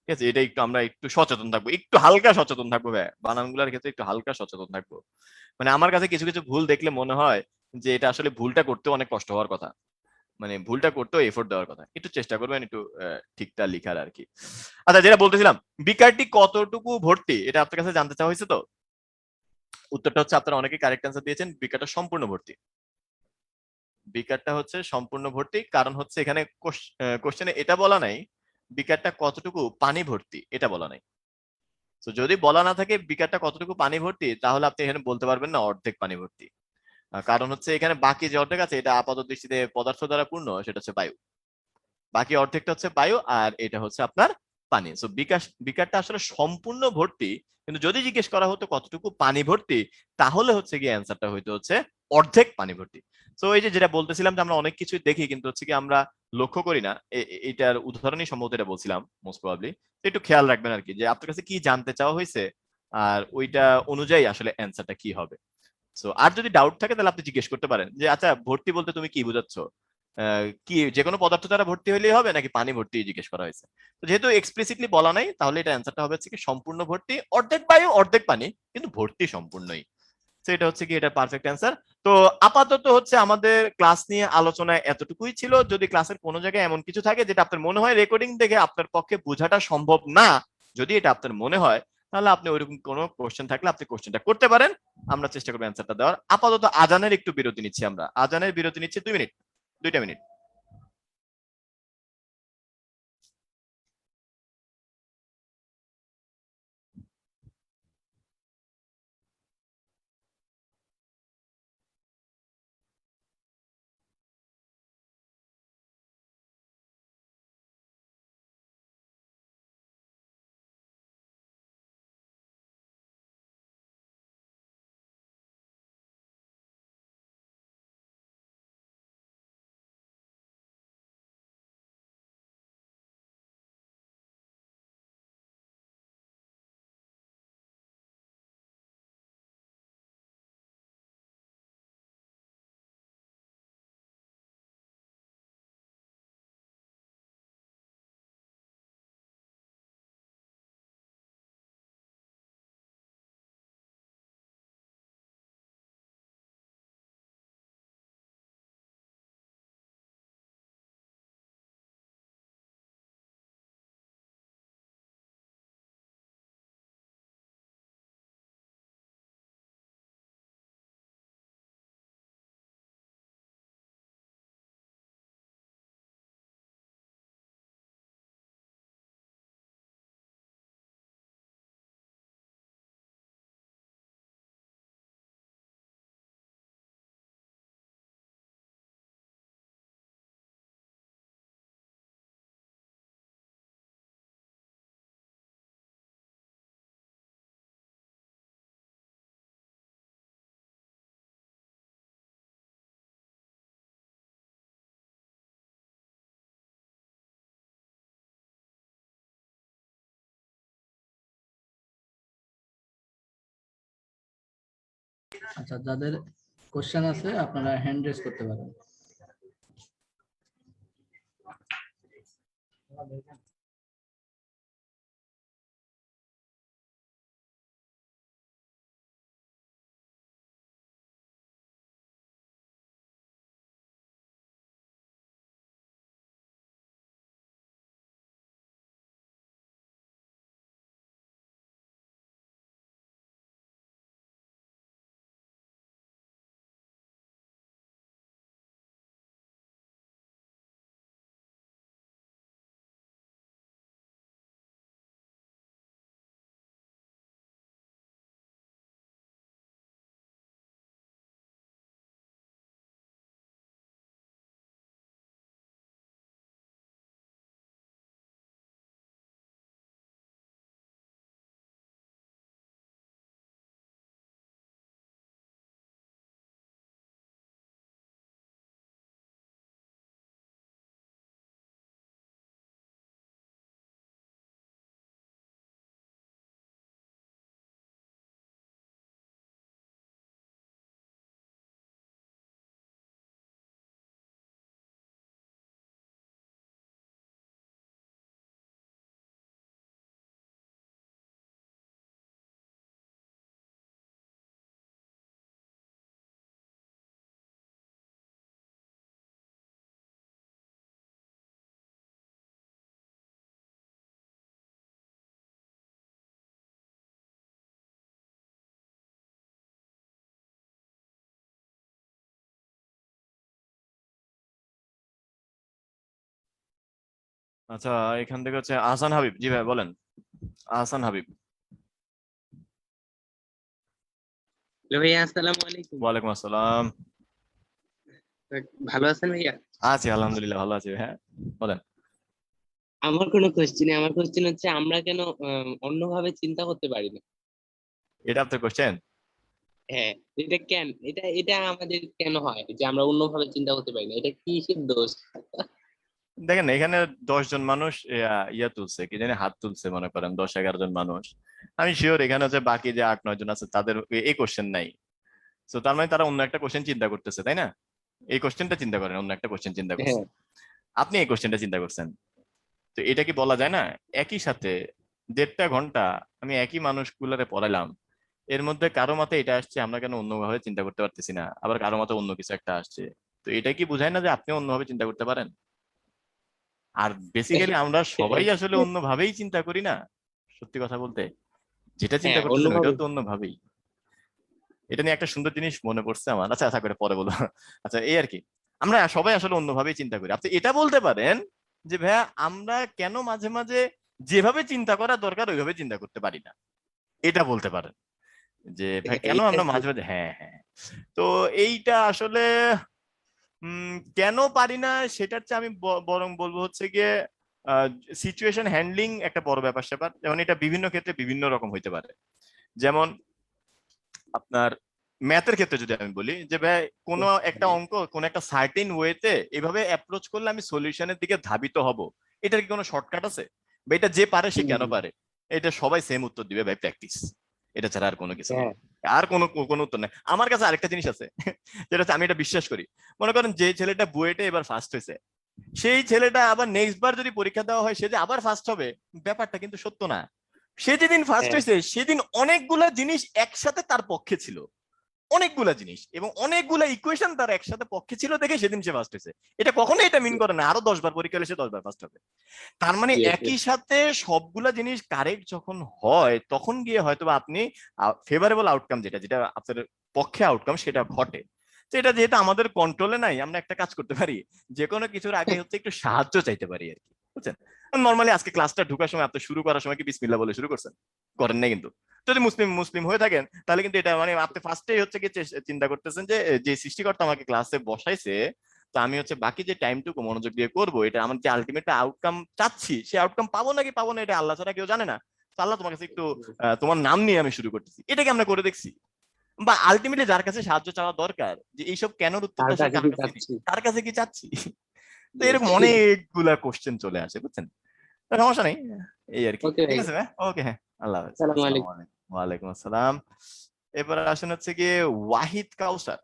ঠিক আছে, এটা একটু আমরা একটু সচেতন থাকবো, একটু হালকা সচেতন থাকবো ভাই, বানানগুলোর ক্ষেত্রে একটু হালকা সচেতন থাকবো। মানে আমার কাছে কিছু কিছু ভুল দেখলে মনে হয় যে এটা আসলে ভুলটা করতে অনেক কষ্ট হওয়ার কথা, মানে ভুলটা করতেও এফোর্ট দেওয়ার কথা। একটু চেষ্টা করবেন একটু ঠিকঠাক লিখার আর কি। আচ্ছা, যেটা বলতেছিলাম, বিকারটি কতটুকু ভর্তি এটা আপনার কাছে জানতে চাওয়া হয়েছে। তো উত্তরটা হচ্ছে আপনারা অনেকে কারেক্ট অ্যান্সার দিয়েছেন, বিকারটা সম্পূর্ণ ভর্তি। বিকারটা হচ্ছে সম্পূর্ণ ভর্তি, কারণ হচ্ছে এখানে কোশ্চেনে এটা বলা নাই বিকারটা কতটুকু পানি ভর্তি, এটা বলা নাই। তো যদি বলা না থাকে বিকারটা কতটুকু পানি ভর্তি, তাহলে আপনি এখানে বলতে পারবেন না অর্ধেক পানি ভর্তি। কারণ হচ্ছে এখানে বাকি যে অর্ধেক আছে এটা আপাত দৃষ্টিতে পদার্থ দ্বারা পূর্ণ, সেটা হচ্ছে বায়ু। বাকি অর্ধেকটা হচ্ছে বায়ু, আর এটা হচ্ছে আপনার পানি। সো বিকারটা আসলে সম্পূর্ণ ভর্তি, কিন্তু যদি জিজ্ঞেস করা হতো কতটুকু পানি ভর্তি, তাহলে হচ্ছে কি অ্যান্সারটা হইতো হচ্ছে অর্ধেক পানি ভর্তি। তো এই যে যেটা বলতেছিলাম যে আমরা অনেক কিছু দেখি কিন্তু হচ্ছে কি আমরা লক্ষ্য করি না, এইটার উদাহরণই সম্ভবত এটা বলছিলাম মোস্ট প্রবাবলি। একটু খেয়াল রাখবেন আর কি, যে আপনার কাছে কি জানতে চাওয়া হয়েছে আর ওইটা অনুযায়ী আসলে অ্যান্সারটা কি হবে। সো আর যদি ডাউট থাকে তাহলে আপনি জিজ্ঞেস করতে পারেন যে আচ্ছা ভর্তি বলতে তুমি কি বোঝাচ্ছ, কি যে কোনো পদার্থ দ্বারা ভর্তি হলেই হবে নাকি পানি ভর্তি জিজ্ঞেস করা হয়েছে। তো যেহেতু এক্সপ্লিসিটলি বলা নাই, তাহলে এটা অ্যান্সারটা হবে হচ্ছে কি সম্পূর্ণ ভর্তি, অর্ধেক বায়ু অর্ধেক পানি, কিন্তু ভর্তি সম্পূর্ণই। তো এটা হচ্ছে কি, এটা পারফেক্ট অ্যান্সার। তো আপাতত হচ্ছে আমাদের ক্লাস নিয়ে আলোচনায় এতটুকুই ছিল। যদি ক্লাসের কোনো জায়গায় এমন কিছু থাকে যেটা আপনার মনে হয় রেকর্ডিং দেখে আপনার পক্ষে বোঝাটা সম্ভব না, যদি এটা আপনার মনে হয়, তাহলে আপনি ওইরকম কোনো কোশ্চেন থাকলে আপনি কোশ্চেনটা করতে পারেন, আমরা চেষ্টা করবো অ্যান্সারটা দেওয়ার। আপাতত আজানের একটু বিরতি নিচ্ছি, আমরা আজানের বিরতি নিচ্ছি 2 মিনিট, 2টা মিনিট। আচ্ছা, যাদের কোশ্চেন আছে আপনারা হ্যান্ড রেজ করতে পারেন। আচ্ছা, এখান থেকে হচ্ছে আহসান হাবিব। জি ভাই বলেন, আহসান হাবিব। হ্যালো ভাইয়া, আসসালামু আলাইকুম। ওয়ালাইকুম আসসালাম। ভালো আছেন ভাইয়া? আছি আলহামদুলিল্লাহ, ভালো আছি। হ্যাঁ বলেন। আমার কোনো কোশ্চেন নেই। আমার কোশ্চেন হচ্ছে আমরা কেন অন্যভাবে চিন্তা করতে পারি না? এটা আপনার কোশ্চেন? হ্যাঁ, এটা কেন, এটা এটা আমাদের কেন হয় যে আমরা অন্যভাবে চিন্তা করতে পারি না? এটা কিসের দোষ? দেখেন এখানে 10 জন মানুষ ইয়া তুলছে, কি জানি হাত তুলছে, মনে করেন 10-11 জন মানুষ। আমি শিওর এখানে হচ্ছে বাকি যে 8-9 জন আছে তাদের এই কোশ্চেন নাই। তো তার মানে তারা অন্য একটা কোশ্চেন চিন্তা করতেছে, তাই না? এই কোশ্চেনটা চিন্তা করেন, অন্য একটা কোশ্চেন চিন্তা করছে। হ্যাঁ, আপনি এই কোশ্চেনটা চিন্তা করছেন। তো এটা কি বলা যায় না একই সাথে 1.5 ঘন্টা আমি একই মানুষগুলারে পড়াইলাম, এর মধ্যে কারো মতে এটা আসছে, আমরা কেন অন্যভাবে চিন্তা করতে পারতেছি না, আবার কারো মতে অন্য কিছু একটা আসছে। তো এটা কি বোঝায় না যে আপনি অন্যভাবে চিন্তা করতে পারেন? আর বেসিক্যালি আমরা সবাই আসলে অন্যভাবেই চিন্তা করি না, সত্যি কথা বলতে। যেটা চিন্তা হ্যাঁ, করতেছেন অন্যভাবে। ওইটাও তো অন্যভাবেই। এটা নিয়ে একটা সুন্দর জিনিস মনে পড়ছে আমার, আচ্ছা আশা করে পরে বলবো। আচ্ছা, এই আর কি, আমরা সবাই আসলে অন্যভাবেই চিন্তা করি। আপনি এটা বলতে পারেন যে ভাইয়া আমরা কেন মাঝে মাঝে যেভাবে চিন্তা করা দরকার ওইভাবে চিন্তা করতে পারি না, এটা বলতে পারেন যে ভাই কেন এইটা আমরা কি? মাঝে মাঝে, হ্যাঁ হ্যাঁ। তো এইটা আসলে কেন পারি না সেটার চেয়ে আমি বরং বলবো হচ্ছে গিয়ে সিচুয়েশন হ্যান্ডলিং একটা বড় ব্যাপার স্যাপার। যেমন এটা বিভিন্ন ক্ষেত্রে বিভিন্ন রকম হইতে পারে। যেমন আপনার ম্যাথের ক্ষেত্রে যদি আমি বলি যে ভাই কোনো একটা অঙ্ক কোনো একটা সার্টেন ওয়েতে এভাবে অ্যাপ্রোচ করলে আমি সলিউশনের দিকে ধাবিত হব, এটার কি কোনো শর্টকাট আছে? বা এটা যে পারে সে কেন পারে? এটা সবাই সেম উত্তর দিবে ভাই, প্র্যাকটিস। এটা ছাড়া আর কোনো কিছু নেই, হ্যাঁ, আর কোনো কোনো উত্তর নেই। আমার কাছে আরেকটা জিনিস আছে যেটা হচ্ছে আমি এটা বিশ্বাস করি। মনে করেন যে ছেলেটা বুয়েটে এবার ফার্স্ট হয়েছে, সেই ছেলেটা আবার নেক্সট বার যদি পরীক্ষা দেওয়া হয় সে যে আবার ফার্স্ট হবে, ব্যাপারটা কিন্তু সত্য না। সে যেদিন ফার্স্ট হ্যাঁ, হয়েছে সেদিন অনেকগুলা জিনিস একসাথে তার পক্ষে ছিল, অনেকগুলা জিনিস এবং অনেকগুলা ইকুয়েশন তার একসাথে পক্ষে ছিল দেখে সেদিন সে ফার্স্ট হয়েছে। এটা কখনোই এটা মিন করে না আরো 10 বার পরীক্ষা হলে সে 10 বার ফার্স্ট হবে। তার মানে yes, একই yes. সাথে সবগুলা জিনিস কারেক্ট যখন হয় তখন গিয়ে হয়তো বা আপনি ফেভারেবল আউটকাম, যেটা যেটা আপনার পক্ষে আউটকাম সেটা ঘটে। তো এটা যেহেতু আমাদের কন্ট্রোলে নাই, আমরা একটা কাজ করতে পারি, যে কোনো কিছুর আগে হচ্ছে একটু সাহায্য চাইতে পারি আর কি, বুঝছেন? নর্মালি আজকে ক্লাসটা ঢুকার সময় আপনি শুরু করার সময় কি বিসমিল্লাহ বলে শুরু করছেন? করেন নাই কিন্তু। যদি মুসলিম মুসলিম হয়ে থাকেন তাহলে কিন্তু এটা মানে আপনি ফার্স্টেই হচ্ছে কি চিন্তা করতেছেন যে যে সৃষ্টিকর্তা আমাকে ক্লাসে বসাইছে, তো আমি হচ্ছে বাকি যে টাইমটুকু মনোযোগ দিয়ে করবো, এটা আমার যে আলটিমেট আউটকাম চাচ্ছি সে আউটকাম পাবো নাকি পাবো না এটা আল্লাহ ছাড়া কেউ জানে না। তো আল্লাহ তোমার কাছে একটু তোমার নাম নিয়ে আমি শুরু করতেছি, এটাকে আমরা করে দেখছি। বা আলটিমেটলি যার কাছে সাহায্য চাওয়া দরকার, যে এইসব কেনর তার উত্তরটা সে কাছে কার কি কাছে নেই, চাচ্ছি? তার কাছে কি চাচ্ছি? তো Yes. এরকম অনেকগুলা কোশ্চেন চলে আসে, বুঝছেন? তো সমস্যা নেই, এই আর কি। ওকে ঠিক ভাই, আছে ভাই, ওকে, হ্যাঁ, আল্লাহ হাফেজ, সালাম আসসালামু আলাইকুম। আলাইকুম। ওয়ালাইকুম আসসালাম। এবার আসেন হচ্ছে গিয়ে ওয়াহিদ কাউসার।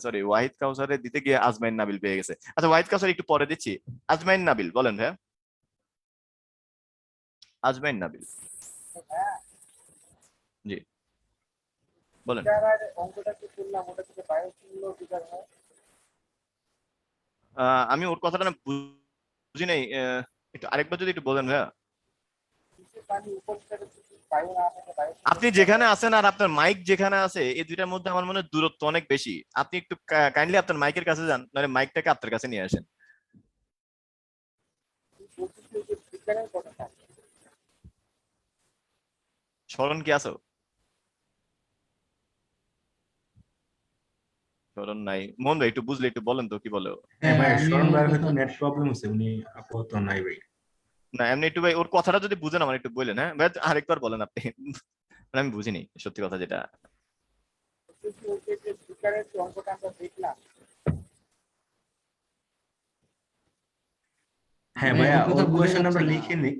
সরি, ওয়াহিদ কাউসারের দিতে গিয়ে আজমাইন নাবিল পেয়ে গেছে। আচ্ছা, ওয়াহিদ কাউসার একটু পরে দিচ্ছি। আজমাইন নাবিল বলেন ভাইয়া, আজমাইন নাবিল, জি বলেন। আমি ওর কথাটা না বুঝি নাই, একটু আরেকবার যদি একটু বলেন ভাইয়া। আপনি যেখানে আছেন আর আপনার মাইক যেখানে আছে এই দুইটার মধ্যে আমার মনে হয় দূরত্ব অনেক বেশি। আপনি একটু কাইন্ডলি আপনার মাইকের কাছে যান, নাহলে মাইকটাকে আপনার কাছে নিয়ে আসেন। স্মরণ কি আছো? স্মরণ নাই। মোহন ভাই একটু বুঝলে একটু বলেন তো কি বলে ও? হ্যাঁ ভাই, আমি শরণ ওর ভাইয়ের কথা হয়তো নেট প্রবলেম হচ্ছে, উনি আপাতত নাই ভাই। না এমনি একটু ভাই ওর কথাটা যদি বুঝেন আমার একটু বললেন, হ্যাঁ ভাই আরেকবার বলেন আপনি। মানে আমি বুঝিনি সত্যি কথা যেটা। হ্যাঁ ভাই ভাইয়া, ওর কথা ওর বোঝা কোয়েশ্চেন যাচ্ছে আমরা না। লিখে নিই।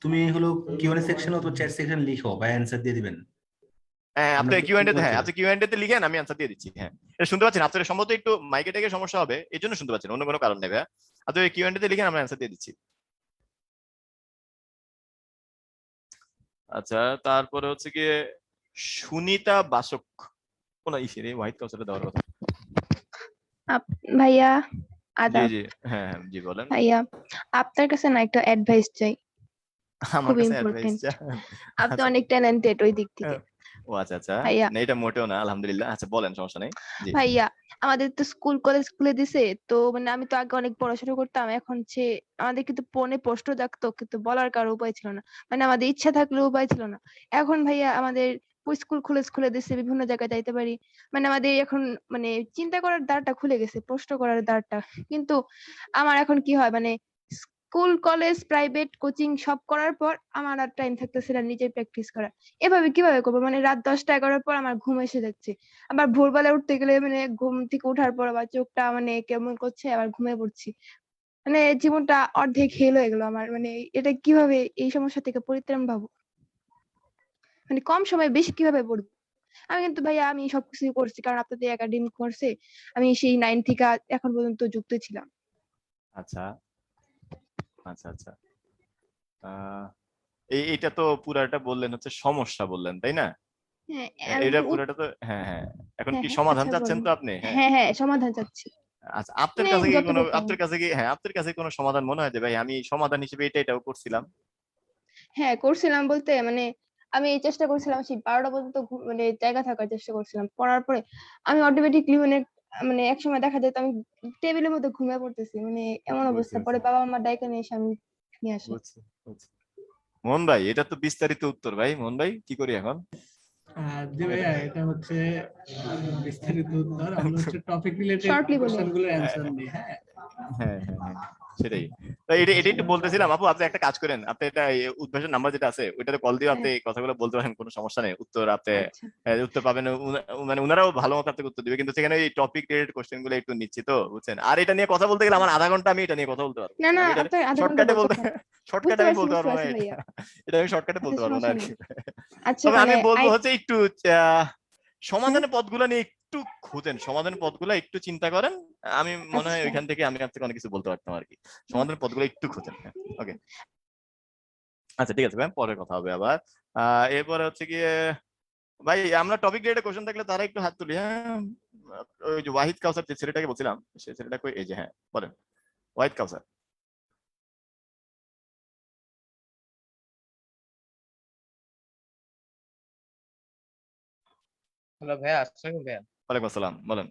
তুমি হলো কিউএনএ সেকশন অথবা চ্যাট সেকশন লিখো, ভাই অ্যান্সার দিয়ে দিবেন। হ্যাঁ আমরা আপনি শুনতে কিউএনডে তে, পাচ্ছি হ্যাঁ না। আপনি কিউএনডে তে লিখেন, আমি আনসার দিয়ে দিচ্ছি। হ্যাঁ এটা শুনতে পাচ্ছেন আপনার সম্ভবত একটু মাইকে টেকে সমস্যা হবে এই জন্য শুনতে পাচ্ছেন, অন্য কোনো কারণ নেই ভাইয়া। আপনি কিউএনডে তে লিখেন, আমরা আনসার দিয়ে দিচ্ছি। আচ্ছা, তারপরে হচ্ছে গিয়ে সুনিতা বাসক, কোন ইসে হোয়াইট কাউসারে দেওয়ার কথা। ভাইয়া জি আদাব। জি, হ্যাঁ হ্যাঁ জি বলেন। ভাইয়া আপনার কাছে না একটা অ্যাডভাইস চাই, আমার খুব কাছে অ্যাডভাইস ইম্পর্টেন্ট। চান? আপনি আচ্ছা, অনেক ট্যালেন্টেড ওই দিক থেকে। ও আচ্ছা আচ্ছা, ভাইয়া না এটা মোটেও না আলহামদুলিল্লাহ। আচ্ছা বলেন, সমস্যা নেই। জি ভাইয়া আমাদের তো স্কুল কলেজ খুলে দিছে, তো মানে আমি তো আগে অনেক পড়াশোনা করতাম, এখন আমাদের কিন্তু ফোনে প্রশ্ন থাকতো কিন্তু বলার কারো উপায় ছিল না, মানে আমাদের ইচ্ছা থাকলেও উপায় ছিল না। এখন ভাইয়া আমাদের স্কুল খুলে দিছে, বিভিন্ন জায়গায় যাইতে পারি, মানে আমাদের এখন মানে চিন্তা করার দ্বারটা খুলে গেছে, প্রশ্ন করার দ্বারটা। কিন্তু আমার এখন কি হয়, মানে স্কুল কলেজ প্রাইভেট কোচিং সব করার পর আমার আর টাইম থাকতেছে না নিজে প্র্যাকটিস করা। এভাবে কিভাবে করবো, মানে রাত 10টা 11টার পর আমার ঘুম এসে যাচ্ছে, আবার ভোরবেলা উঠতে গেলে মানে ঘুম থেকে ওঠার পর আবার চোখটা মানে কেমন করছে, আবার ঘুমিয়ে পড়ছি, মানে জীবনটা অর্ধেক হেল হয়ে গেল আমার। মানে এটা কিভাবে এই সমস্যা থেকে পরিত্রাণ পাবো, মানে কম সময়ে বেশি কিভাবে পড়বো? আমি কিন্তু ভাইয়া আমি সবকিছু করছি, কারণ আপনাদের একাডেমিক কোর্সে আমি সেই 9 থেকে এখন পর্যন্ত যুক্ত ছিলাম। আচ্ছা আচ্ছা আচ্ছা। এইটা তো পুরাটা বললেন হচ্ছে সমস্যা বললেন, তাই না? হ্যাঁ আমি এটা কি পুরাটা তো, হ্যাঁ হ্যাঁ, এখন হ্যাঁ কি হ্যাঁ সমাধান আচ্ছা চাচ্ছেন বলুন। তো আপনি? হ্যাঁ, হ্যাঁ হ্যাঁ সমাধান চাচ্ছি, আচ্ছা, মানে যতটুকু। আপনার কাছে কি কোনো সমাধান মনে হয় যে ভাই আমি সমাধান হিসেবে এটাও করছিলাম? হ্যাঁ করছিলাম বলতে মানে আমি এই চেষ্টা করছিলাম সেই 12টা পর্যন্ত মানে জায়গা থাকার চেষ্টা করছিলাম, পড়ার পরে আমি অটোমেটিকলি মানে মানে এক সময় দেখা যেত আমি টেবিলের মধ্যে ঘুমিয়ে পড়তেছি, মানে এমন বুঝছি অবস্থা। পরে বুঝছি বাবা মা ডাইকা নিয়ে এসে আমি নিয়ে আসি। বুঝছি বুঝছি। মোহন ভাই, এটা তো বিস্তারিত উত্তর ভাই। মোহন ভাই, কি করি এখন? জি ভাইয়া, এটা হচ্ছে বিস্তারিত উত্তর। আমরা হচ্ছে টপিক রিলেটেড শর্টলি বলুন। কোশ্চেন গুলো অ্যান্সার দিই। হ্যাঁ, হ্যাঁ হ্যাঁ হ্যাঁ, সেটাই। তো এটা একটু বলতেছিলাম আপু, আপনি একটা কাজ করেন, আপনি এটা উদ্ভাসের নাম্বার যেটা আছে ওইটাতে কল দিয়ে আপনি হ্যাঁ এই কথাগুলো বলতে পারেন, কোনো সমস্যা নেই। উত্তর আপনি আচ্ছা উত্তর পাবেন, মানে উনারাও ভালো মতো আপনাকে উত্তর দিবে, কিন্তু সেখানে এই টপিক রিলেটেড কোশ্চেন গুলো একটু নিচ্ছি তো, বুঝছেন। আর এটা নিয়ে কথা বলতে গেলে আমার আধা ঘন্টা আমি এটা নিয়ে কথা বলতে পারবো, না বুঝছেন? না আমি এটা আপনার আধা ঘন্টা শর্টকাটে বলতে বলতেছেন, শর্টকাটে আমি বলতে বুঝতে পারবো না পারছি এটা। ভাইয়া। এটা আমি শর্টকাটে আচ্ছা বলতে পারবো না সমস্যা আর নেই। কি। আচ্ছা তবে মানে আমি বলবো আই হচ্ছে একটু হ্যাঁ সমাধানের পথগুলো নিয়ে একটু খুঁজেন, সমাধানের পথগুলো একটু চিন্তা করেন। আমি মনে হয় আচ্ছা ওইখান থেকে আমি আপনাকে অনেক কিছু বলতে পারতাম আর কি। সমাধানের পথগুলো একটু খুঁজেন, হ্যাঁ। ওকে, আচ্ছা ঠিক আছে ভাই, পরে কথা হবে আবার। এরপরে হচ্ছে গিয়ে ভাই, আমরা টপিক রিলেটেড কোশ্চেন থাকলে তারা একটু হাত তুলি, হ্যাঁ। ওই যে ওয়াহিদ কাউসার, যে ছেলেটাকে বলছিলাম, সেই ছেলেটা কই? এই যে, হ্যাঁ বলেন, ওয়াহিদ কাউসার। হ্যালো ভাইয়া, আসসালামু ভাইয়া। ওয়ালাইকুম আসসালাম, বলেন।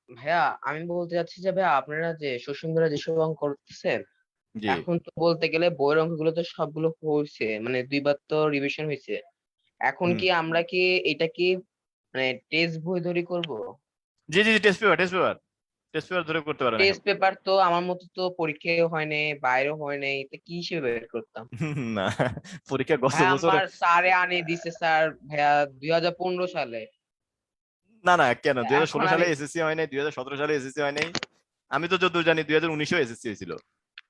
ভাইয়া আমি বলতে চাচ্ছি যে ভাইয়া আপনারা যে বসুন্ধরা যেসব অঙ্ক করতেছেন, জি। এখন তো বলতে গেলে বইয়ের অঙ্কগুলো তো সবগুলো হয়েছে, মানে 2 বার তো রিভিশন হয়েছে। এখন হুম, কি আমরা কি এটা কি মানে টেস্ট বই ধরে করব? জি জি, টেস্ট পেপার ধরে করতে পারেন এখন। টেস্ট পেপার তো আমার মতো তো পরীক্ষায় হয় নাই, বাইরেও হয় নাই, তো কি হিসেবে বের করতাম? না, পরীক্ষা গত ভাইয়া বছর। আমার স্যারে আনিয়ে দিছে স্যার ভাইয়া 2015 সালে। না না, কেন এখন 2016 সালে আমি এসএসসি হয় নাই, 2017 সালে এসএসসি হয় নাই? আমি তো যতদূর জানি 2019-এও এসএসসি হয়েছিল,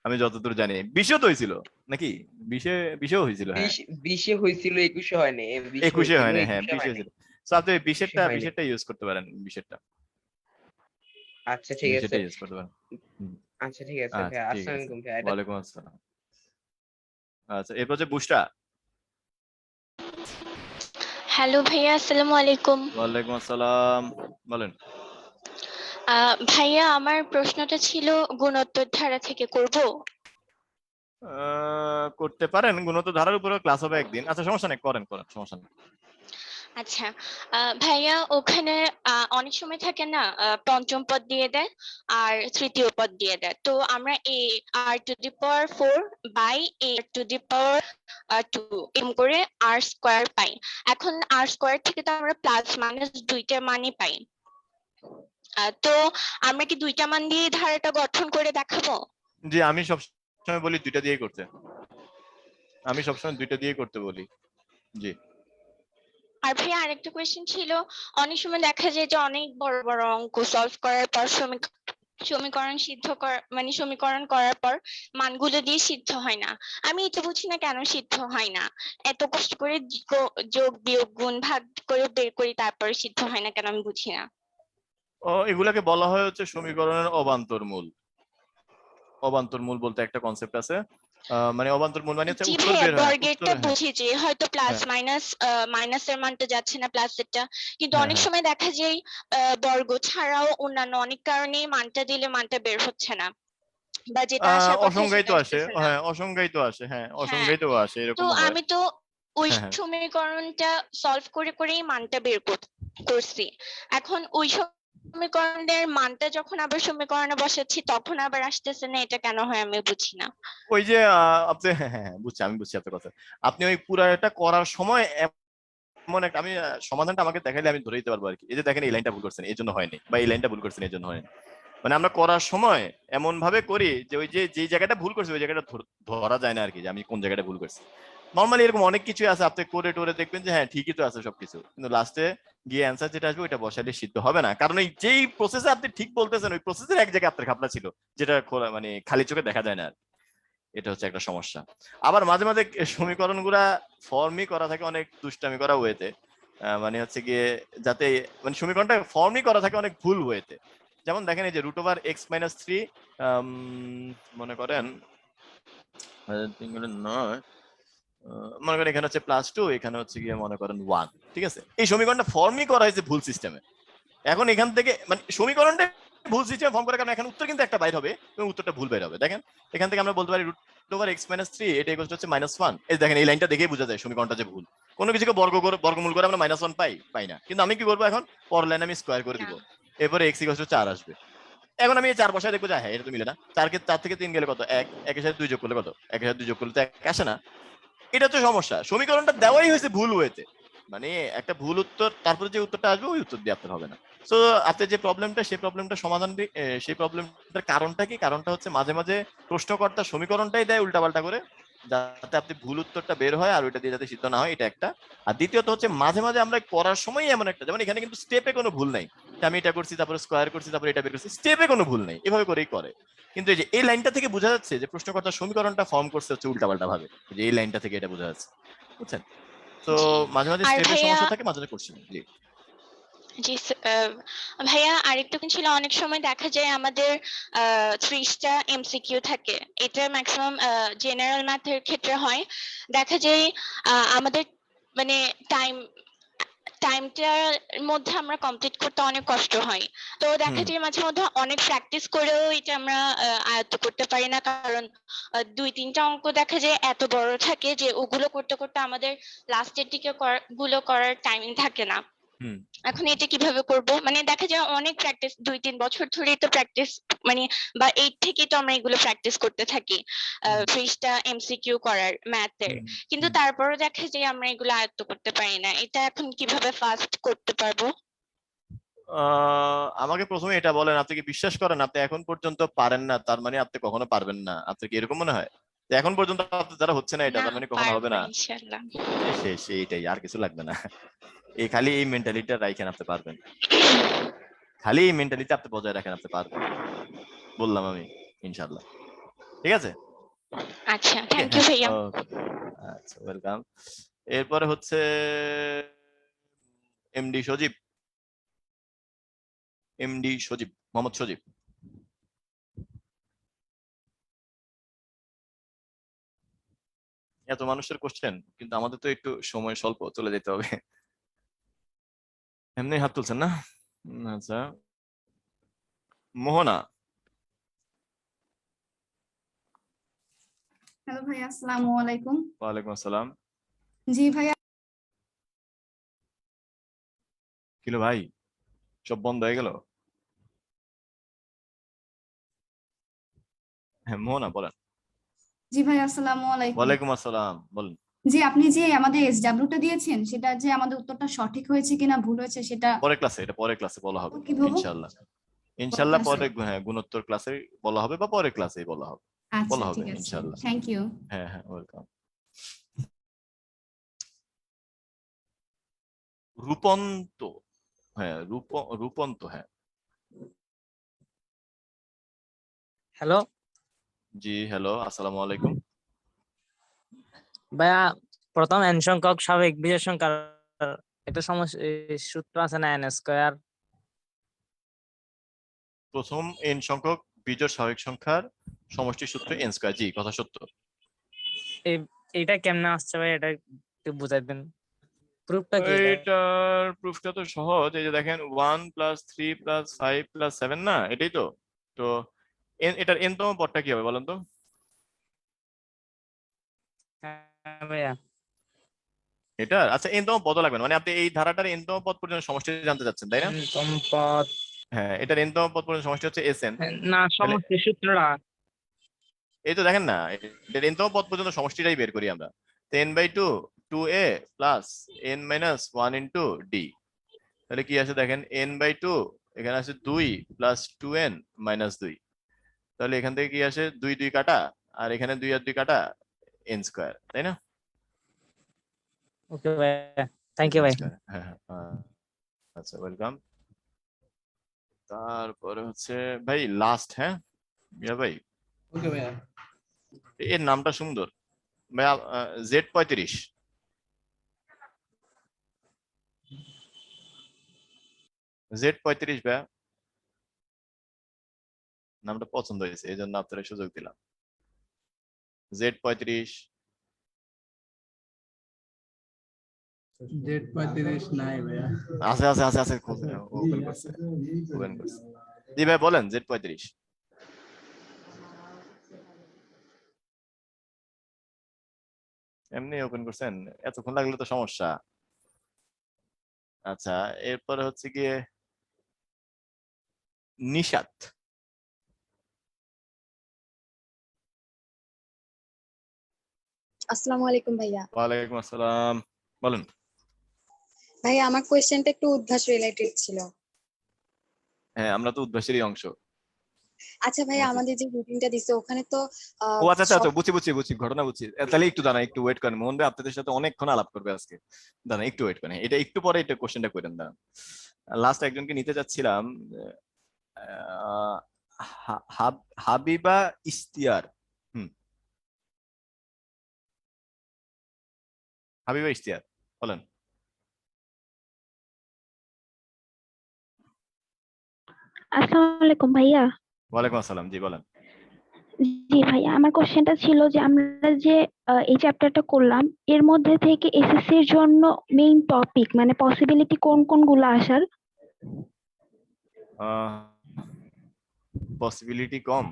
আমি যতদূর জানি। 20-এও তো হয়েছিল নাকি? 20-এও হয়েছিল, হ্যাঁ। 20 হয়েছিল, 21 হয় নাই, 20 21-এ হয়েছিল, হয় নাই, হ্যাঁ 21 20 হয় নাই, হয়েছিল। তো আপনি 21 হয় নাই। 20-এরটা ইউজ করতে পারেন, 20-এরটা। আচ্ছা ঠিক আছে। 20-এরটা ইউজ করতে পারেন। হুম, আচ্ছা ঠিক আছে আচ্ছা ভাইয়া, ঠিক আসসালামু আছে। আলাইকুম ভাইয়া। এটা ওয়ালাইকুম আসসালাম। আচ্ছা, এরপর যে বুশরা। হ্যালো ভাইয়া, আসসালামু আলাইকুম। ওয়ালাইকুম আসসালাম, বলেন। ভাইয়া আমার প্রশ্নটা ছিল গুণোত্তর ধারা থেকে করব। করতে পারেন, গুণত ধারার উপরে ক্লাস হবে একদিন। আচ্ছা সমস্যা নেই, করেন করেন, সমস্যা নেই। আচ্ছা ভাইয়া ওখানে অনেক সময় থাকে না, পঞ্চম পদ দিয়ে দেয় আর তৃতীয় পদ দিয়ে দেয়। তো আমরা এ r⁴ বাই a⁴ 2 এরকম করে r² পাই। এখন r² থেকে তো আমরা প্লাস মাইনাস দুইটা মানই পাই। তো আমরা কি দুইটা মান দিয়ে ধারাটা গঠন করে দেখাবো? জি, আমি সবসময় বলি দুইটা দিয়েই করতে। আমি সবসময় দুইটা দিয়েই করতে বলি। জি। আর ভাইয়া আরেকটা কোয়েশ্চেন ছিল, অনেক সময় দেখা যায় যে অনেক বড় বড় অঙ্ক সলভ করার পর সমীকরণ সিদ্ধ মানে সমীকরণ করার পর মানগুলো দিয়ে সিদ্ধ হয় না। আমি এটা বুঝি না কেন সিদ্ধ হয় না। এত কষ্ট করে যোগ বিয়োগ গুণ ভাগ করে বের করি, তারপরে সিদ্ধ হয় না কেন আমি বুঝি না। এগুলাকে বলা হয় হচ্ছে সমীকরণের অবান্তর মূল। অবান্তর মূল বলতে একটা কনসেপ্ট আছে। মানে অবান্তর মূল মানে হচ্ছে জি উত্তর ভাইয়া, বের হয়, উত্তর, বর্গেরটা হ্যাঁ বুঝি যে হয়তো প্লাস হ্যাঁ মাইনাস, মাইনাসের মানটা যাচ্ছে না প্লাসেরটা, কিন্তু হ্যাঁ অনেক হ্যাঁ। সময় দেখা যায় বর্গ ছাড়াও অন্যান্য অনেক কারণেই মানটা দিলে মানটা বের হচ্ছে না, বা যেটা আসার কথা অসংজ্ঞায়িত সেটা আসে, আসতেছে না। হ্যাঁ অসংজ্ঞায়িত আসে, হ্যাঁ হ্যাঁ, অসংজ্ঞায়িত আসে, তো এরকমও হয়। আমি তো ওই হ্যাঁ হ্যাঁ। সমীকরণটা সলভ করে করেই মানটা বের করছি। এখন ওই সমীকরণের মানটা যখন আবার সমীকরণে বসাচ্ছি তখন আবার আসতেছে না, এটা কেন হয় আমি বুঝি না। ওই যে আপনি, হ্যাঁ হ্যাঁ হ্যাঁ, বুঝছি, আমি বুঝছি আপনার কথা। আপনি ওই পুরাটা করার সময় এমন একটা, আমি সমাধানটা আমাকে দেখাইলে আমি ধরে দিতে পারবো আর কি। এই যে দেখেন, এই লাইনটা ভুল করছেন এই জন্য হয়নি, বা এই লাইনটা ভুল করছেন এই জন্য হয়নি। মানে আমরা করার সময় এমন ভাবে করি যে ওই যে যেই জায়গাটা ভুল করছি ওই জায়গাটা ধরা যায় না আর কি, যে আমি কোন জায়গাটা ভুল করছি। নর্মালি এরকম অনেক কিছু আছে, আপনি করে টোরে দেখবেন যে হ্যাঁ ঠিকই তো আছে সবকিছু, কিন্তু লাস্টে গিয়ে অ্যান্সার যেটা আসবে ওইটা বসাইলে সিদ্ধ হবে না, কারণ এই যেই প্রসেসে আপনি ঠিক বলতেছেন ওই প্রসেসের এক জায়গায় আপনার ঘাপলা ছিল, যেটা মানে খালি চোখে দেখা যায় না। এটা হচ্ছে একটা সমস্যা। আবার মাঝে মাঝে সমীকরণ গুলা ফর্মই করা থাকে অনেক দুষ্টামি করা ওয়েতে, মানে হচ্ছে গিয়ে যাতে মানে সমীকরণটা ফর্মই করা থাকে অনেক ভুল ওয়েতে। যেমন দেখেন এই যে √(x-3) মনে করেন নয়, মনে করেন এখানে হচ্ছে +2, এখানে হচ্ছে গিয়ে মনে করেন 1, ঠিক আছে? এই সমীকরণটা ফর্মই করা হয়েছে ভুল সিস্টেমে। এখন এখান থেকে মানে সমীকরণটা ভুল সিস্টেমে ফর্ম করার কারণে এখন উত্তর কিন্তু একটা বাইর হবে এবং উত্তরটা ভুল বাইর হবে। দেখেন এখান থেকে আমরা বলতে পারি √x-3 এটা ইকুয়াল হচ্ছে -1। এই দেখেন এই লাইনটা দেখেই বোঝা যায় সমীকরণটা যে ভুল। কোনো কিছুকে বর্গমূল করে আমরা -1 পাই না। কিন্তু আমি কি করবো এখন? পরের লাইনে আমি স্কয়ার করে দিব। এরপরে x = 4 আসবে। এখন আমি এই 4 বসায় দেখবো যে হ্যাঁ এটা তো মিলে না। 4 থেকে 3 গেলে কত? 1, 1 এর সাথে 2 যোগ করলে কত? 1 এর সাথে 2 যোগ করলে তো 1 আসে না। এটা হচ্ছে সমস্যা। সমীকরণটা দেওয়াই হয়েছে ভুল ওয়েতে। মানে একটা ভুল উত্তর, তারপরে যে উত্তরটা আসবে ওই উত্তর দিয়ে আপনার হবে না। সো আপনার যে প্রবলেমটা, সেই প্রবলেমটা সমাধান সেই প্রবলেমটার কারণটা কি? কারণটা হচ্ছে মাঝে মাঝে প্রশ্নকর্তা সমীকরণটাই দেয় উল্টাপাল্টা করে, যাতে আপনি ভুল উত্তরটা বের হয় আর ওইটা দিয়ে যাতে সিদ্ধ না হয়, এটা একটা। আর দ্বিতীয়ত হচ্ছে মাঝে মাঝে আমরা করার সময় এমন একটা, যেমন এখানে কিন্তু স্টেপে কোনো ভুল নাই, আমি এটা করছি তারপরে স্কোয়ার করছি তারপরে এটা বের করছি, স্টেপে কোনো ভুল নাই, এভাবে করেই করে। কিন্তু এই যে এই লাইনটা থেকে বোঝা যাচ্ছে যে প্রশ্নকর্তা সমীকরণটা ফর্ম করছে হচ্ছে উল্টাপাল্টা ভাবে, যে এই লাইনটা থেকে এটা বোঝা যাচ্ছে, বুঝছেন? তো জি। মাঝে মাঝে আর স্টেপের ভাইয়া, সমস্যা থাকে, মাঝে মাঝে করছি। জি জি ভাইয়া আরেকটু ছিল, অনেক সময় দেখা যায় আমাদের 30টা এমসিকিউ থাকে। এটা ম্যাক্সিমাম জেনারেল ম্যাথের ক্ষেত্রে হয়। দেখা যায় আমাদের মানে টাইমটার মধ্যে আমরা কমপ্লিট করতে অনেক কষ্ট হয়। তো দেখা হুম যায় মাঝে মধ্যে অনেক প্র্যাকটিস করেও এটা আমরা আয়ত্ত করতে পারি না, কারণ 2-3টা অঙ্ক দেখা যায় এত বড় থাকে যে ওগুলো করতে করতে আমাদের লাস্টের দিকে গুলো করার টাইমিং থাকে না। হুম এখন এটা কিভাবে করব? মানে দেখা যায় অনেক প্র্যাকটিস, 2-3 বছর ধরেই তো প্র্যাকটিস, মানে বা 8 থেকেই তো আমরা এগুলো প্র্যাকটিস করতে থাকি 30টা এমসিকিউ করার ম্যাথের। হুম কিন্তু হুম। তারপরও দেখা যায় আমরা এগুলো আয়ত্ত করতে পারি না। এটা এখন কিভাবে ফাস্ট করতে পারবো? আমাকে প্রথমে এটা বলেন, আপনি কি বিশ্বাস করেন আপনি এখন পর্যন্ত পারেন না, তার মানে আপনি কখনো পারবেন না? আপনার কি এরকম মনে হয় যে এখন পর্যন্ত আপনার দ্বারা হচ্ছে না এটা, না, তার মানে কখনো হবে পারবো না? ইনশাআল্লাহ। শেষ, এইটাই, আর কিছু লাগবে না। এই খালি এই মেন্টালিটিটা রাখেন, আপনি পারবেন। খালি এই মেন্টালিটি আপনি বজায় রাখেন, আপনি পারবেন, বললাম আমি, ইনশাল্লাহ। ঠিক আছে? আচ্ছা, ওকে, থ্যাংক ইউ হ্যাঁ, ভাইয়া। আচ্ছা, ওয়েলকাম। এরপরে হচ্ছে এমডি সজীব, মোহাম্মদ সজীব। এত মানুষের কোশ্চেন, কিন্তু আমাদের তো একটু সময় স্বল্প, চলে যেতে হবে। এমনি হাত তুলছেন না? আচ্ছা, মোহনা। হ্যালো ভাইয়া, আসসালামু আলাইকুম। ওয়ালাইকুম আসসালাম। জি ভাইয়া, কিলো ভাই, সব বন্ধ হয়ে গেল? হ্যাঁ, মোহনা বলেন। জি ভাইয়া, আসসালামু আলাইকুম। ওয়ালাইকুম আসসালাম, বলেন। জি, আপনি যে আমাদের এসডব্লিউটা দিয়েছেন, সেটা যে আমাদের উত্তরটা সঠিক হয়েছে কিনা ভুল হয়েছে সেটা এটা পরের ক্লাসে বলা হবে, কিভাবে? ইনশাল্লাহ। পরের ইনশাল্লাহ ক্লাসে? পরে, হ্যাঁ, গুণোত্তর ক্লাসে বলা হবে বা পরের ক্লাসেই বলা হবে, আচ্ছা, বলা হবে ঠিক আছে, ইনশাল্লাহ। Thank you. হ্যাঁ হ্যাঁ, ওয়েলকাম। রূপন্ত, হ্যাঁ রূপন্ত, হ্যাঁ। হ্যালো জি হ্যালো, আসসালামু আলাইকুম। ভাইয়া, প্রথম n সংখ্যক স্বাভাবিক বিজোড় সংখ্যার একটা সমস্যা সূত্র আছে না, n²। প্রথম n সংখ্যক বিজোড় স্বাভাবিক সংখ্যার সমষ্টির সূত্র n²। জি, কথা সত্য। এইটা কেমনে আসছে ভাই, এটা একটু বুঝাই দেন, প্রুফটা কি এটা? এটার প্রুফটা তো সহজ, এই যে দেখেন 1 + 3 + 5 + 7 না, এটাই তো। তো এটার n তম পদটা কি হবে বলেন তো? হ্যাঁ ভাইয়া, এটা আচ্ছা, n তম পদ লাগবে না, মানে আপনি এই ধারাটার n তম পদ পর্যন্ত সমষ্টি জানতে চাচ্ছেন, তাই না? সম্পদ। হ্যাঁ, এটার n তম পদ পর্যন্ত সমষ্টি হচ্ছে Sn। না, তাহলে সমষ্টির সূত্রটা। এই তো দেখেন না, এটার n তম পদ পর্যন্ত সমষ্টিটাই বের করি আমরা। 10/2 2a + n - 1 * d। তাহলে কি আছে দেখেন, n/2 এখানে আছে 2 + 2n - 2। তাহলে এখান থেকে কি আসে, 2 2 কাটা, আর এখানে 2 আর 2 কাটা, n², তাই না? ওকে ভাইয়া, থ্যাংক ইউ ভাই। n², হ্যাঁ হ্যাঁ, আচ্ছা, ওয়েলকাম। তারপরে হচ্ছে ভাই লাস্ট, হ্যাঁ মিয়া ভাই, ওকে ভাইয়া। এর নামটা সুন্দর ভাইয়া, Z35। Z35 ভাইয়া, নামটা পছন্দ হয়েছে, এই জন্য আপনার সুযোগ দিলাম। Z35। Z35 নাই ভাইয়া। আছে আছে আছে আছে, ওপেন করছে ওপেন করছে। জি ভাই বলেন, Z35 এমনি ওপেন করছেন, এতক্ষণ লাগলে তো সমস্যা। আচ্ছা, এরপরে হচ্ছে গিয়ে নিশাত। আসসালামু আলাইকুম ভাইয়া। ওয়ালাইকুম আসসালাম, বলেন। ভাইয়া আমার কোয়েশ্চেনটা একটু উদ্ভাস রিলেটেড ছিল। হ্যাঁ, আমরা তো উদ্ভাসেরই অংশ। আচ্ছা ভাইয়া, আমাদের যে রুটিনটা দিছে ওখানে তো ও আচ্ছা আচ্ছা সব আচ্ছা, বুঝছি বুঝছি বুঝছি, ঘটনা বুঝছি। তাহলে একটু দাঁড়ান, একটু ওয়েট করেন। মোহন ভাই আপনাদের সাথে অনেকক্ষণ আলাপ করবে আজকে, দাঁড়ান একটু ওয়েট করেন। এটা একটু পরে এটা কোশ্চেনটা করেন, দাঁড়ান। লাস্ট একজনকে নিতে যাচ্ছিলাম, হাবিবা ইশতিয়ার। হুম, হাবিবা ইশতিয়ার, বলেন। আসসালামু আলাইকুম ভাইয়া। ওয়ালাইকুম আসসালাম, জি বলেন। জি ভাইয়া, আমার কোশ্চেনটা ছিল যে আমরা যে এই চ্যাপ্টারটা করলাম এর মধ্যে থেকে এসএসসি এর জন্য মেইন টপিক মানে পসিবিলিটি কোন কোনগুলো আসার? পসিবিলিটি কম?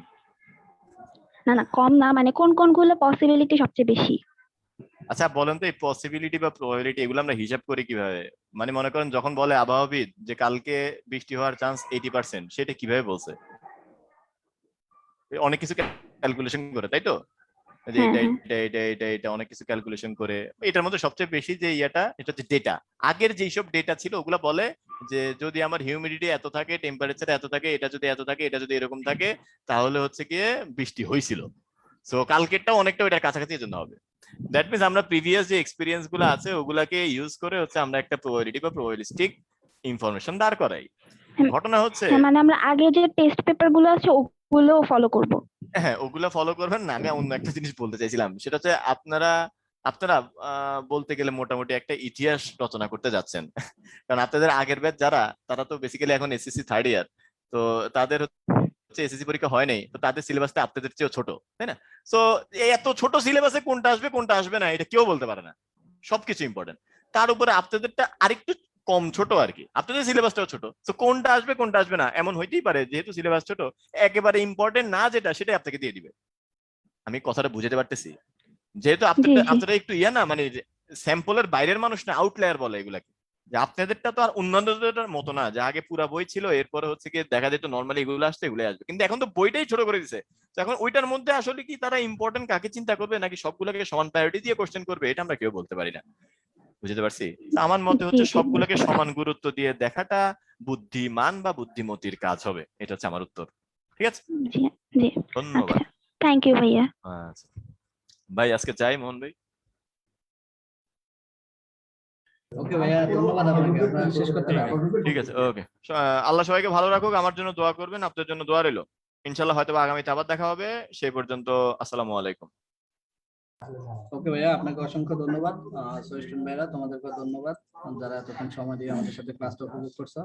না না, কম না, মানে কোন কোনগুলো পসিবিলিটি সবচেয়ে বেশি? আচ্ছা বলেন তো, এই পসিবিলিটি বা প্রবাবিলিটি এগুলো আমরা হিসাব করি কিভাবে? মানে মনে করেন যখন বলে আবহাওয়াবিদ যে কালকে বৃষ্টি হওয়ার চান্স 80%, সেটা কিভাবে বলছে? অনেক কিছু ক্যালকুলেশন করে, তাই তো? যে হ্যাঁ এটা হ্যাঁ এটা এটা এটা এটা অনেক কিছু ক্যালকুলেশন করে। এটার মধ্যে সবচেয়ে বেশি যে এটা হচ্ছে ডেটা। আগের যেসব ডেটা ছিল ওগুলা বলে যে যদি আমার হিউমিডিটি এত থাকে, টেম্পারেচার এত থাকে, এটা যদি এত থাকে, এটা যদি এরকম থাকে, তাহলে হচ্ছে গিয়ে বৃষ্টি হয়েছিল। সো কালকেরটাও অনেকটা ওইটার কাছাকাছি জন্য হবে। দ্যাট মিনস আমরা প্রিভিয়াস যে এক্সপিরিয়েন্স গুলো আছে ওগুলাকে ইউজ করে হচ্ছে আমরা একটা প্রবাবিলিটি বা প্রবাবিলিস্টিক ইনফরমেশন দাঁড় করাই। ঘটনা হচ্ছে, হ্যাঁ, মানে আমরা আগে যে টেস্ট পেপার গুলো আছে ওগুলো ফলো করব। হ্যাঁ ওগুলা ফলো করবেন না। আমি অন্য একটা জিনিস বলতে চাইছিলাম, সেটা হচ্ছে আপনারা আপনারা বলতে গেলে মোটামুটি একটা ইতিহাস রচনা করতে যাচ্ছেন। কারণ আপনাদের আগের ব্যাচ যারা, তারা তো বেসিক্যালি এখন এসএসসি থার্ড ইয়ার, তো তাদের হচ্ছে এসএসসি পরীক্ষা হয় নাই, তো তাদের সিলেবাসটা আপনাদের চেয়েও ছোট, তাই না? সো এত ছোট সিলেবাসে কোনটা আসবে কোনটা আসবে না এটা কেউ বলতে পারে না, সবকিছু ইম্পর্টেন্ট। তার উপরে আপনাদেরটা আরেকটু কম ছোট আর কি, আপনাদের সিলেবাসটাও ছোট। তো কোনটা আসবে কোনটা আসবে না এমন হইতেই পারে, যেহেতু সিলেবাস ছোট, একেবারে ইম্পর্টেন্ট না যেটা সেটাই আপনাকে দিয়ে দিবে। আমি কথাটা বুঝাতে পারতেছি? যেহেতু জি আপনাদের জি আপনারা একটু ইয়া না, মানে স্যাম্পলের বাইরের মানুষ না, আউটলায়ার বলে এগুলাকে। যে আপনাদেরটা তো আর অন্যান্যদের মতো না যে আগে পুরা বই ছিল, এরপরে হচ্ছে কি দেখা যেত নর্মালি এগুলো আসছে এগুলো আসবে, কিন্তু এখন তো বইটাই ছোট করে দিছে। তো এখন ওইটার মধ্যে আসলে কি তারা ইম্পর্টেন্ট কাকে চিন্তা করবে, নাকি সবগুলোকে সমান প্রায়োরিটি দিয়ে কোশ্চেন করবে, এটা আমরা কেউ বলতে পারি না। বুঝতে পারছি? তো আমার মতে জি হচ্ছে জি সবগুলোকে বুঝতে সমান পারছি। গুরুত্ব দিয়ে দেখাটা বুদ্ধিমান বা বুদ্ধিমতির কাজ হবে। এটা হচ্ছে আমার উত্তর। ঠিক আছে, জি জি, ধন্যবাদ। আচ্ছা, থ্যাংক ইউ ভাইয়া। আচ্ছা ভাই, আজকে যাই মোহন ভাই। ওকে ভাইয়া, ধন্যবাদ আপনাকে, আমরা শেষ করতে পারি। ঠিক আছে, ওকে। আল্লাহ সবাইকে ভালো রাখুক, আমার জন্য দোয়া করবেন, আপনাদের জন্য দোয়া রইলো। ইনশাল্লাহ হয়তো আগামীতে আবার দেখা হবে। সেই পর্যন্ত আসসালামু আলাইকুম। ওকে ভাইয়া, আপনাকে অসংখ্য ধন্যবাদ। স্টুডেন্ট ভাইরা তোমাদেরকে ধন্যবাদ যারা এতক্ষণ সময় দিয়ে আমাদের সাথে ক্লাসটা উপভোগ করছো।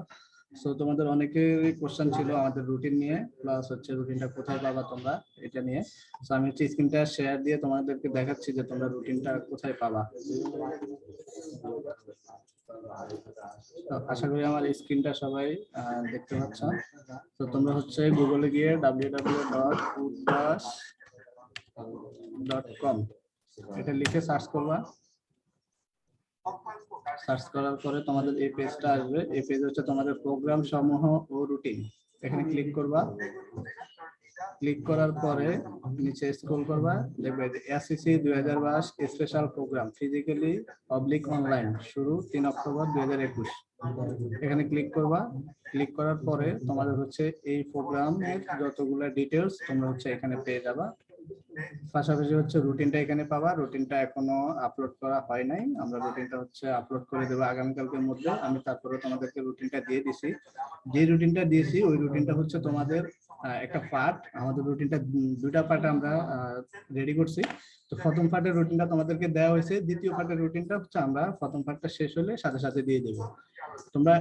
সো তোমাদের অনেকেরই কোশ্চেন ছিল আমাদের রুটিন নিয়ে, প্লাস হচ্ছে রুটিনটা কোথায় পাবা তোমরা এটা নিয়ে। সো আমি হচ্ছে স্ক্রিনটা শেয়ার দিয়ে তোমাদেরকে দেখাচ্ছি যে তোমরা রুটিনটা কোথায় পাবা। তো আশা করি আমার স্ক্রিনটা সবাই দেখতে পাচ্ছ। তো তোমরা হচ্ছে গুগলে গিয়ে www.udbas.com এটা লিখে সার্চ করবা। সার্চ করার পরে তোমাদের এই পেজটা আসবে। এই পেজ হচ্ছে তোমাদের প্রোগ্রাম সমূহ ও রুটিন। এখানে ক্লিক করবা। ক্লিক করার পরে নিচে স্ক্রল করবা, দেখবে SSC 2022 special programme physically public online শুরু 3 অক্টোবর 2021। এখানে ক্লিক করবা। ক্লিক করার পরে তোমাদের হচ্ছে এই প্রোগ্রামের যতগুলো ডিটেলস তোমরা হচ্ছে এখানে পেয়ে যাবা। পাশাপাশি হচ্ছে রুটিনটা এখানে পাবা। রুটিনটা এখনো আপলোড করা হয় নাই, আমরা রুটিনটা হচ্ছে আপলোড করে দেবো আগামীকালকের মধ্যে। আমি তারপরে তোমাদেরকে রুটিনটা দিয়ে দিছি। যে রুটিনটা দিয়েছি ওই রুটিনটা হচ্ছে তোমাদের একটা পার্ট। আমাদের রুটিনটা দুইটা পার্ট আমরা রেডি করছি। তো প্রথম পার্টের রুটিনটা তোমাদেরকে দেওয়া হয়েছে, দ্বিতীয় পার্টের রুটিনটা হচ্ছে আমরা প্রথম পার্টটা শেষ হলে সাথে সাথে দিয়ে দেবো। তোমরা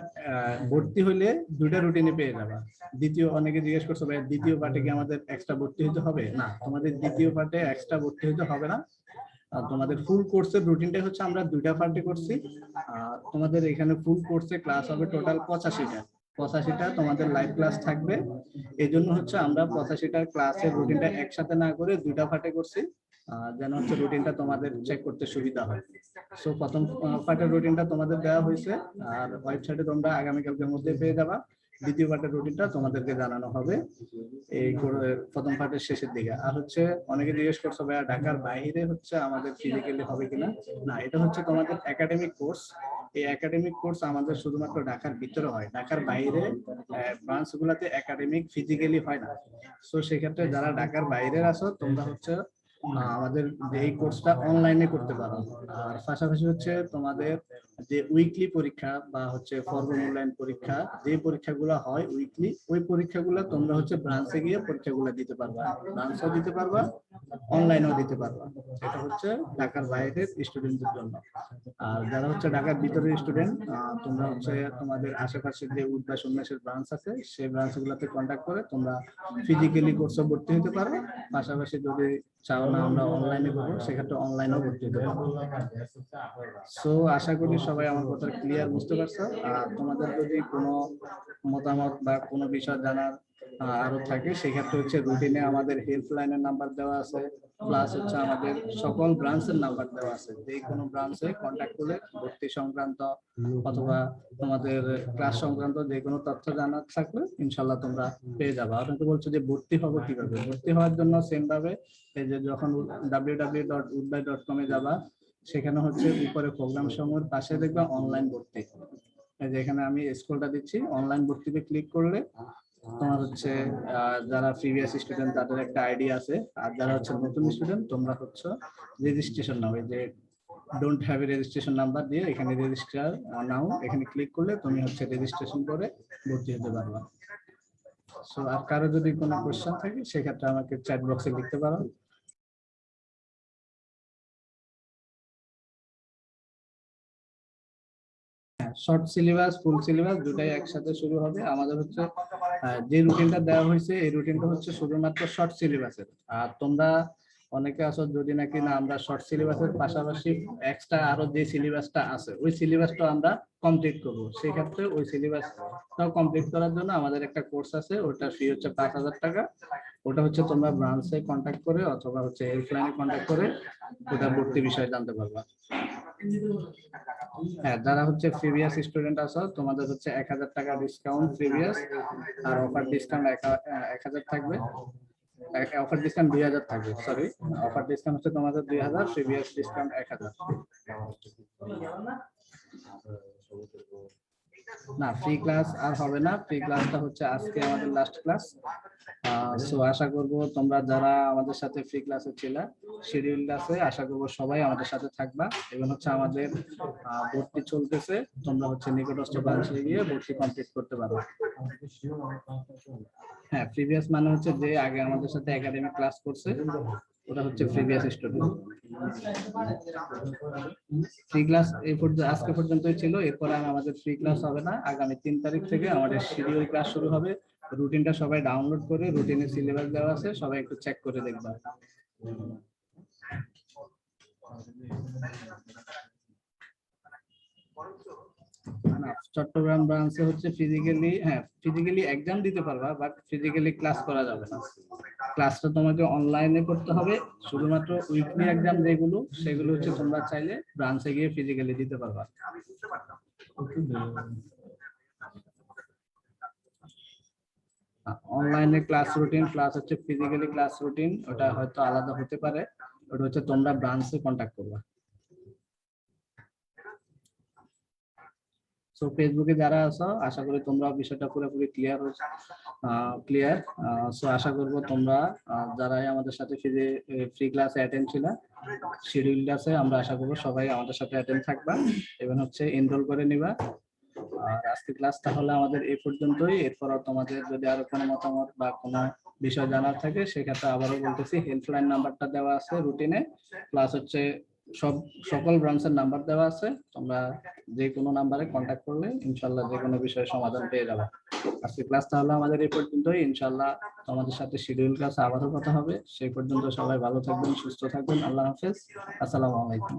ভর্তি হলে দুইটা রুটিনে পেয়ে যাবা। দ্বিতীয়, অনেকে জিজ্ঞেস করছো ভাই দ্বিতীয় পার্টে কি আমাদের এক্সট্রা ভর্তি হতে হবে? না, তোমাদের দ্বিতীয় পার্টে এক্সট্রা ভর্তি হতে হবে না। আর তোমাদের ফুল কোর্সের রুটিনটা হচ্ছে আমরা 2টা পার্টে করছি। তোমাদের এখানে ফুল কোর্সে ক্লাস হবে টোটাল 85টা তোমাদের লাইভ ক্লাস থাকবে। এই জন্য হচ্ছে আমরা 85টা ক্লাসের রুটিনটা একসাথে না করে 2টা পার্টে করছি, যেন হচ্ছে রুটিনটা তোমাদের চেক করতে সুবিধা হয়। সো প্রথম পার্টের রুটিনটা তোমাদের দেওয়া হয়েছে, আর ওয়েবসাইটে তোমরা আগামীকালকের মধ্যে পেয়ে যাবা। দ্বিতীয় পার্টের রুটিনটা তোমাদেরকে জানানো হবে এই প্রথম পার্টের শেষের দিকে। আর হচ্ছে অনেকে জিজ্ঞেস করছো ভাইয়া ঢাকার বাইরে হচ্ছে আমাদের ফিজিক্যালি হবে কিনা। না, এটা হচ্ছে তোমাদের একাডেমিক কোর্স। এই একাডেমিক কোর্স আমাদের শুধুমাত্র ঢাকার ভিতরে হয়, ঢাকার বাইরে ব্রাঞ্চ গুলাতে একাডেমিক ফিজিক্যালি হয় না। সো সেক্ষেত্রে যারা ঢাকার বাইরে আছো তোমরা হচ্ছে আমাদের এই কোর্সটা অনলাইনে করতে পারো। আর পাশাপাশি হচ্ছে তোমাদের যে উইকলি পরীক্ষা বা হচ্ছে পর্ব মূল্যায়ন পরীক্ষা, যে পরীক্ষাগুলো হয় উইকলি, ওই পরীক্ষাগুলো তোমরা হচ্ছে ব্রাঞ্চে গিয়ে পরীক্ষাগুলো দিতে পারবা, ব্রাঞ্চেও দিতে পারবা, অনলাইনেও দিতে পারবা। এটা হচ্ছে ঢাকার বাইরের স্টুডেন্টদের জন্য। আর যারা হচ্ছে ঢাকার ভিতরের স্টুডেন্ট, তোমরা হচ্ছে তোমাদের আশেপাশে যে উদ্ভাস উন্মেষের ব্রাঞ্চ আছে সেই ব্রাঞ্চগুলোতে কন্ট্যাক্ট করে তোমরা ফিজিক্যালি কোর্সে ভর্তি হতে পারো। পাশাপাশি যদি চাও না আমরা অনলাইনে করবো, সেক্ষেত্রে অনলাইনেও ভর্তি হতে পারো। সো আশা করি সবাই আমার কথা ক্লিয়ার বুঝতে পারছো। আর তোমাদের যদি কোনো মতামত বা কোনো বিষয় জানার আরো থাকে, সেক্ষেত্রে হচ্ছে রুটিনে আমাদের হেল্পলাইনের নাম্বার দেওয়া আছে, প্লাস হচ্ছে আমাদের সকল ব্রাঞ্চের নাম্বার দেওয়া আছে। যে কোনো ব্রাঞ্চে কন্ট্যাক্ট করলে ভর্তি সংক্রান্ত অথবা তোমাদের ক্লাস সংক্রান্ত যে কোনো তথ্য জানার থাকলে ইনশাল্লাহ তোমরা পেয়ে যাবে। আপনাকে বলছো যে ভর্তি হবো কিভাবে, ভর্তি হওয়ার জন্য সেম ভাবে এই যে যখন www.udbai.com এ যাবা, সেখানে হচ্ছে উপরে প্রোগ্রাম সমূহের পাশে দেখবা অনলাইন ভর্তি। যেখানে আমি স্ক্রলটা দিচ্ছি, অনলাইন ভর্তিতে ক্লিক করলে তোমার হচ্ছে যারা প্রিভিয়াস স্টুডেন্ট তাদের একটা আইডি আছে, আর যারা হচ্ছে নতুন স্টুডেন্ট তোমরা হচ্ছে রেজিস্ট্রেশন নাও, যে don't have a registration number দিয়ে এখানে রেজিস্টার নাও, এখানে ক্লিক করলে তুমি হচ্ছে রেজিস্ট্রেশন করে ভর্তি হতে পারবা। সো আর কারো যদি কোনো কোশ্চেন থাকে সেক্ষেত্রে আমাকে চ্যাট বক্সে লিখতে পারো। শর্ট সিলেবাস ফুল সিলেবাস দুটাই একসাথে শুরু হবে। আমাদের হচ্ছে যে রুটিনটা দেওয়া হয়েছে এই রুটিনটা হচ্ছে শুধুমাত্র শর্ট সিলেবাসের। আর তোমরা অনেকে আছো যদি নাকি না আমরা শর্ট সিলেবাসের পাশাপাশি এক্সট্রা আরো যে সিলেবাসটা আছে ওই সিলেবাসটা আমরা কমপ্লিট করব, সেই ক্ষেত্রে ওই সিলেবাসটাও কমপ্লিট করার জন্য আমাদের একটা কোর্স আছে, ওটা ফি হচ্ছে 5000 টাকা। ওটা হচ্ছে তোমরা ব্রাঞ্চে কন্ট্যাক্ট করে অথবা হচ্ছে হেল্পলাইনে কন্ট্যাক্ট করে ওটা ভর্তি বিষয়ে জানতে পারবা। হ্যাঁ, যারা হচ্ছে প্রিভিয়াস স্টুডেন্ট আছো তোমাদের হচ্ছে 1000 টাকা ডিসকাউন্ট প্রিভিয়াস, আর অফার ডিসকাউন্ট 1000 থাকবে, অফার ডিসকাউন্ট 2000 থাকবে, সরি অফার ডিসকাউন্ট হচ্ছে তোমাদের 2000, প্রিভিয়াস ডিসকাউন্ট 1000। না ফ্রি ক্লাস আর হবে না, ফ্রি ক্লাসটা হচ্ছে আজকে আমাদের লাস্ট ক্লাস। সো আশা করব তোমরা যারা আমাদের সাথে ফ্রি ক্লাসে ছিলা শিডিউল আছে, আশা করব সবাই আমাদের সাথে থাকবা। এবং হচ্ছে আমাদের ভর্তি চলতেছে, তোমরা হচ্ছে নিকটস্থ ব্রাঞ্চে গিয়ে ভর্তি কমপ্লিট করতে পারবে। হ্যাঁ, প্রিভিয়াস মানে হচ্ছে যে আগে আমাদের সাথে একাডেমিক ক্লাস করছে ওটা হচ্ছে প্রিভিয়াস স্টুডেন্ট। ফ্রি ক্লাস এই পর্যন্ত আজকে পর্যন্তই ছিল, এরপর আমাদের ফ্রি ক্লাস হবে না। আগামী 3 তারিখ থেকে আমাদের শিডিউল ক্লাস শুরু হবে। রুটিনটা সবাই ডাউনলোড করে, রুটিনে সিলেবাস দেওয়া আছে, সবাই একটু চেক করে দেখবা। চট্টগ্রাম ব্রাঞ্চে হচ্ছে ফিজিক্যালি এক্সাম দিতে পারবা, বাট ফিজিক্যালি ক্লাস করা যাবে না। ক্লাসটা তোমাকে অনলাইনে করতে হবে। শুধুমাত্র উইকলি এক্সাম যেগুলো সেগুলো হচ্ছে তোমরা চাইলে ব্রাঞ্চে গিয়ে ফিজিক্যালি দিতে পারবা। অনলাইনে ক্লাস রুটিন প্লাস হচ্ছে ফিজিক্যালি ক্লাস রুটিন ওটা হয়তো আলাদা হতে পারে, ওটা হচ্ছে তোমরা ব্রাঞ্চে কন্ট্যাক্ট করবা। সো ফেসবুকে যারা আছো আশা করি তোমরা বিষয়টা পুরোপুরি ক্লিয়ার। সো আশা করব তোমরা যারাই আমাদের সাথে ফ্রি ক্লাসে অ্যাটেন্ড ছিলা, শিডিউল আছে, আমরা আশা করব সবাই আমাদের সাথে অ্যাটেন্ড থাকবা এবং হচ্ছে এনরোল করে নিবা। আর আজকে ক্লাস তাহলে আমাদের এই পর্যন্তই। এরপর তোমাদের যদি আরো কোনো মতামত বা কোনো বিষয় জানার থাকে সেক্ষেত্রে আবারও বলতেছি হেল্পলাইন নাম্বারটা দেওয়া আছে রুটিনে, প্লাস হচ্ছে সকল ব্রাঞ্চের নাম্বার দেওয়া আছে, তোমরা যে কোনো নাম্বারে কন্ট্যাক্ট করলে ইনশাল্লাহ যে কোনো বিষয়ে সমাধান পেয়ে যাবে। আজকে ক্লাসটা হলো আমাদের এই পর্যন্তই। ইনশাল্লাহ তোমাদের সাথে শিডিউল ক্লাসে আবারও কথা হবে। সেই পর্যন্ত সবাই ভালো থাকবেন, সুস্থ থাকবেন। আল্লাহ হাফেজ, আসসালামু আলাইকুম।